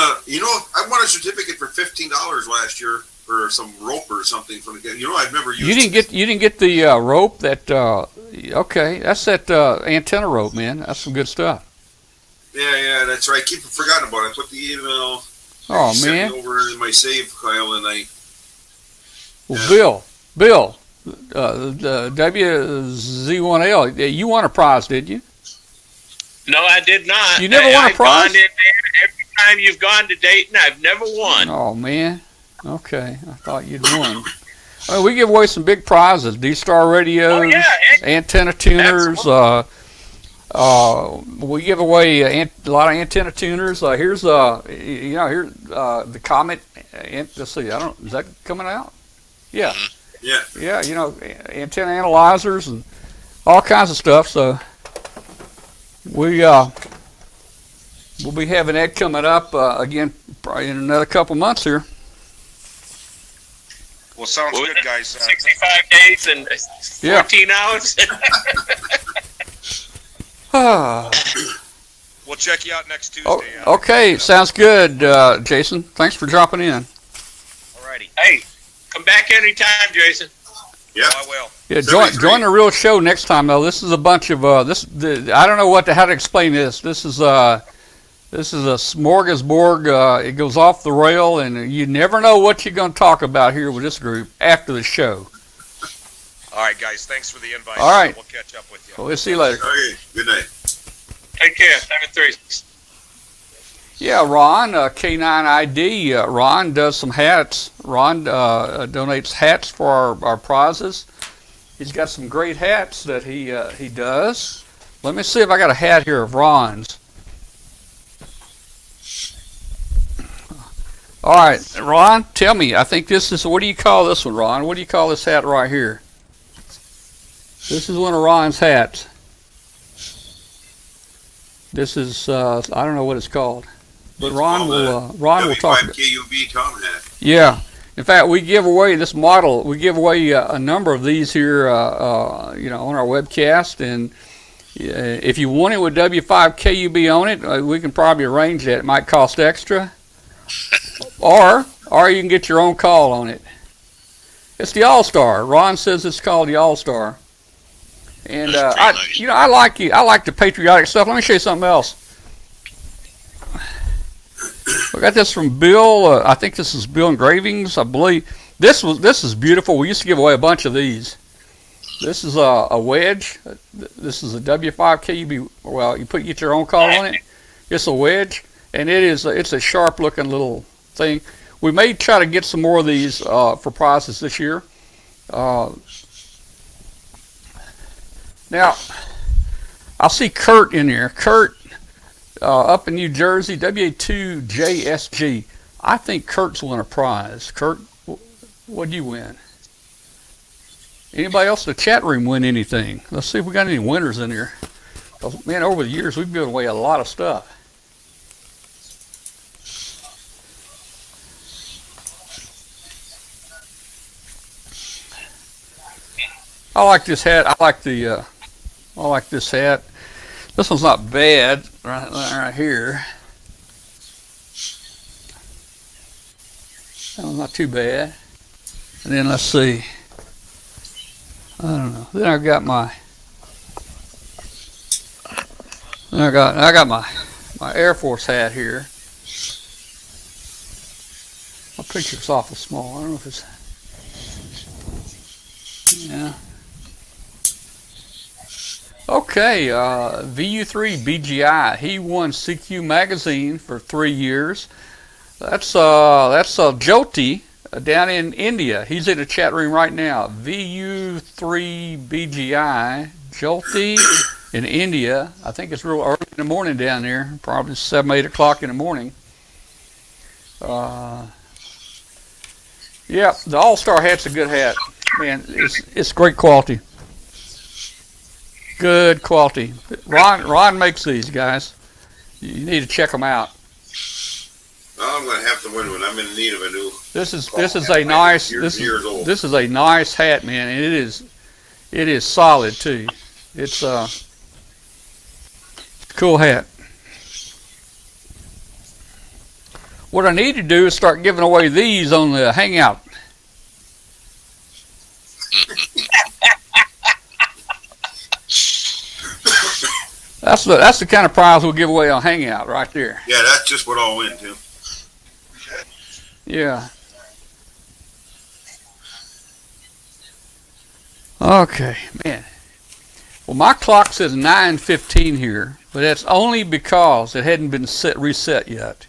a certificate for $15 last year for some rope or something from the. I've never used. You didn't get the rope that. Okay, that's that antenna rope, man. That's some good stuff. Yeah, that's right. Keep forgotten about it. I put the email. Oh man. Over in my save file and I. Well, Bill. The WZ1L, you won a prize, did you? No, I did not. You never won a prize? Gone in there. Every time you've gone to Dayton, I've never won. Oh, man. Okay, I thought you'd won. Well, we give away some big prizes, D-Star radios, antenna tuners. We give away a lot of antenna tuners. Here's the Comet. Let's see, is that coming out? Yeah. Yeah. Yeah, antenna analyzers and all kinds of stuff. So we'll be having that coming up again probably in another couple months here. Well, sounds good, guys. 65 days and 14 hours. We'll check you out next Tuesday. Okay, sounds good, Jason. Thanks for dropping in. Alrighty. Hey. Come back anytime, Jason. Yeah, I will. Yeah, join the real show next time though. This is a bunch of I don't know how to explain this. This is This is a smorgasbord. It goes off the rail, and you never know what you're going to talk about here with this group after the show. All right, guys. Thanks for the invite. All right. We'll catch up with you. Well, we'll see you later. Okay, good night. Take care. 7-3. Yeah, Ron, K9ID. Ron does some hats. Ron donates hats for our prizes. He's got some great hats that he does. Let me see if I got a hat here of Ron's. All right, Ron, tell me. I think this is, what do you call this one, Ron? What do you call this hat right here? This is one of Ron's hats. This is, I don't know what it's called. But Ron will talk about it. KUB Tom hat. Yeah. In fact, we give away this model. We give away a number of these here, on our webcast. And if you want it with W5KUB on it, we can probably arrange that. It might cost extra. Or you can get your own call on it. It's the All-Star. Ron says it's called the All-Star. And nice. I like the patriotic stuff. Let me show you something else. We got this from Bill. I think this is Bill Engravings, I believe. This is beautiful. We used to give away a bunch of these. This is a wedge. This is a W5KUB. Well, you get your own call on it. It's a wedge, and it's a sharp looking little thing. We may try to get some more of these for prizes this year. Now, I see Kurt in there. Kurt, up in New Jersey, WA2JSG. I think Kurt's won a prize. Kurt, what'd you win? Anybody else in the chat room win anything? Let's see if we got any winners in here. Man, over the years, we've given away a lot of stuff. I like this hat. I like this hat. This one's not bad, right here. That one's not too bad. And then let's see. I don't know. Then I got my Air Force hat here. My picture's awful small. I don't know if it's, yeah. Okay, VU3BGI. He won CQ magazine for 3 years. That's Jyoti down in India. He's in the chat room right now. VU3BGI, Jyoti in India. I think it's real early in the morning down there, probably 7, 8 o'clock in the morning. Yeah, the All-Star hat's a good hat. Man, it's great quality. Good quality. Ron makes these, guys. You need to check them out. Well, I'm going to have to win one. I'm in need of a new. This is a nice hat, man, and it is solid too. It's a cool hat. What I need to do is start giving away these on the Hangout. That's the kind of prize we'll give away on Hangout right there. Yeah, that's just what I'll win too. Yeah. Okay, man. Well, my clock says 9:15 here, but that's only because it hadn't been reset yet.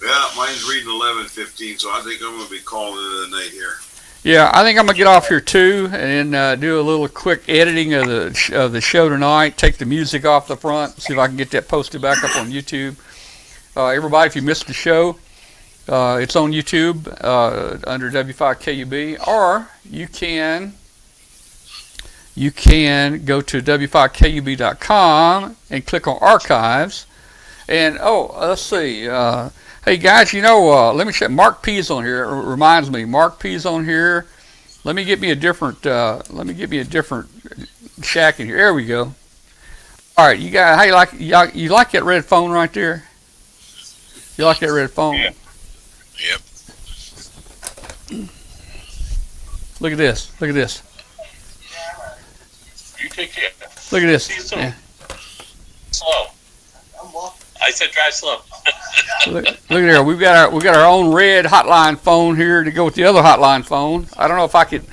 Yeah, mine's reading 11:15, so I think I'm going to be calling it a night here. Yeah, I think I'm gonna get off here too and do a little quick editing of the show tonight. Take the music off the front. See if I can get that posted back up on YouTube. Everybody, if you missed the show, it's on YouTube under W5KUB, or you can go to W5KUB.com and click on Archives. And let's see. Hey guys, let me check. Mark P's on here. It reminds me, Mark P's on here. Let me get me a different shack in here. There we go. All right, you guys. How you like that red phone right there? You like that red phone? Yeah. Yep. Look at this. Look at this. You take care. Look at this. See you soon. Yeah. Slow. I said drive slow. Look at there. We got our own red hotline phone here to go with the other hotline phone. I don't know if I could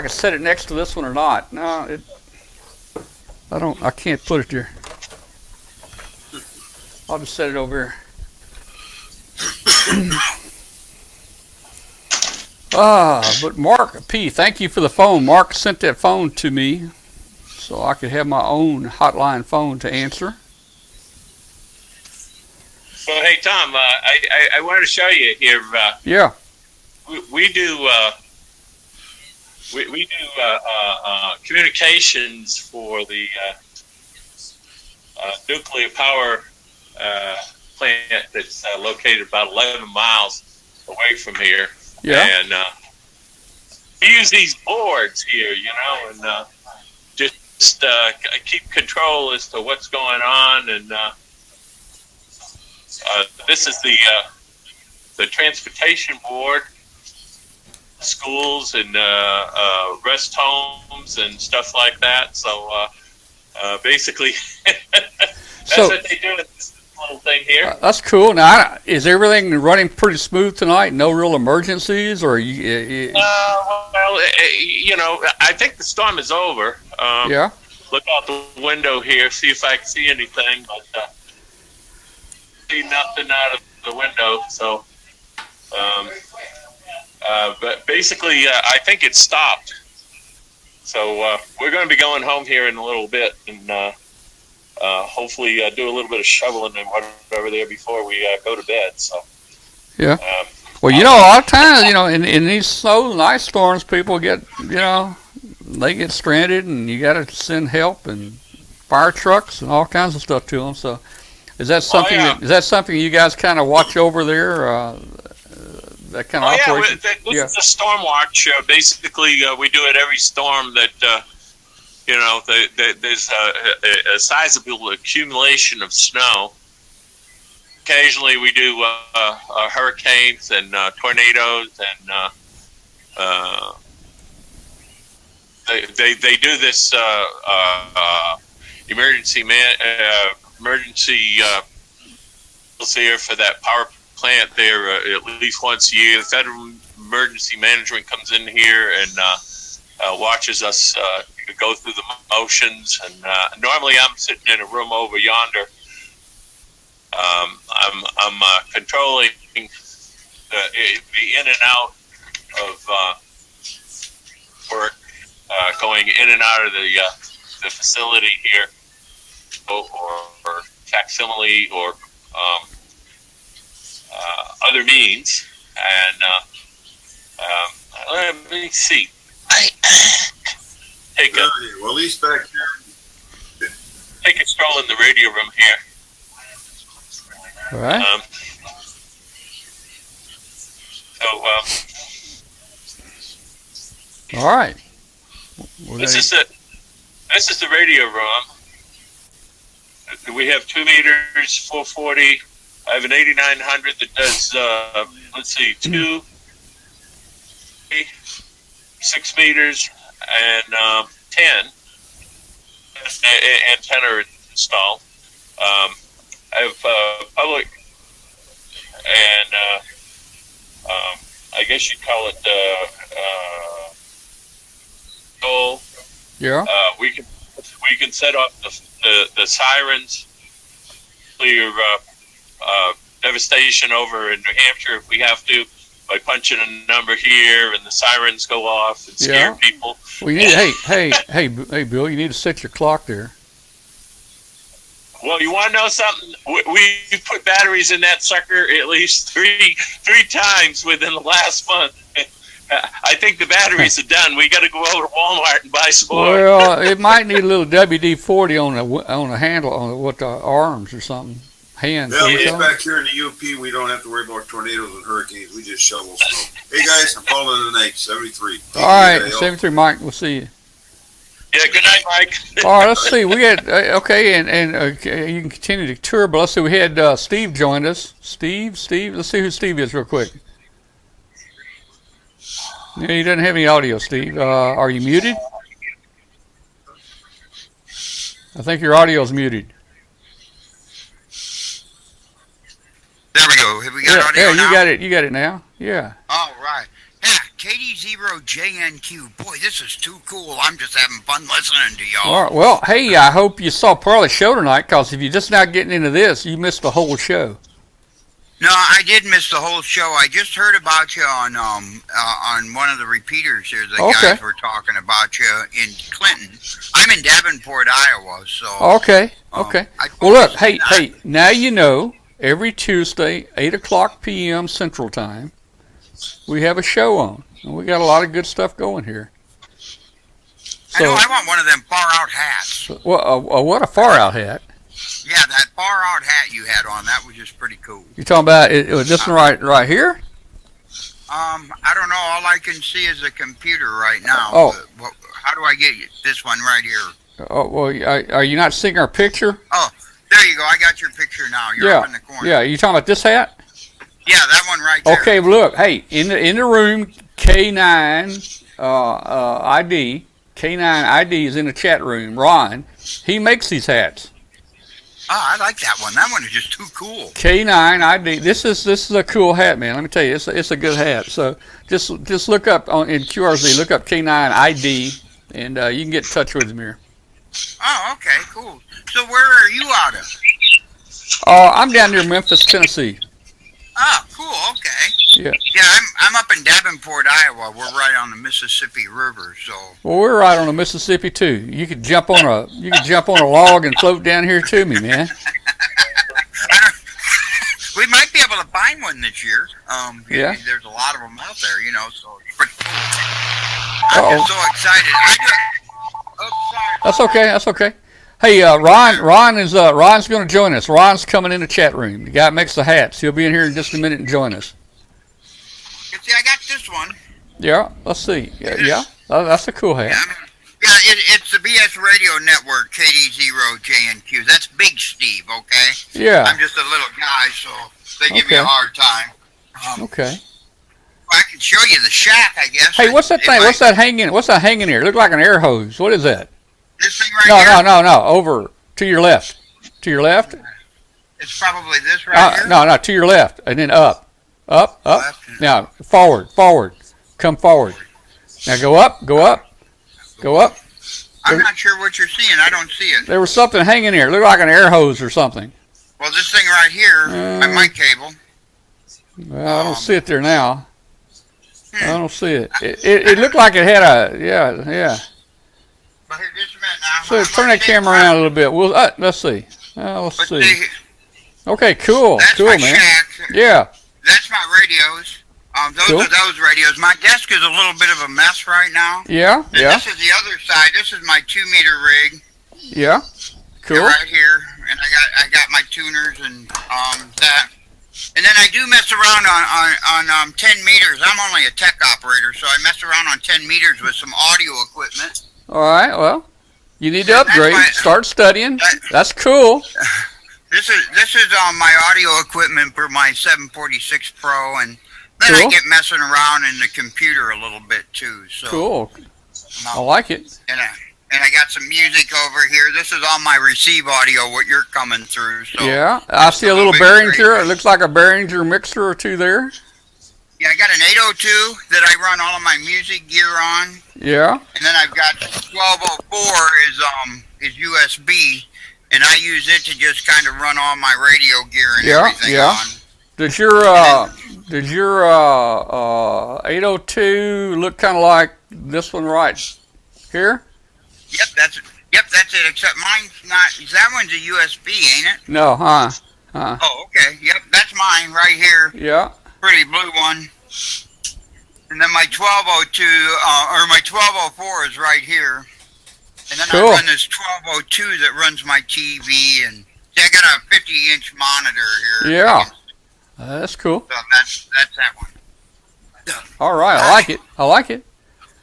set it next to this one or not. No, I can't put it there. I'll just set it over here. But Mark P, thank you for the phone. Mark sent that phone to me so I could have my own hotline phone to answer. So hey Tom, I wanted to show you here. Yeah. We do communications for the nuclear power plant that's located about 11 miles away from here. Yeah. And we use these boards here, and just keep control as to what's going on. And this is the transportation board, schools and rest homes and stuff like that. So basically, that's what they do with this little thing here. That's cool. Now, is everything running pretty smooth tonight? No real emergencies, or well, I think the storm is over. Yeah. Look out the window here, see if I can see anything, but see nothing out of the window. So, but basically, I think it stopped. So we're going to be going home here in a little bit, and hopefully do a little bit of shoveling and whatever there before we go to bed. So. Yeah. Well, a lot of times, in these snow and ice storms, people get, they get stranded, and you got to send help and fire trucks and all kinds of stuff to them. So, is that something? Is that something you guys kind of watch over there? That kind of operation? Yeah, this is the storm watch. Basically, we do it every storm that there's a sizable accumulation of snow. Occasionally, we do hurricanes and tornadoes, and they do this emergency here for that power plant there at least once a year. The Federal Emergency Management comes in here and watches us go through the motions. And normally, I'm sitting in a room over yonder. I'm controlling the in and out of work, going in and out of the facility here, or facsimile, or other means. And let me see. Well, at least back here. Take a stroll in the radio room here. All right. All right. This is the radio room. We have 2 meters, 440. I have an 8900 that does 2, 6 meters, and 10 antenna installed. I have public, and I guess you'd call it goal. Yeah. We can set up the sirens, clear devastation over in New Hampshire if we have to, by punching a number here, and the sirens go off and scare people. Well, you need, hey, Bill, you need to set your clock there. Well, you want to know something? We put batteries in that sucker at least three times within the last month. I think the batteries are done. We got to go over to Walmart and buy some more. Well, it might need a little WD-40 on the handle, on the arms or something. Hands. Yeah, at least back here in the UP, we don't have to worry about tornadoes and hurricanes. We just shovel snow. Hey guys, I'm calling it a night. 73. All right, 73, Mike. We'll see you. Yeah, good night, Mike. All right, let's see. We had okay, and you can continue to tour, but let's see. We had Steve joined us. Steve. Let's see who Steve is real quick. Yeah, he doesn't have any audio, Steve. Are you muted? I think your audio is muted. radio Yeah, now? you got it now. Yeah. All right. Yeah, KD0JNQ. Boy, this is too cool. I'm just having fun listening to y'all. All right. Well, hey, I hope you saw part of the show tonight, because if you're just now getting into this, you missed the whole show. No, I did miss the whole show. I just heard about you on one of the repeaters here. The Okay. guys were talking about you in Clinton. I'm in Davenport, Iowa, so. Okay. Okay. Well, look, hey, now you know, every Tuesday, 8 o'clock p.m. Central Time, we have a show on. And we got a lot of good stuff going here. I know, I want one of them far-out hats. Well, what a far-out hat. Yeah, that far-out hat you had on, that was just pretty cool. You talking about this one right here? I don't know. All I can see is a computer right now. Oh. But how do I get this one right here? Oh, well, are you not seeing our picture? Oh, there you go. I got your picture now. You're up in the corner. Yeah. You talking about this hat? Yeah, that one right there. Okay, well, look, hey, in the room, K9 ID, K9 ID is in the chat room. Ron, he makes these hats. Oh, I like that one. That one is just too cool. K9 ID. This is a cool hat, man. Let me tell you, it's a good hat. So just look up in QRZ, look up K9 ID, and you can get in touch with him here. Oh, okay, cool. So where are you out of? I'm down near Memphis, Tennessee. Oh, cool. Okay. Yeah. Yeah, I'm up in Davenport, Iowa. We're right on the Mississippi River, so. Well, we're right on the Mississippi too. You could jump on a log and float down here to me, man. We might be able to find one this year. Yeah. There's a lot of them out there, you know, so it's pretty cool. I'm just so excited. That's okay. That's okay. Hey, Ron's going to join us. Ron's coming in the chat room. The guy that makes the hats. He'll be in here in just a minute and join us. You see, I got this one. Yeah. Let's see. Yeah. That's a cool hat. Yeah, it's the BS Radio Network, KD0JNQ. That's Big Steve, okay? Yeah. I'm just a little guy, so they give me a hard time. Okay. I can show you the shack, I guess. Hey, what's that thing? What's that hanging here? It looked like an air hose. What is that? This thing right here? No. Over to your left. To your left? It's probably this right here? No, to your left. And then up. Up. Now, forward. Come forward. Now go up. I'm not sure what you're seeing. I don't see it. There was something hanging here. It looked like an air hose or something. Well, this thing right here, my mic cable. Well, I don't see it there now. I don't see it. It looked like it had yeah. But here, just a minute now. So turn that camera around a little bit. Well, let's see. Let's see. Okay, cool. That's cool, my man. shack. Yeah. That's my radios. Those Cool. are those radios. My desk is a little bit of a mess right now. Yeah. And this is the other side. This is my 2-meter rig. Yeah. Cool. Right here, and I got my tuners and that. And then I do mess around on 10 meters. I'm only a tech operator, so I mess around on 10 meters with some audio equipment. All right. Well, you need to upgrade. Start studying. That's cool. This is my audio equipment for my 746 Pro, and then I Cool. get messing around in the computer a little bit too. So Cool. I like it. And I got some music over here. This is all my receive audio, what you're coming through. So Yeah. I see a little Behringer. It looks like a Behringer mixer or two there. yeah, I got an 802 that I run all of my music gear on, Yeah. and then I've got 1204 is USB, and I use it to just kind of run all my radio gear and everything on. Does your 802 look kind of like this one right here? Yep, that's it. Except mine's not. That one's a USB, ain't it? No, huh? Oh, okay. Yep, that's mine right here. Yeah. Pretty blue one. And then my 1202 or my 1204 is right here. And then Cool. I run this 1202 that runs my TV, and see, I got a 50-inch monitor here. Yeah. That's cool. So that's that one. All right. I like it.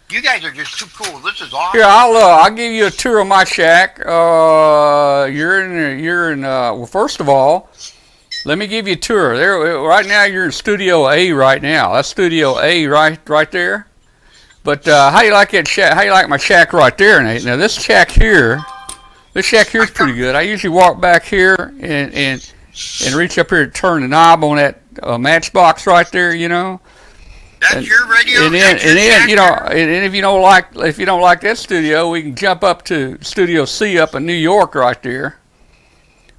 You guys are just too cool. This is awesome. Here, I'll give you a tour of my shack. You're in. Well, first of all, let me give you a tour. There, right now you're in Studio A. Right now, that's Studio A. Right there. But how you like that shack? How you like my shack right there, Nate? Now this shack here is pretty good. I usually walk back here and reach up here to turn the knob on a matchbox right there, you know. That's your radio. And then you know, and if you don't like that studio, we can jump up to Studio C up in New York right there.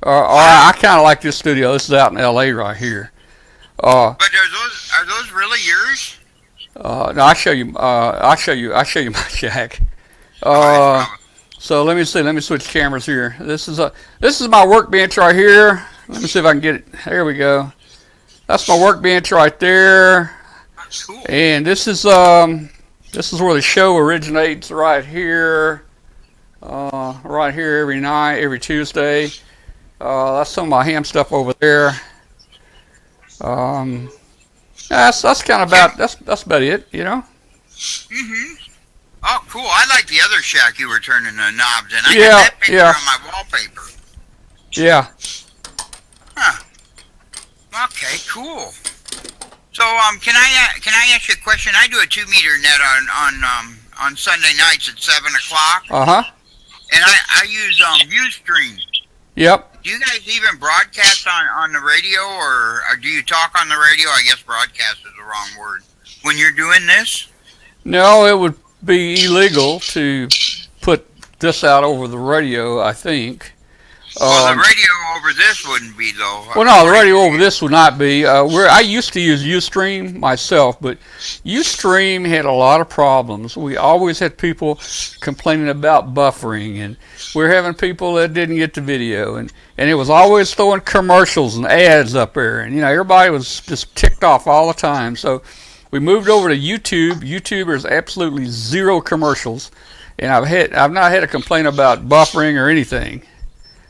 Or I kind of like this studio. This is out in L.A. right here. But are those really yours? No, I'll show you my shack. So let me see. Let me switch cameras here. This is my workbench right here. Let me see if I can get it. There we go. That's my workbench right there. Cool. And this is where the show originates right here. Right here every night, every Tuesday. That's some of my ham stuff over there. That's kind of about that's about it, you know. Mhm. Oh, cool. I like the other shack you were turning the knobs in. I got that picture on my wallpaper. Yeah. Huh. Okay, cool. So, can I ask you a question? I do a 2-meter net on Sunday nights at 7 o'clock. And I use Ustream. Yep. Do you guys even broadcast on the radio, or do you talk on the radio? I guess broadcast is the wrong word. When you're doing this? No, it would be illegal to put this out over the radio, I think. Well, the radio over this wouldn't be, though. Well, no, the radio over this would not be. I used to use Ustream myself, but Ustream had a lot of problems. We always had people complaining about buffering, and we were having people that didn't get the video, and it was always throwing commercials and ads up there, and, you know, everybody was just ticked off all the time. So we moved over to YouTube. YouTube has absolutely zero commercials, and I've not had a complaint about buffering or anything.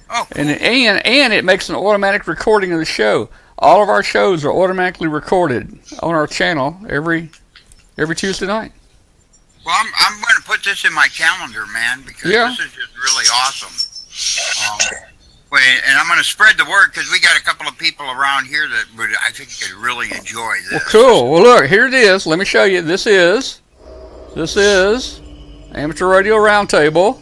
Oh, cool. And it makes an automatic recording of the show. All of our shows are automatically recorded on our channel every Tuesday night. Well, I'm going to put this in my calendar, man, because this is just really awesome. And I'm going to spread the word, because we got a couple of people around here that I think could really enjoy this. Well, cool. Well, look, here it is. Let me show you. This is Amateur Radio Roundtable.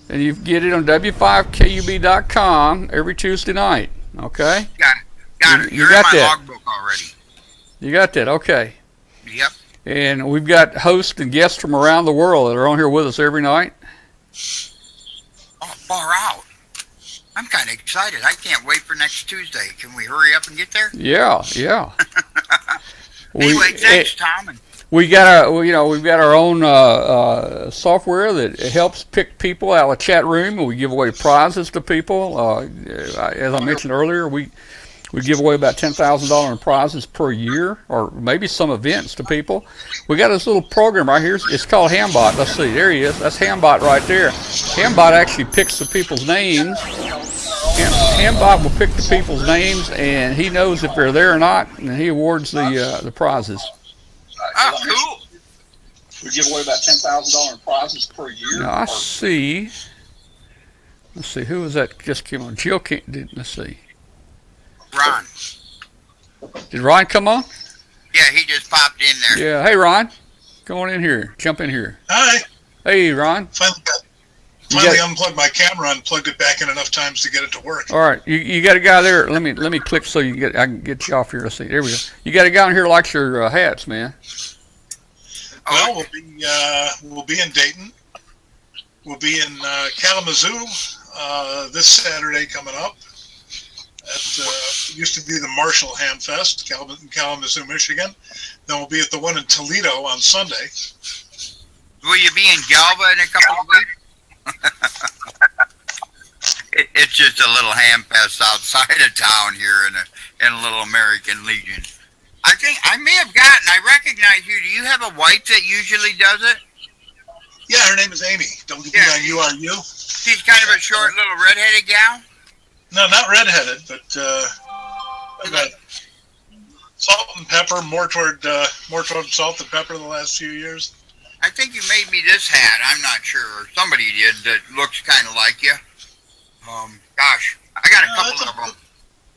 And you get it on W5KUB.com every Tuesday night. Okay? Got it. You're in my logbook already. You got that? Okay. Yep. And we've got hosts and guests from around the world that are on here with us every night. Oh, far out. I'm kind of excited. I can't wait for next Tuesday. Can we hurry up and get there? Yeah. Anyway, thanks, Tom. We've got our own software that helps pick people out of the chat room, and we give away prizes to people. As I mentioned earlier, we give away about $10,000 in prizes per year, or maybe some events to people. We got this little program right here. It's called Hambot. Let's see. There he is. That's Hambot right there. Hambot actually picks the people's names. Hambot will pick the people's names, and he knows if they're there or not, and he awards the prizes. Oh, cool. We give away about $10,000 in prizes per year. Now, I see. Let's see. Who was that just came on? Jill can't. Let's see. Ron. Did Ron come on? Yeah, he just popped in there. Yeah. Hey, Ron. Go on in here. Jump in here. Hi. Hey, Ron. Finally unplugged my camera and plugged it back in enough times to get it to work. All right, you got a guy there. Let me click so I can get you off here. Let's see. There we go. You got a guy on here who likes your hats, man. Well, we'll be in Dayton. We'll be in Kalamazoo this Saturday coming up. It used to be the Marshall Hamfest in Kalamazoo, Michigan. Then we'll be at the one in Toledo on Sunday. Will you be in Galva in a couple of weeks? It's just a little Hamfest outside of town here in a little American Legion. I think I may have I recognize you. Do you have a wife that usually does it? Yeah, her name is Amy. WBIURU. She's kind of a short little redheaded gal? No, not redheaded, but I've got salt and pepper, more toward salt and pepper the last few years. I think you made me this hat. I'm not sure. Somebody did that looks kind of like you. Gosh, I got a couple of them.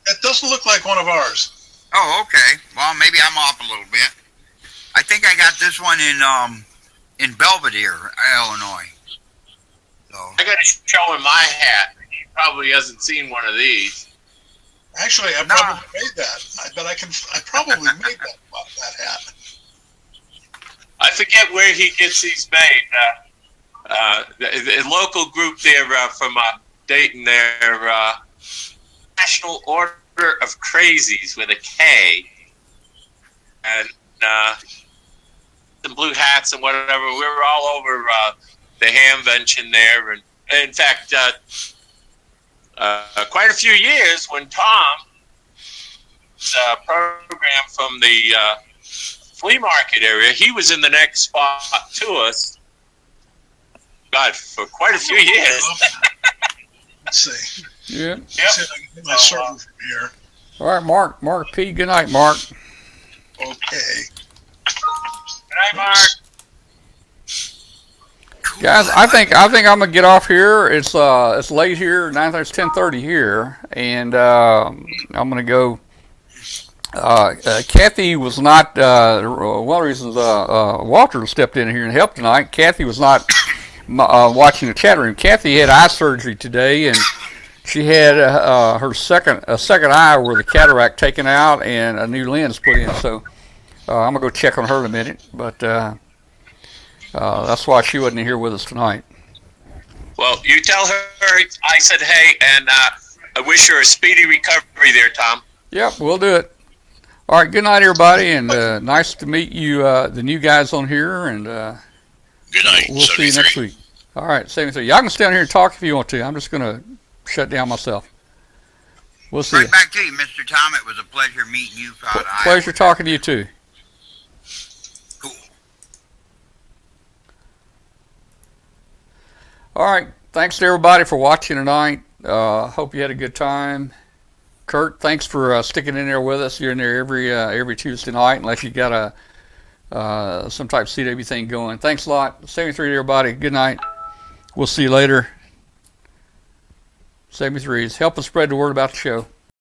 It doesn't look like one of ours. Oh, okay. Well, maybe I'm off a little bit. I think I got this one in Belvedere, Illinois. So I got to show him my hat. He probably hasn't seen one of these. Actually, I probably made that. I probably made that hat. I forget where he gets these made. The local group there from Dayton, there, National Order of Crazies with a K, and some blue hats and whatever. We were all over the Hamvention there, and in fact, quite a few years when Tom's program from the flea market area, he was in the next spot to us. God, for quite a few years. Let's see. Yeah. Let's see if I can get my server from here. All right, Mark P. Good night, Mark. Okay. Good night, Mark. Guys, I think I'm gonna get off here. It's late here. 9:30, it's 10:30 here, and I'm gonna go. Kathy was not one of the reasons Walter stepped in here and helped tonight. Kathy was not watching the chat room. Kathy had eye surgery today, and she had her second eye where the cataract taken out and a new lens put in. So I'm gonna go check on her in a minute, but. That's why she wasn't here with us tonight. Well, you tell her I said hey, and I wish her a speedy recovery there, Tom. Yep, we'll do it. All right, good night, everybody, and nice to meet you, the new guys on here, and good night. We'll see you next week. All right, 73. Y'all can stay on here and talk if you want to. I'm just going to shut down myself. We'll see you. Right back to you, Mr. Tom. It was a pleasure meeting you. Pleasure talking to you, too. All right. Thanks to everybody for watching tonight. Hope you had a good time. Kurt, thanks for sticking in there with us. You're in there every Tuesday night, unless you got some type of CW thing going. Thanks a lot. 73 to everybody. Good night. We'll see you later. 73s. Help us spread the word about the show.